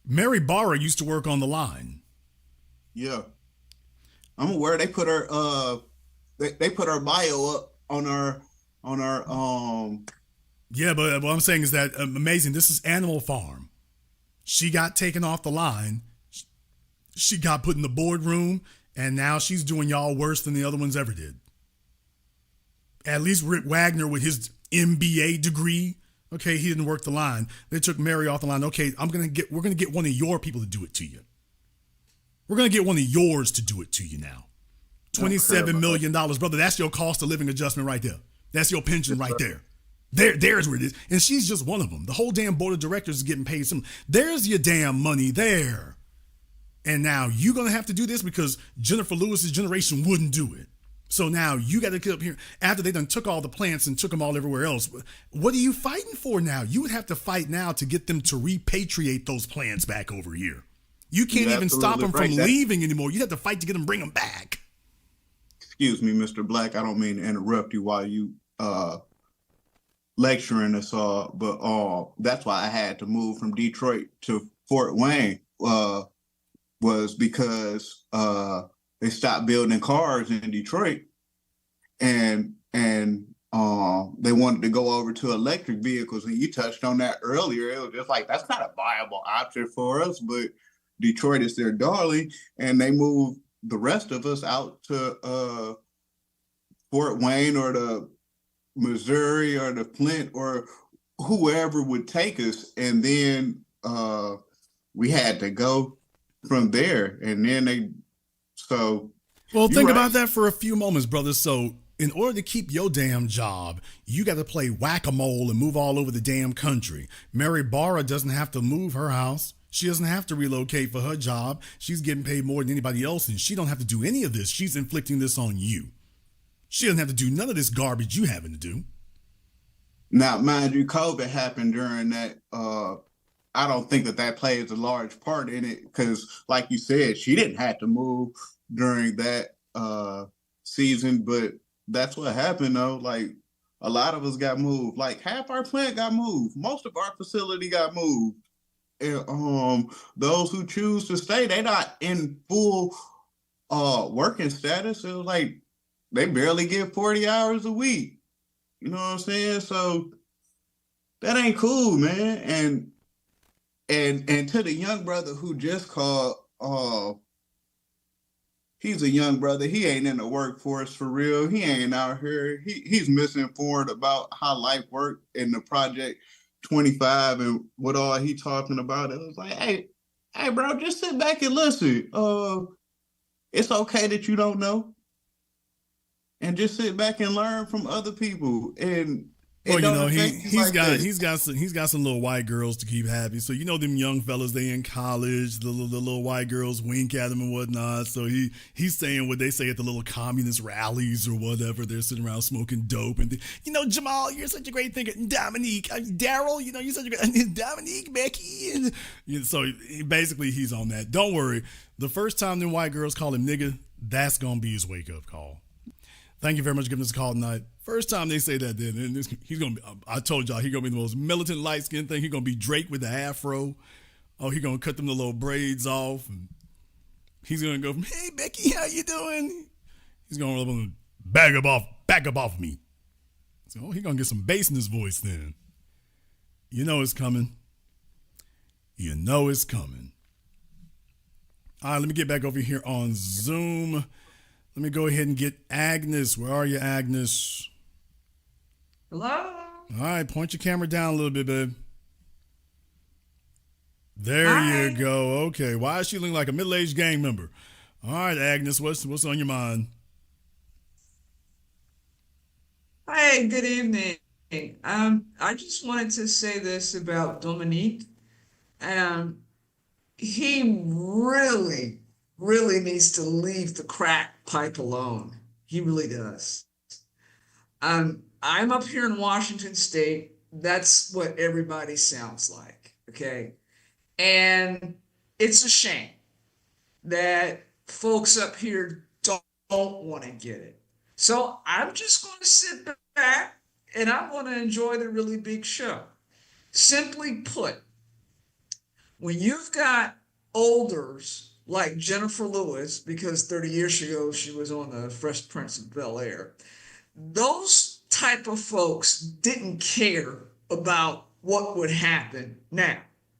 Mary Barra used to work on the line. Yeah, I'm aware they put her they put her bio up on our Yeah, but what I'm saying is that amazing. This is Animal Farm. She got taken off the line. She got put in the boardroom, and now she's doing y'all worse than the other ones ever did. At least Rick Wagner with his MBA degree, okay, he didn't work the line. They took Mary off the line. Okay, we're gonna get one of your people to do it to you. We're gonna get one of yours to do it to you now. $27 million, brother. That's your cost of living adjustment right there. That's your pension right there. There's where it is. And she's just one of them. The whole damn board of directors is getting paid some. There's your damn money there. And now you're gonna have to do this because Jennifer Lewis's generation wouldn't do it. So now you got to get up here after they done took all the plants and took them all everywhere else. What are you fighting for now? You would have to fight now to get them to repatriate those plants back over here. You can't even stop them from leaving anymore. You have to fight to get them, bring them back. Excuse me, Mr. Black. I don't mean to interrupt you while you lecturing us all, but that's why I had to move from Detroit to Fort Wayne was because they stopped building cars in Detroit, and they wanted to go over to electric vehicles. And you touched on that earlier. It was just like, that's not a viable option for us, but Detroit is their darling, and they moved the rest of us out to Fort Wayne or the Missouri or the Flint or whoever would take us. And then we had to go from there. And then well, think about that for a few moments, brother. So in order to keep your damn job, you got to play whack-a-mole and move all over the damn country. Mary Barra doesn't have to move her house. She doesn't have to relocate for her job. She's getting paid more than anybody else, and she don't have to do any of this. She's inflicting this on you. She doesn't have to do none of this garbage you having to do. Now, mind you, COVID happened during that. I don't think that plays a large part in it because, like you said, she didn't have to move during that season, but that's what happened, though. Like, a lot of us got moved. Like, half our plant got moved. Most of our facility got moved. And, those who choose to stay, they're not in full working status. It was like they barely get 40 hours a week. You know what I'm saying? So That ain't cool, man. And to the young brother who just called, he's a young brother. He ain't in the workforce for real. He ain't out here. He's misinformed about how life worked in the Project 25 and what all he talking about. It was like, hey, bro, just sit back and listen. It's okay that you don't know, and just sit back and learn from other people. And well, it you don't know, affect you like this. he's got some little white girls to keep happy. So you know them young fellas, they in college, the little white girls wink at him and whatnot. So he's saying what they say at the little communist rallies or whatever. They're sitting around smoking dope and you know, Jamal, you're such a great thinker. Dominique, Daryl, you know, you're such a great Dominique, Becky, and you know, so basically he's on that. Don't worry, the first time them white girls call him nigga, that's gonna be his wake up call. Thank you very much for giving us a call tonight. First time they say that, then he's gonna be. I told y'all he's gonna be the most militant light skinned thing. He's gonna be Drake with the afro. Oh, he's gonna cut them the little braids off, and he's gonna go from "Hey Becky, how you doing?" He's gonna roll up and back up off me. So he's gonna get some bass in his voice. Then you know it's coming. You know it's coming. All right, let me get back over here on Zoom. Let me go ahead and get Agnes. Where are you, Agnes? Hello? All right, point your camera down a little bit, babe. There Hi. you go. Okay, why is she looking like a middle-aged gang member? All right, Agnes, what's on your mind? Hi, good evening. I just wanted to say this about Dominique. He really, really needs to leave the crack pipe alone. He really does. I'm up here in Washington State. That's what everybody sounds like. Okay. And it's a shame that folks up here don't want to get it. So I'm just going to sit back and I'm going to enjoy the really big show. Simply put, when you've got olders like Jennifer Lewis, because 30 years ago she was on the Fresh Prince of Bel-Air, those type of folks didn't care about what would happen now,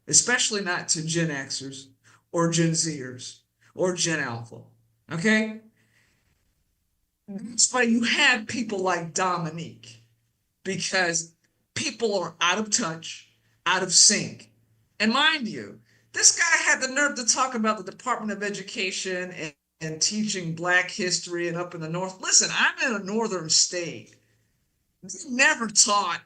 especially not to Gen Xers or Gen Zers or Gen Alpha. Okay? That's why you have people like Dominique, because people are out of touch, out of sync. And mind you, this guy had the nerve to talk about the Department of Education and teaching Black history and up in the North. Listen, I'm in a northern state. They never taught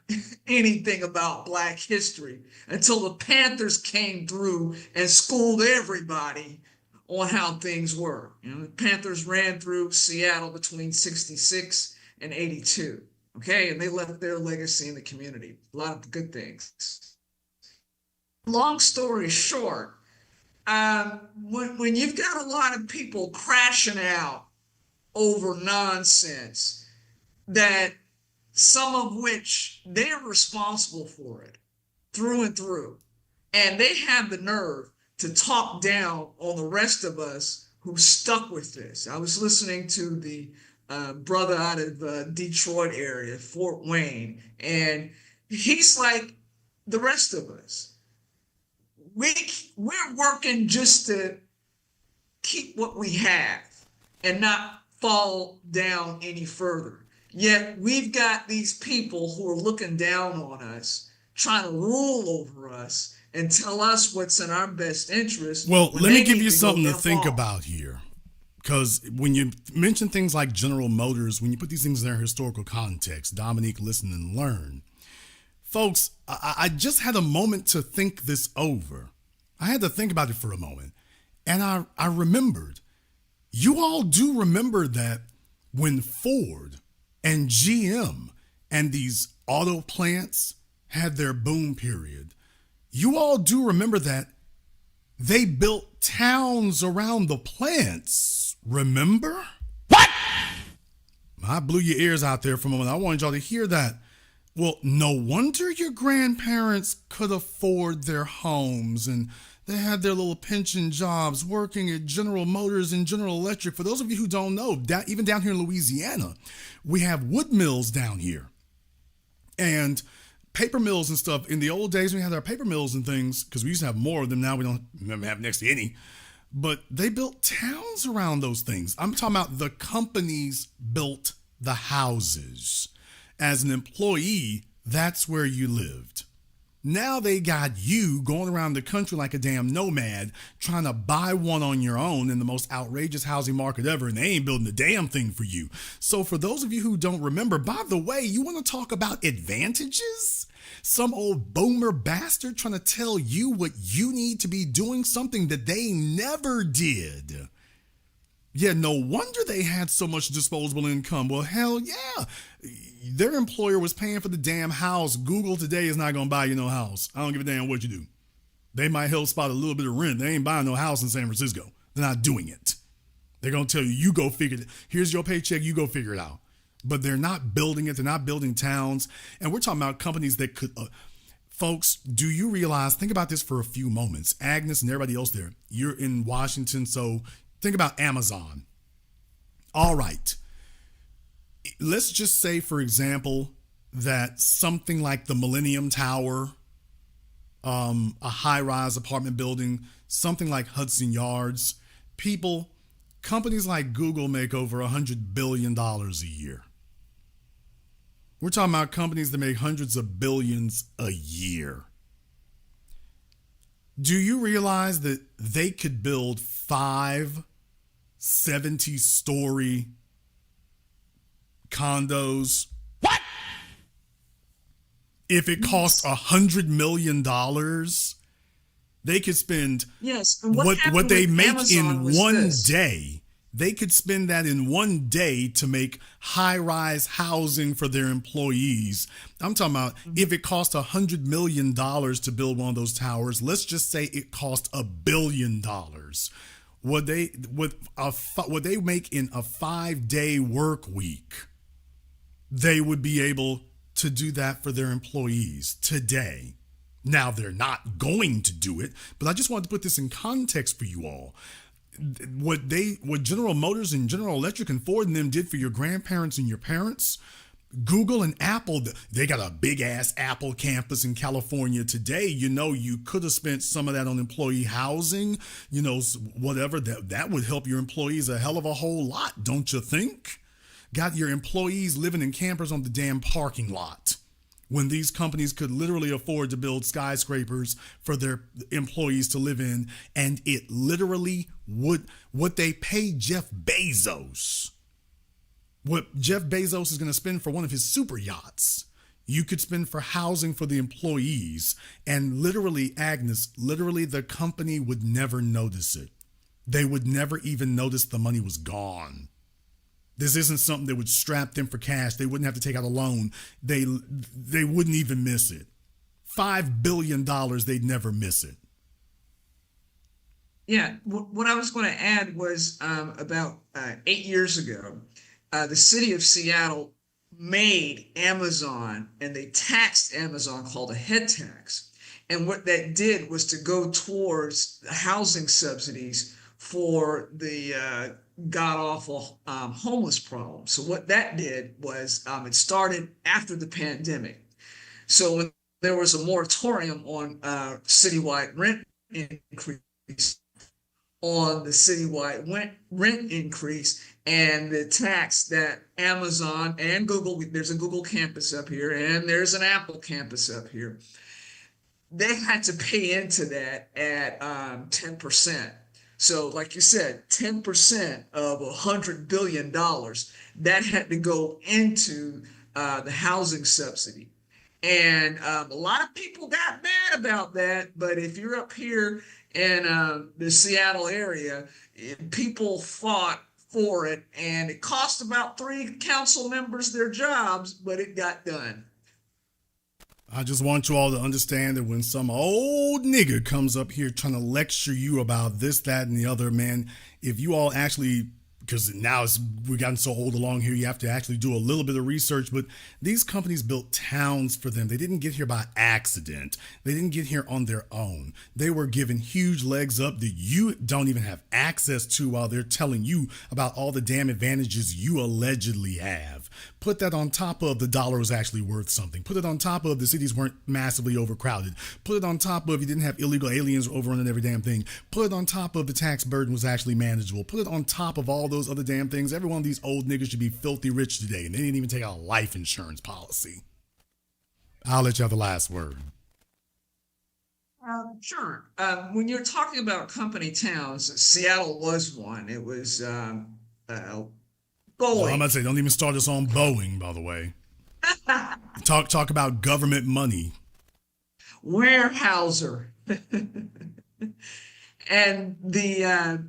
anything about Black history until the Panthers came through and schooled everybody on how things were. You know, the Panthers ran through Seattle between 66 and 82. Okay, and they left their legacy in the community. A lot of good things. Long story short, when you've got a lot of people crashing out over nonsense, that some of which they're responsible for it through and through, and they have the nerve to talk down on the rest of us who stuck with this. I was listening to the brother out of Detroit area, Fort Wayne, and he's like the rest of us. We're working just to keep what we have and not fall down any further. Yet we've got these people who are looking down on us, trying to rule over us and tell us what's in our best interest. Well, let me give you something to think about here. Because when you mention things like General Motors, when you put these things in their historical context, Dominique, listen and learn. Folks, I just had a moment to think this over. I had to think about it for a moment. And I remembered. You all do remember that when Ford and GM and these auto plants had their boom period, you all do remember that they built towns around the plants. Remember? What? I blew your ears out there for a moment. I wanted y'all to hear that. Well, no wonder your grandparents could afford their homes and they had their little pension jobs working at General Motors and General Electric. For those of you who don't know, even down here in Louisiana, we have wood mills down here. And paper mills and stuff. In the old days, we had our paper mills and things because we used to have more of them. Now we don't have next to any. But they built towns around those things. I'm talking about the companies built the houses. As an employee, that's where you lived. Now they got you going around the country like a damn nomad trying to buy one on your own in the most outrageous housing market ever, and they ain't building a damn thing for you. So for those of you who don't remember, by the way, you want to talk about advantages? Some old boomer bastard trying to tell you what you need to be doing, something that they never did. Yeah, no wonder they had so much disposable income. Well, hell yeah. Their employer was paying for the damn house. Google today is not going to buy you no house. I don't give a damn what you do. They might help spot a little bit of rent. They ain't buying no house in San Francisco. They're not doing it. They're going to tell you, you go figure it. Here's your paycheck. You go figure it out. But they're not building it. They're not building towns. And we're talking about companies that could... folks, do you realize, think about this for a few moments. Agnes and everybody else there, you're in Washington, so... think about Amazon. All right. Let's just say, for example, that something like the Millennium Tower, a high-rise apartment building, something like Hudson Yards, companies like Google make over $100 billion a year. We're talking about companies that make hundreds of billions a year. Do you realize that they could build 5 70-story condos? What? If it costs $100 million, they could spend what they make Amazon in one this. day. They could spend that in one day to make high-rise housing for their employees. I'm talking about if it cost $100 million to build one of those towers, let's just say it cost $1 billion. What they make in a 5-day work week, they would be able to do that for their employees today. Now, they're not going to do it, but I just wanted to put this in context for you all. What General Motors and General Electric and Ford and them did for your grandparents and your parents, Google and Apple, they got a big ass Apple campus in California today. You know, you could have spent some of that on employee housing, you know, whatever. That would help your employees a hell of a whole lot, don't you think? Got your employees living in campers on the damn parking lot, when these companies could literally afford to build skyscrapers for their employees to live in. And it literally would, what they pay Jeff Bezos, what Jeff Bezos is going to spend for one of his super yachts, you could spend for housing for the employees. And literally, Agnes, literally the company would never notice it. They would never even notice the money was gone. This isn't something that would strap them for cash. They wouldn't have to take out a loan. They wouldn't even miss it. $5 billion, they'd never miss it. Yeah, what I was going to add was about 8 years ago, the city of Seattle made Amazon, and they taxed Amazon, called a head tax. And what that did was to go towards housing subsidies for the god-awful homeless problem. So what that did was it started after the pandemic. So when there was a moratorium on citywide rent increase, on the citywide rent increase, and the tax that Amazon and Google, there's a Google campus up here and there's an Apple campus up here, they had to pay into that at 10%. So like you said, 10% of $100 billion, that had to go into the housing subsidy. And a lot of people got mad about that, but if you're up here in the Seattle area, people fought for it, and it cost about 3 council members their jobs, but it got done. I just want you all to understand that when some old nigger comes up here trying to lecture you about this, that, and the other, man, if you all actually, because now we've gotten so old along here, you have to actually do a little bit of research, but these companies built towns for them. They didn't get here by accident. They didn't get here on their own. They were given huge legs up that you don't even have access to while they're telling you about all the damn advantages you allegedly have. Put that on top of the dollar was actually worth something. Put it on top of the cities weren't massively overcrowded. Put it on top of you didn't have illegal aliens overrunning every damn thing. Put it on top of the tax burden was actually manageable. Put it on top of all those other damn things. Every one of these old niggas should be filthy rich today, and they didn't even take out a life insurance policy. I'll let you have the last word. Sure. When you're talking about company towns, Seattle was one. It was Boeing. Well, I'm about to say, don't even start us on Boeing, by the way. Talk about government money. Weyerhaeuser. And the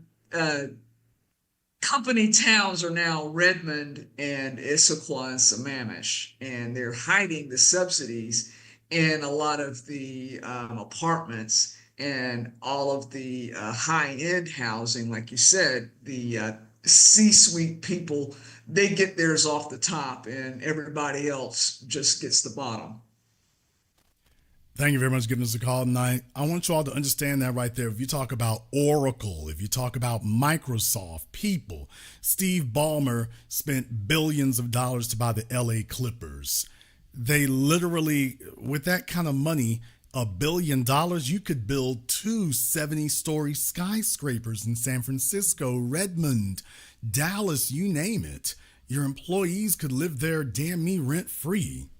company towns are now Redmond and Issaquah and Sammamish, and they're hiding the subsidies in a lot of the apartments and all of the high-end housing. Like you said, the C-suite people, they get theirs off the top, and everybody else just gets the bottom. Thank you very much for giving us a call tonight. I want you all to understand that right there. If you talk about Oracle, if you talk about Microsoft, people, Steve Ballmer spent billions of dollars to buy the LA Clippers. They literally, with that kind of money, $1 billion, you could build 2 70-story skyscrapers in San Francisco, Redmond, Dallas, you name it. Your employees could live there damn me rent-free.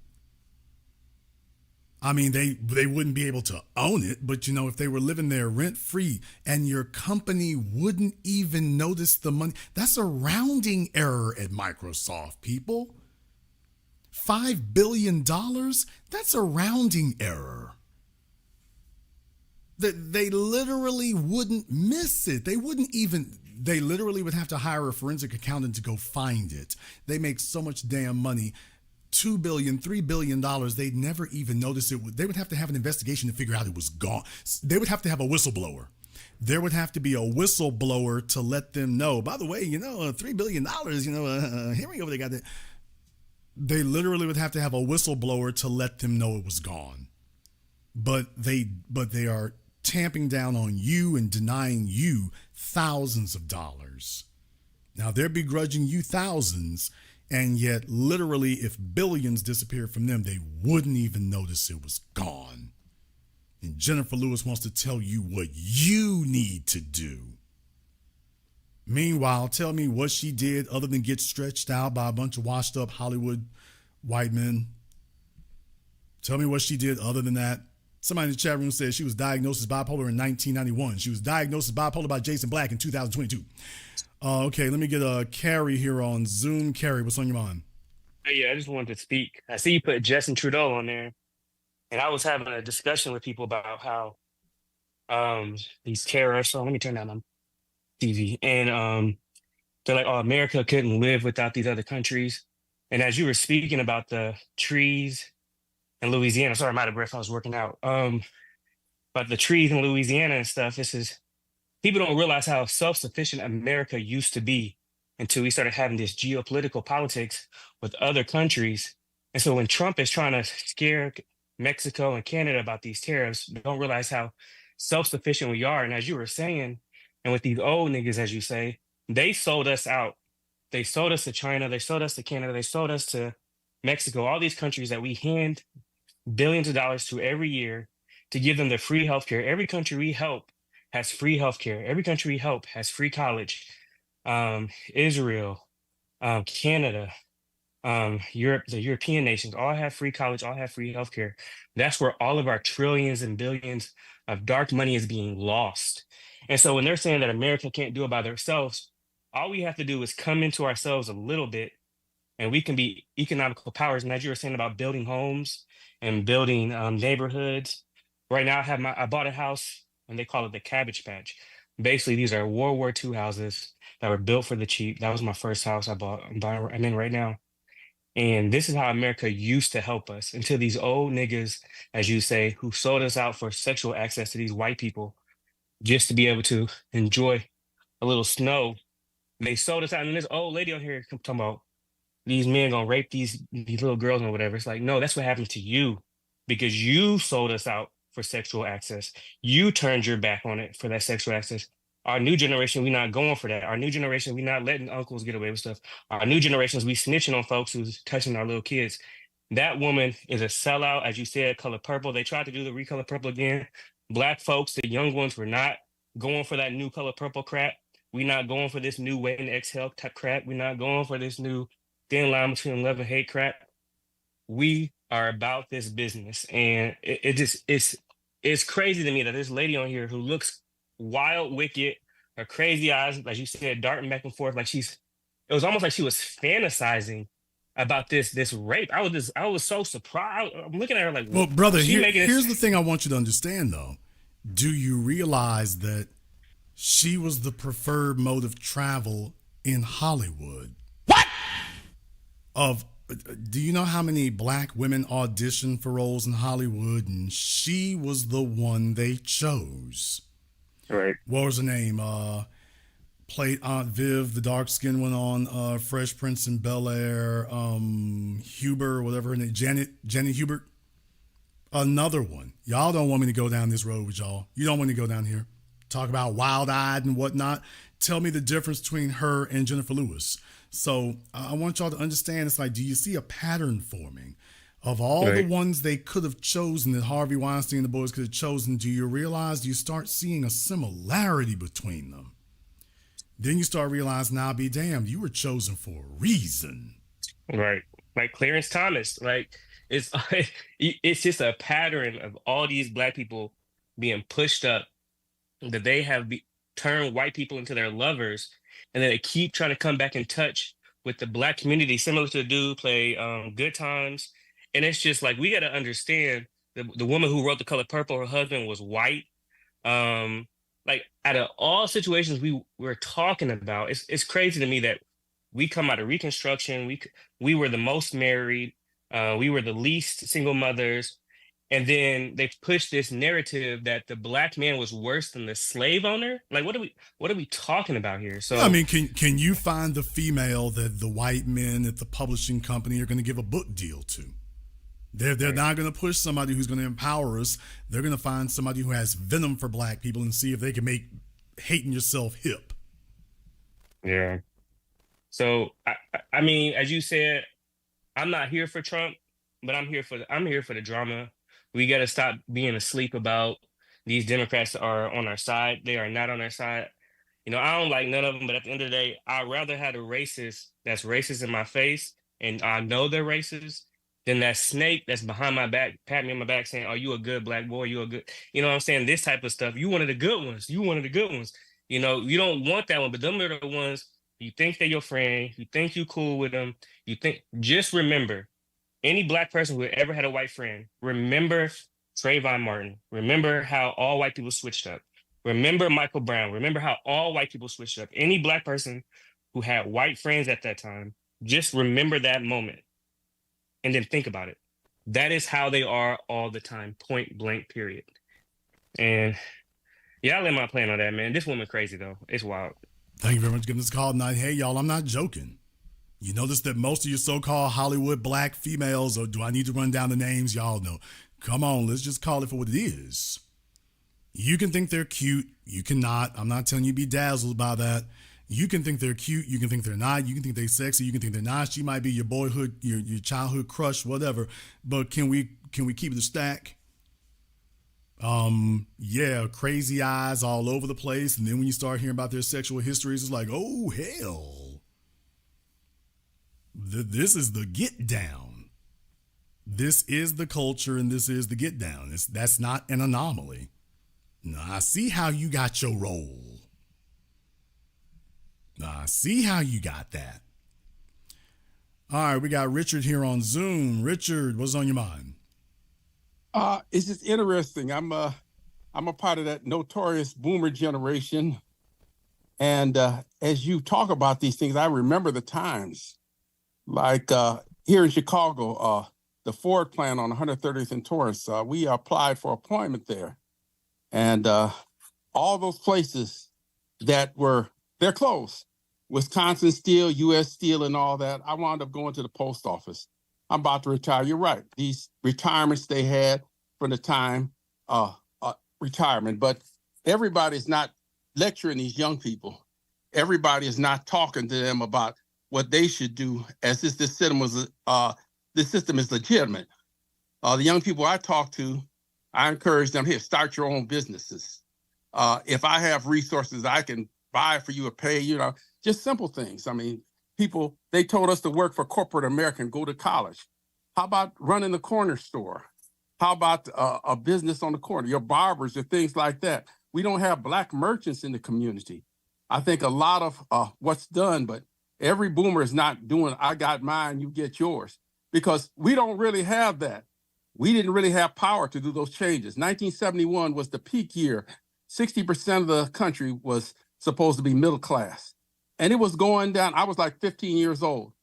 I mean, they wouldn't be able to own it, but you know, if they were living there rent-free and your company wouldn't even notice the money, that's a rounding error at Microsoft, people. $5 billion, that's a rounding error. They literally wouldn't miss it. They literally would have to hire a forensic accountant to go find it. They make so much damn money. $2 billion, $3 billion, they'd never even notice it. They would have to have an investigation to figure out it was gone. They would have to have a whistleblower. There would have to be a whistleblower to let them know, by the way, $3 billion, here we go, they got that. They literally would have to have a whistleblower to let them know it was gone. But they are tamping down on you and denying you thousands of dollars. Now, they're begrudging you thousands, and yet literally if billions disappeared from them, they wouldn't even notice it was gone. And Jennifer Lewis wants to tell you what you need to do. Meanwhile, tell me what she did other than get stretched out by a bunch of washed up Hollywood white men. Tell me what she did other than that. Somebody in the chat room said she was diagnosed as bipolar in 1991. She was diagnosed as bipolar by Jason Black in 2022. Okay, let me get Carrie here on Zoom. Carrie, what's on your mind? Yeah, I just wanted to speak. I see you put Justin Trudeau on there, and I was having a discussion with people about how these terrorists. So let me turn down my TV, and they're like, "Oh, America couldn't live without these other countries." And as you were speaking about the trees in Louisiana, sorry, I'm out of breath. I was working out. But the trees in Louisiana and stuff. This is people don't realize how self-sufficient America used to be until we started having this geopolitical politics with other countries. And so when Trump is trying to scare Mexico and Canada about these tariffs, they don't realize how self-sufficient we are. And as you were saying, and with these old niggas, as you say, they sold us out. They sold us to China. They sold us to Canada. They sold us to Mexico, all these countries that we hand billions of dollars to every year to give them the free healthcare. Every country we help has free healthcare. Every country we help has free college. Israel, Canada, Europe, the European nations all have free college, all have free healthcare. That's where all of our trillions and billions of dark money is being lost. And so when they're saying that America can't do it by themselves, all we have to do is come into ourselves a little bit and we can be economical powers. And as you were saying about building homes and building neighborhoods, right now I bought a house and they call it the Cabbage Patch. Basically, these are World War II houses that were built for the cheap. That was my first house I'm in right now. And this is how America used to help us until these old niggas, as you say, who sold us out for sexual access to these white people just to be able to enjoy a little snow. They sold us out. And this old lady on here talking about these men gonna rape these little girls or whatever. It's like, no, that's what happened to you because you sold us out for sexual access. You turned your back on it for that sexual access. Our new generation, we not going for that. Our new generation, we not letting uncles get away with stuff. Our new generations, we snitching on folks who's touching our little kids. That woman is a sellout, as you said, color purple. They tried to do the recolor purple again. Black folks, the young ones, were not going for that new color purple crap. We not going for this new wait and exhale type crap. We not going for this new thin line between love and hate crap. We are about this business, and it just it's crazy to me that this lady on here who looks wild, wicked, her crazy eyes, like you said, darting back and forth, like it was almost like she was fantasizing about this rape. I was so surprised. I'm looking at her like, well, brother, making here's the thing I want you to understand though. Do you realize that she was the preferred mode of travel in Hollywood? What? Do you know how many black women auditioned for roles in Hollywood, and she was the one they chose? Right. What was her name? Played Aunt Viv, the dark-skinned one on Fresh Prince in Bel-Air. Huber, whatever her name, Janet Hubert. Another one. Y'all don't want me to go down this road with y'all. You don't want me to go down here. Talk about wild-eyed and whatnot. Tell me the difference between her and Jennifer Lewis. So I want y'all to understand, it's like, do you see a pattern forming of all the ones they could have chosen, that Harvey Weinstein and the boys could have chosen? Do you realize you start seeing a similarity between them? Then you start realizing, now be damned, you were chosen for a reason. Right. Like Clarence Thomas. Like it's just a pattern of all these black people being pushed up, that they have turned white people into their lovers, and then they keep trying to come back in touch with the black community, similar to the dude play Good Times. And it's just like, we got to understand the woman who wrote The Color Purple, her husband was white. Like, out of all situations we're talking about, it's crazy to me that we come out of Reconstruction. We were the most married. We were the least single mothers. And then they pushed this narrative that the black man was worse than the slave owner. Like, what are we talking about here? So I mean, can you find the female that the white men at the publishing company are going to give a book deal to? They're not going to push somebody who's going to empower us. They're going to find somebody who has venom for black people and see if they can make hating yourself hip. Yeah. So I mean, as you said, I'm not here for Trump, but I'm here for the drama. We got to stop being asleep about these Democrats that are on our side. They are not on our side. You know, I don't like none of them, but at the end of the day, I'd rather have a racist that's racist in my face, and I know they're racist, than that snake that's behind my back, pat me on my back saying, "Are you a good black boy? You a good," you know what I'm saying? This type of stuff. You one of the good ones. You one of the good ones. You know, you don't want that one, but them are the ones you think they're your friend. You think you cool with them. Just remember, any black person who ever had a white friend, remember Trayvon Martin. Remember how all white people switched up. Remember Michael Brown. Remember how all white people switched up. Any black person who had white friends at that time, just remember that moment and then think about it. That is how they are all the time, point blank, period. And yeah, I let my plan on that, man. This woman crazy, though. It's wild. Thank you very much for giving us a call tonight. Hey, y'all, I'm not joking. You notice that most of your so-called Hollywood black females, or do I need to run down the names? Y'all know. Come on, let's just call it for what it is. You can think they're cute. You cannot. I'm not telling you to be dazzled by that. You can think they're cute. You can think they're not. You can think they're sexy. You can think they're not. She might be your boyhood, your childhood crush, whatever. But can we keep it a stack? Yeah, crazy eyes all over the place. And then when you start hearing about their sexual histories, it's like, oh, hell. This is the get down. This is the culture, and this is the get down. That's not an anomaly. Now, I see how you got your role. Now, I see how you got that. All right, we got Richard here on Zoom. Richard, what's on your mind? It's just interesting. I'm a part of that notorious boomer generation. And as you talk about these things, I remember the times. Like here in Chicago, the Ford plant on 130th and Torrance, we applied for appointment there. And all those places they're closed. Wisconsin Steel, U.S. Steel, and all that. I wound up going to the post office. I'm about to retire. You're right. These retirements they had from the time retirement, but everybody's not lecturing these young people. Everybody is not talking to them about what they should do, as this system is legitimate. The young people I talk to, I encourage them, here, start your own businesses. If I have resources, I can buy for you or pay, just simple things. I mean, people, they told us to work for corporate America and go to college. How about running the corner store? How about a business on the corner, your barbers or things like that? We don't have Black merchants in the community. I think a lot of what's done, but every boomer is not doing, I got mine, you get yours, because we don't really have that. We didn't really have power to do those changes. 1971 was the peak year. 60% of the country was supposed to be middle class. And it was going down. I was like 15 years old.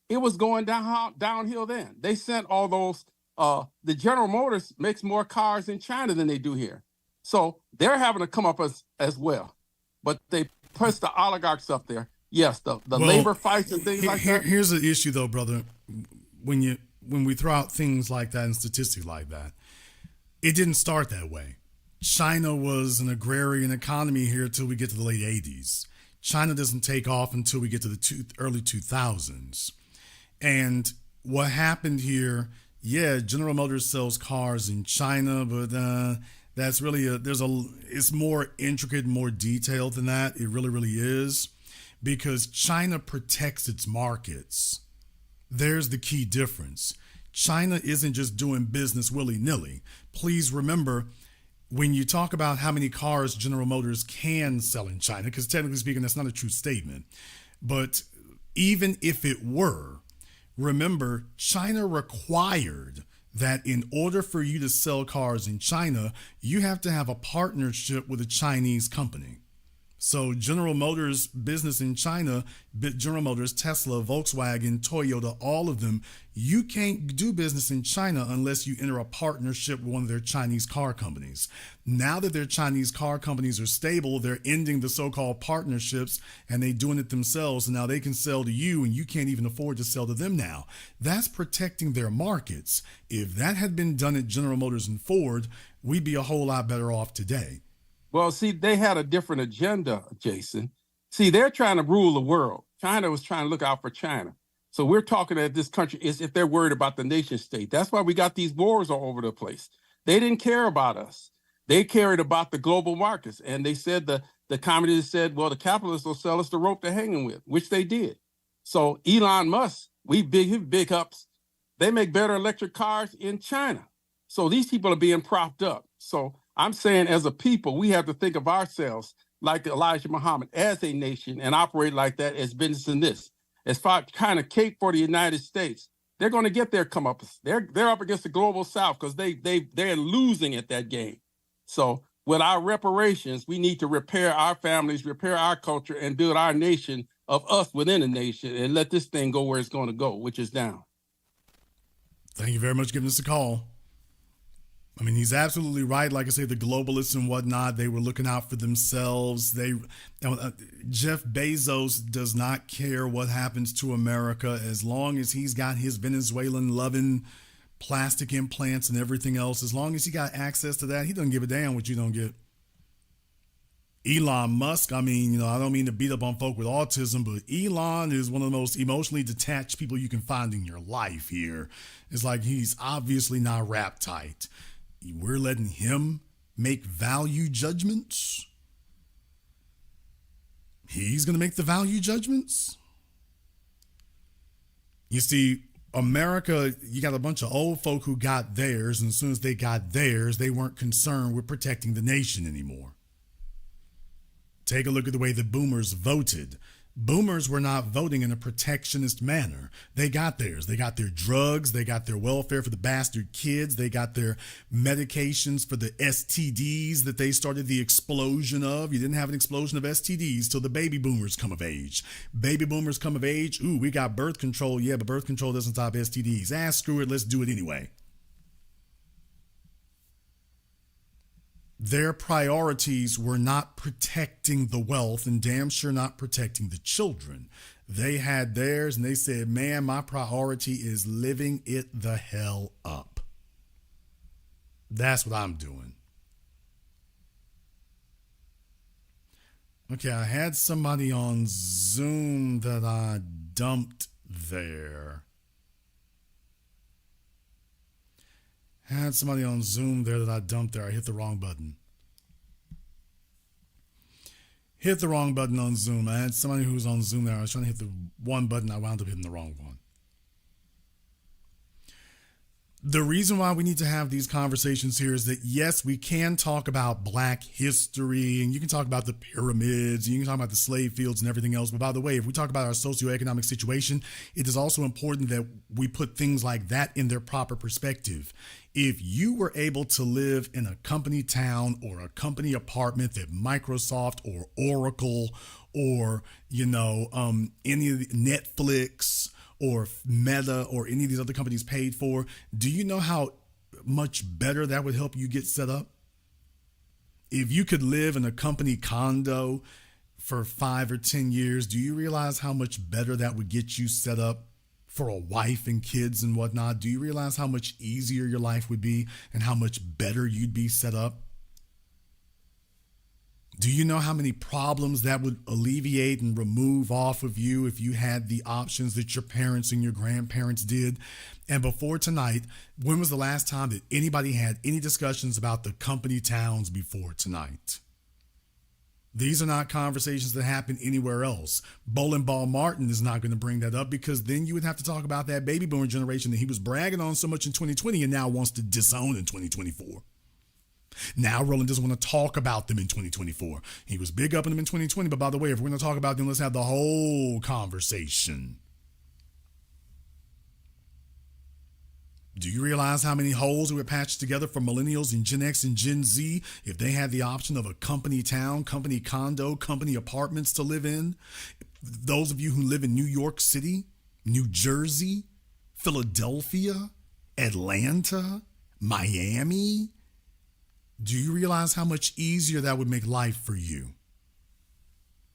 It was going downhill then. They sent all those, the General Motors makes more cars in China than they do here. So they're having to come up as well. But they push the oligarchs up there. Yes, the labor fights and things like that. Here's the issue, though, brother. When we throw out things like that and statistics like that, it didn't start that way. China was an agrarian economy here till we get to the late 80s. China doesn't take off until we get to the early 2000s. And what happened here, yeah, General Motors sells cars in China, but that's really it's more intricate, more detailed than that. It really, really is, because China protects its markets. There's the key difference. China isn't just doing business willy-nilly. Please remember, when you talk about how many cars General Motors can sell in China, because technically speaking, that's not a true statement, but even if it were, remember, China required that in order for you to sell cars in China, you have to have a partnership with a Chinese company. So General Motors business in China, General Motors, Tesla, Volkswagen, Toyota, all of them, you can't do business in China unless you enter a partnership with one of their Chinese car companies. Now that their Chinese car companies are stable, they're ending the so-called partnerships and they're doing it themselves. And now they can sell to you and you can't even afford to sell to them now. That's protecting their markets. If that had been done at General Motors and Ford, we'd be a whole lot better off today. Well, see, they had a different agenda, Jason. See, they're trying to rule the world. China was trying to look out for China. So we're talking that this country is if they're worried about the nation state. That's why we got these wars all over the place. They didn't care about us. They cared about the global markets. And they said the communists said, well, the capitalists will sell us the rope to hang them with, which they did. So Elon Musk, big ups. They make better electric cars in China. So these people are being propped up. So I'm saying as a people, we have to think of ourselves like Elijah Muhammad as a nation and operate like that as business in this. As far kind of cake for the United States, they're going to get their comeuppance. They're up against the global South because they're losing at that game. So with our reparations, we need to repair our families, repair our culture, and build our nation of us within a nation and let this thing go where it's going to go, which is down. Thank you very much for giving us a call. I mean, he's absolutely right. Like I say, the globalists and whatnot, they were looking out for themselves. Jeff Bezos does not care what happens to America as long as he's got his Venezuelan loving plastic implants and everything else. As long as he got access to that, he doesn't give a damn what you don't get. Elon Musk, I mean, I don't mean to beat up on folk with autism, but Elon is one of the most emotionally detached people you can find in your life here. It's like he's obviously not wrapped tight. We're letting him make value judgments. He's going to make the value judgments. You see, America, you got a bunch of old folk who got theirs, and as soon as they got theirs, they weren't concerned with protecting the nation anymore. Take a look at the way the boomers voted. Boomers were not voting in a protectionist manner. They got theirs. They got their drugs. They got their welfare for the bastard kids. They got their medications for the STDs that they started the explosion of. You didn't have an explosion of STDs till the baby boomers come of age. Baby boomers come of age. Ooh, we got birth control. Yeah, but birth control doesn't stop STDs. Screw it. Let's do it anyway. Their priorities were not protecting the wealth and damn sure not protecting the children. They had theirs and they said, man, my priority is living it the hell up. That's what I'm doing. Okay, I had somebody on Zoom that I dumped there. Had somebody on Zoom there that I dumped there. I hit the wrong button. Hit the wrong button on Zoom. I had somebody who was on Zoom there. I was trying to hit the one button. I wound up hitting the wrong one. The reason why we need to have these conversations here is that, yes, we can talk about Black history, and you can talk about the pyramids, and you can talk about the slave fields and everything else. But by the way, if we talk about our socioeconomic situation, it is also important that we put things like that in their proper perspective. If you were able to live in a company town or a company apartment that Microsoft or Oracle or, any of the Netflix or Meta or any of these other companies paid for, do you know how much better that would help you get set up? If you could live in a company condo for 5 or 10 years, do you realize how much better that would get you set up for a wife and kids and whatnot? Do you realize how much easier your life would be and how much better you'd be set up? Do you know how many problems that would alleviate and remove off of you if you had the options that your parents and your grandparents did? And before tonight, when was the last time that anybody had any discussions about the company towns before tonight? These are not conversations that happen anywhere else. Bowling Ball Martin is not going to bring that up, because then you would have to talk about that baby boomer generation that he was bragging on so much in 2020 and now wants to disown in 2024. Now Roland doesn't want to talk about them in 2024. He was big up in them in 2020, but by the way, if we're going to talk about them, let's have the whole conversation. Do you realize how many holes would patch together for millennials and Gen X and Gen Z if they had the option of a company town, company condo, company apartments to live in? Those of you who live in New York City, New Jersey, Philadelphia, Atlanta, Miami, do you realize how much easier that would make life for you?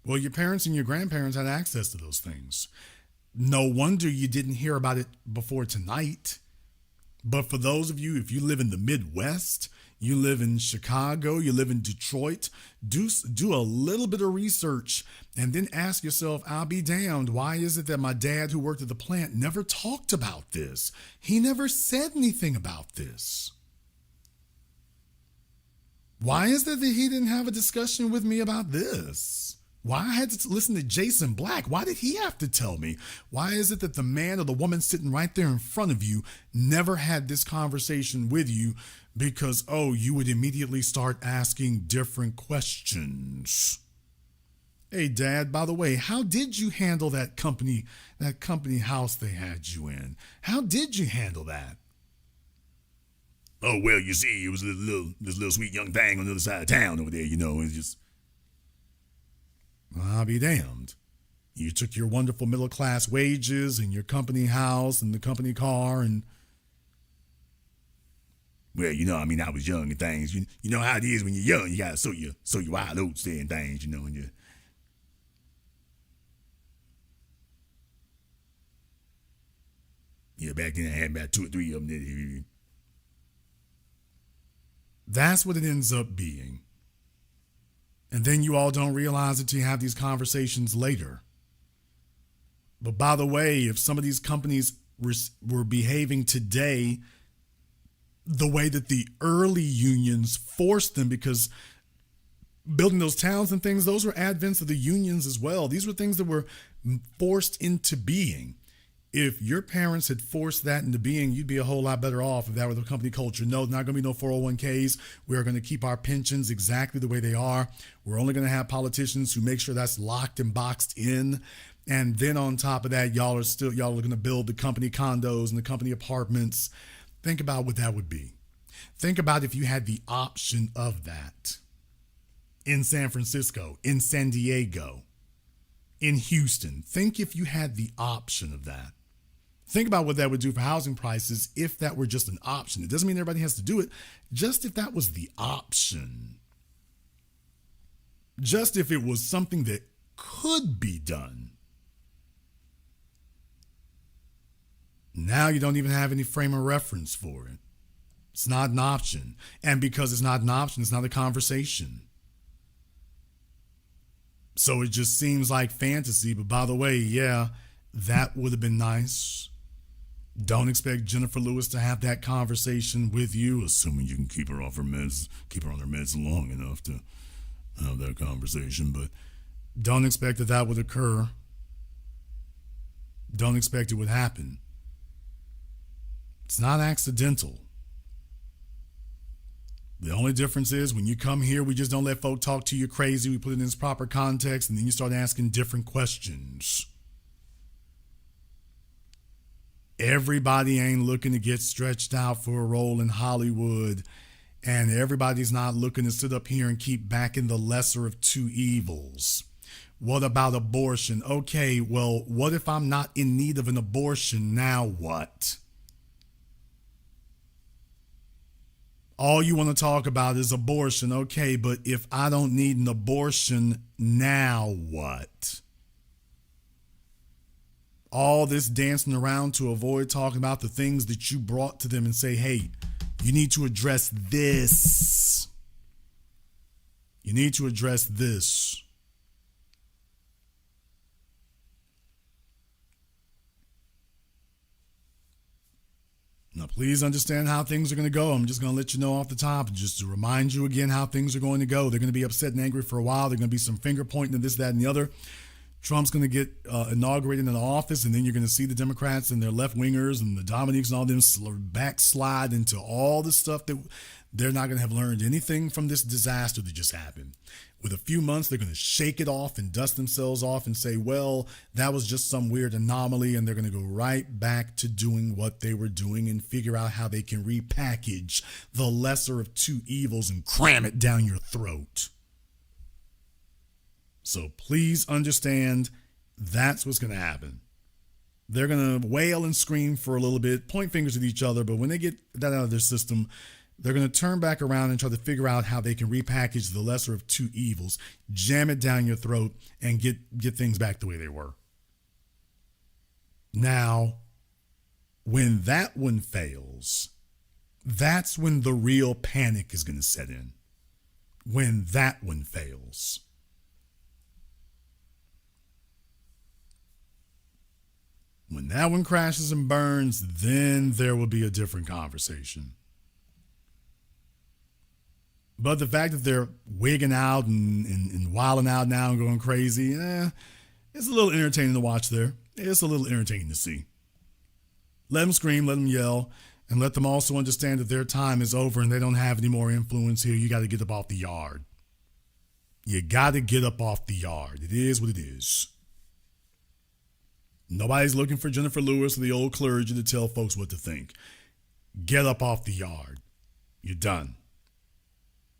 Well, your parents and your grandparents had access to those things. No wonder you didn't hear about it before tonight. But for those of you, if you live in the Midwest, you live in Chicago, you live in Detroit, do a little bit of research and then ask yourself, I'll be damned, why is it that my dad who worked at the plant never talked about this? He never said anything about this. Why is it that he didn't have a discussion with me about this? Why I had to listen to Jason Black? Why did he have to tell me? Why is it that the man or the woman sitting right there in front of you never had this conversation with you? Because, you would immediately start asking different questions. Hey, Dad, by the way, how did you handle that company house they had you in? How did you handle that? Oh, well, you see, it was this little sweet young thing on the other side of town over there, it's just... Well, I'll be damned. You took your wonderful middle-class wages and your company house and the company car and... Well, I was young and things. You know how it is when you're young. You got to sow your wild oats there and things, and you... Yeah, back then I had about 2 or 3 of them. That's what it ends up being. And then you all don't realize it till you have these conversations later. But by the way, if some of these companies were behaving today the way that the early unions forced them, because building those towns and things, those were advents of the unions as well. These were things that were forced into being. If your parents had forced that into being, you'd be a whole lot better off if that were the company culture. No, not going to be no 401ks. We're going to keep our pensions exactly the way they are. We're only going to have politicians who make sure that's locked and boxed in. And then on top of that, y'all are going to build the company condos and the company apartments. Think about what that would be. Think about if you had the option of that in San Francisco, in San Diego, in Houston. Think if you had the option of that. Think about what that would do for housing prices if that were just an option. It doesn't mean everybody has to do it. Just if that was the option. Just if it was something that could be done. Now you don't even have any frame of reference for it. It's not an option. And because it's not an option, it's not a conversation. So it just seems like fantasy. But by the way, yeah, that would have been nice. Don't expect Jennifer Lewis to have that conversation with you, assuming you can keep her off her meds, keep her on her meds long enough to have that conversation. But don't expect that would occur. Don't expect it would happen. It's not accidental. The only difference is when you come here, we just don't let folk talk to you crazy. We put it in its proper context, and then you start asking different questions. Everybody ain't looking to get stretched out for a role in Hollywood, and everybody's not looking to sit up here and keep backing the lesser of two evils. What about abortion? Okay, well, what if I'm not in need of an abortion? Now what? All you want to talk about is abortion. Okay, but if I don't need an abortion, now what? All this dancing around to avoid talking about the things that you brought to them and say, hey, you need to address this. You need to address this. Now, please understand how things are going to go. I'm just going to let you know off the top, just to remind you again how things are going to go. They're going to be upset and angry for a while. They're going to be some finger pointing and this, that, and the other. Trump's going to get inaugurated in the office, and then you're going to see the Democrats and their left-wingers and the Dominiques and all them backslide into all the stuff that they're not going to have learned anything from this disaster that just happened. With a few months, they're going to shake it off and dust themselves off and say, well, that was just some weird anomaly, and they're going to go right back to doing what they were doing and figure out how they can repackage the lesser of two evils and cram it down your throat. So please understand that's what's going to happen. They're going to wail and scream for a little bit, point fingers at each other, but when they get that out of their system, they're going to turn back around and try to figure out how they can repackage the lesser of two evils, jam it down your throat, and get things back the way they were. Now, when that one fails, that's when the real panic is going to set in. When that one fails. When that one crashes and burns, then there will be a different conversation. But the fact that they're wigging out and wilding out now and going crazy, it's a little entertaining to watch there. It's a little entertaining to see. Let them scream, let them yell, and let them also understand that their time is over and they don't have any more influence here. You got to get up off the yard. You got to get up off the yard. It is what it is. Nobody's looking for Jennifer Lewis or the old clergy to tell folks what to think. Get up off the yard. You're done.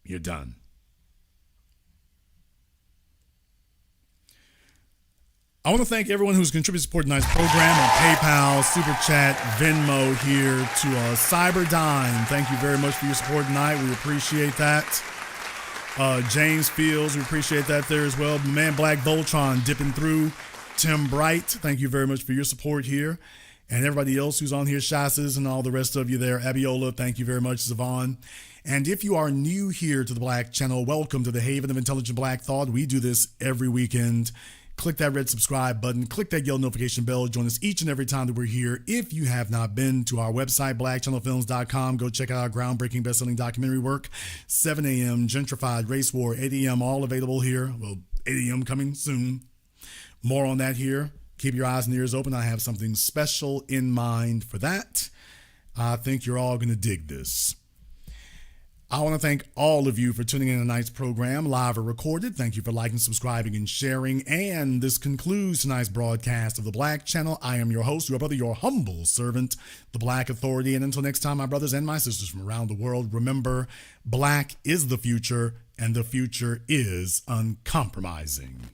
You're done. I want to thank everyone who's contributed to support tonight's program on PayPal, Super Chat, Venmo here to Cyberdime. Thank you very much for your support tonight. We appreciate that. James Fields, we appreciate that there as well. Man Black Voltron dipping through. Tim Bright, thank you very much for your support here. And everybody else who's on here, Shasas and all the rest of you there. Abiola, thank you very much, Zavon. And if you are new here to the Black Channel, welcome to the Haven of Intelligent Black Thought. We do this every weekend. Click that red subscribe button. Click that yellow notification bell. Join us each and every time that we're here. If you have not been to our website, blackchannelfilms.com, go check out our groundbreaking best-selling documentary work. 7 a.m., Gentrified, Race War, 8 a.m., all available here. Well, 8 a.m. coming soon. More on that here. Keep your eyes and ears open. I have something special in mind for that. I think you're all going to dig this. I want to thank all of you for tuning in to tonight's program, live or recorded. Thank you for liking, subscribing, and sharing. And this concludes tonight's broadcast of the Black Channel. I am your host, your brother, your humble servant, the Black Authority. And until next time, my brothers and my sisters from around the world, remember, Black is the future, and the future is uncompromising.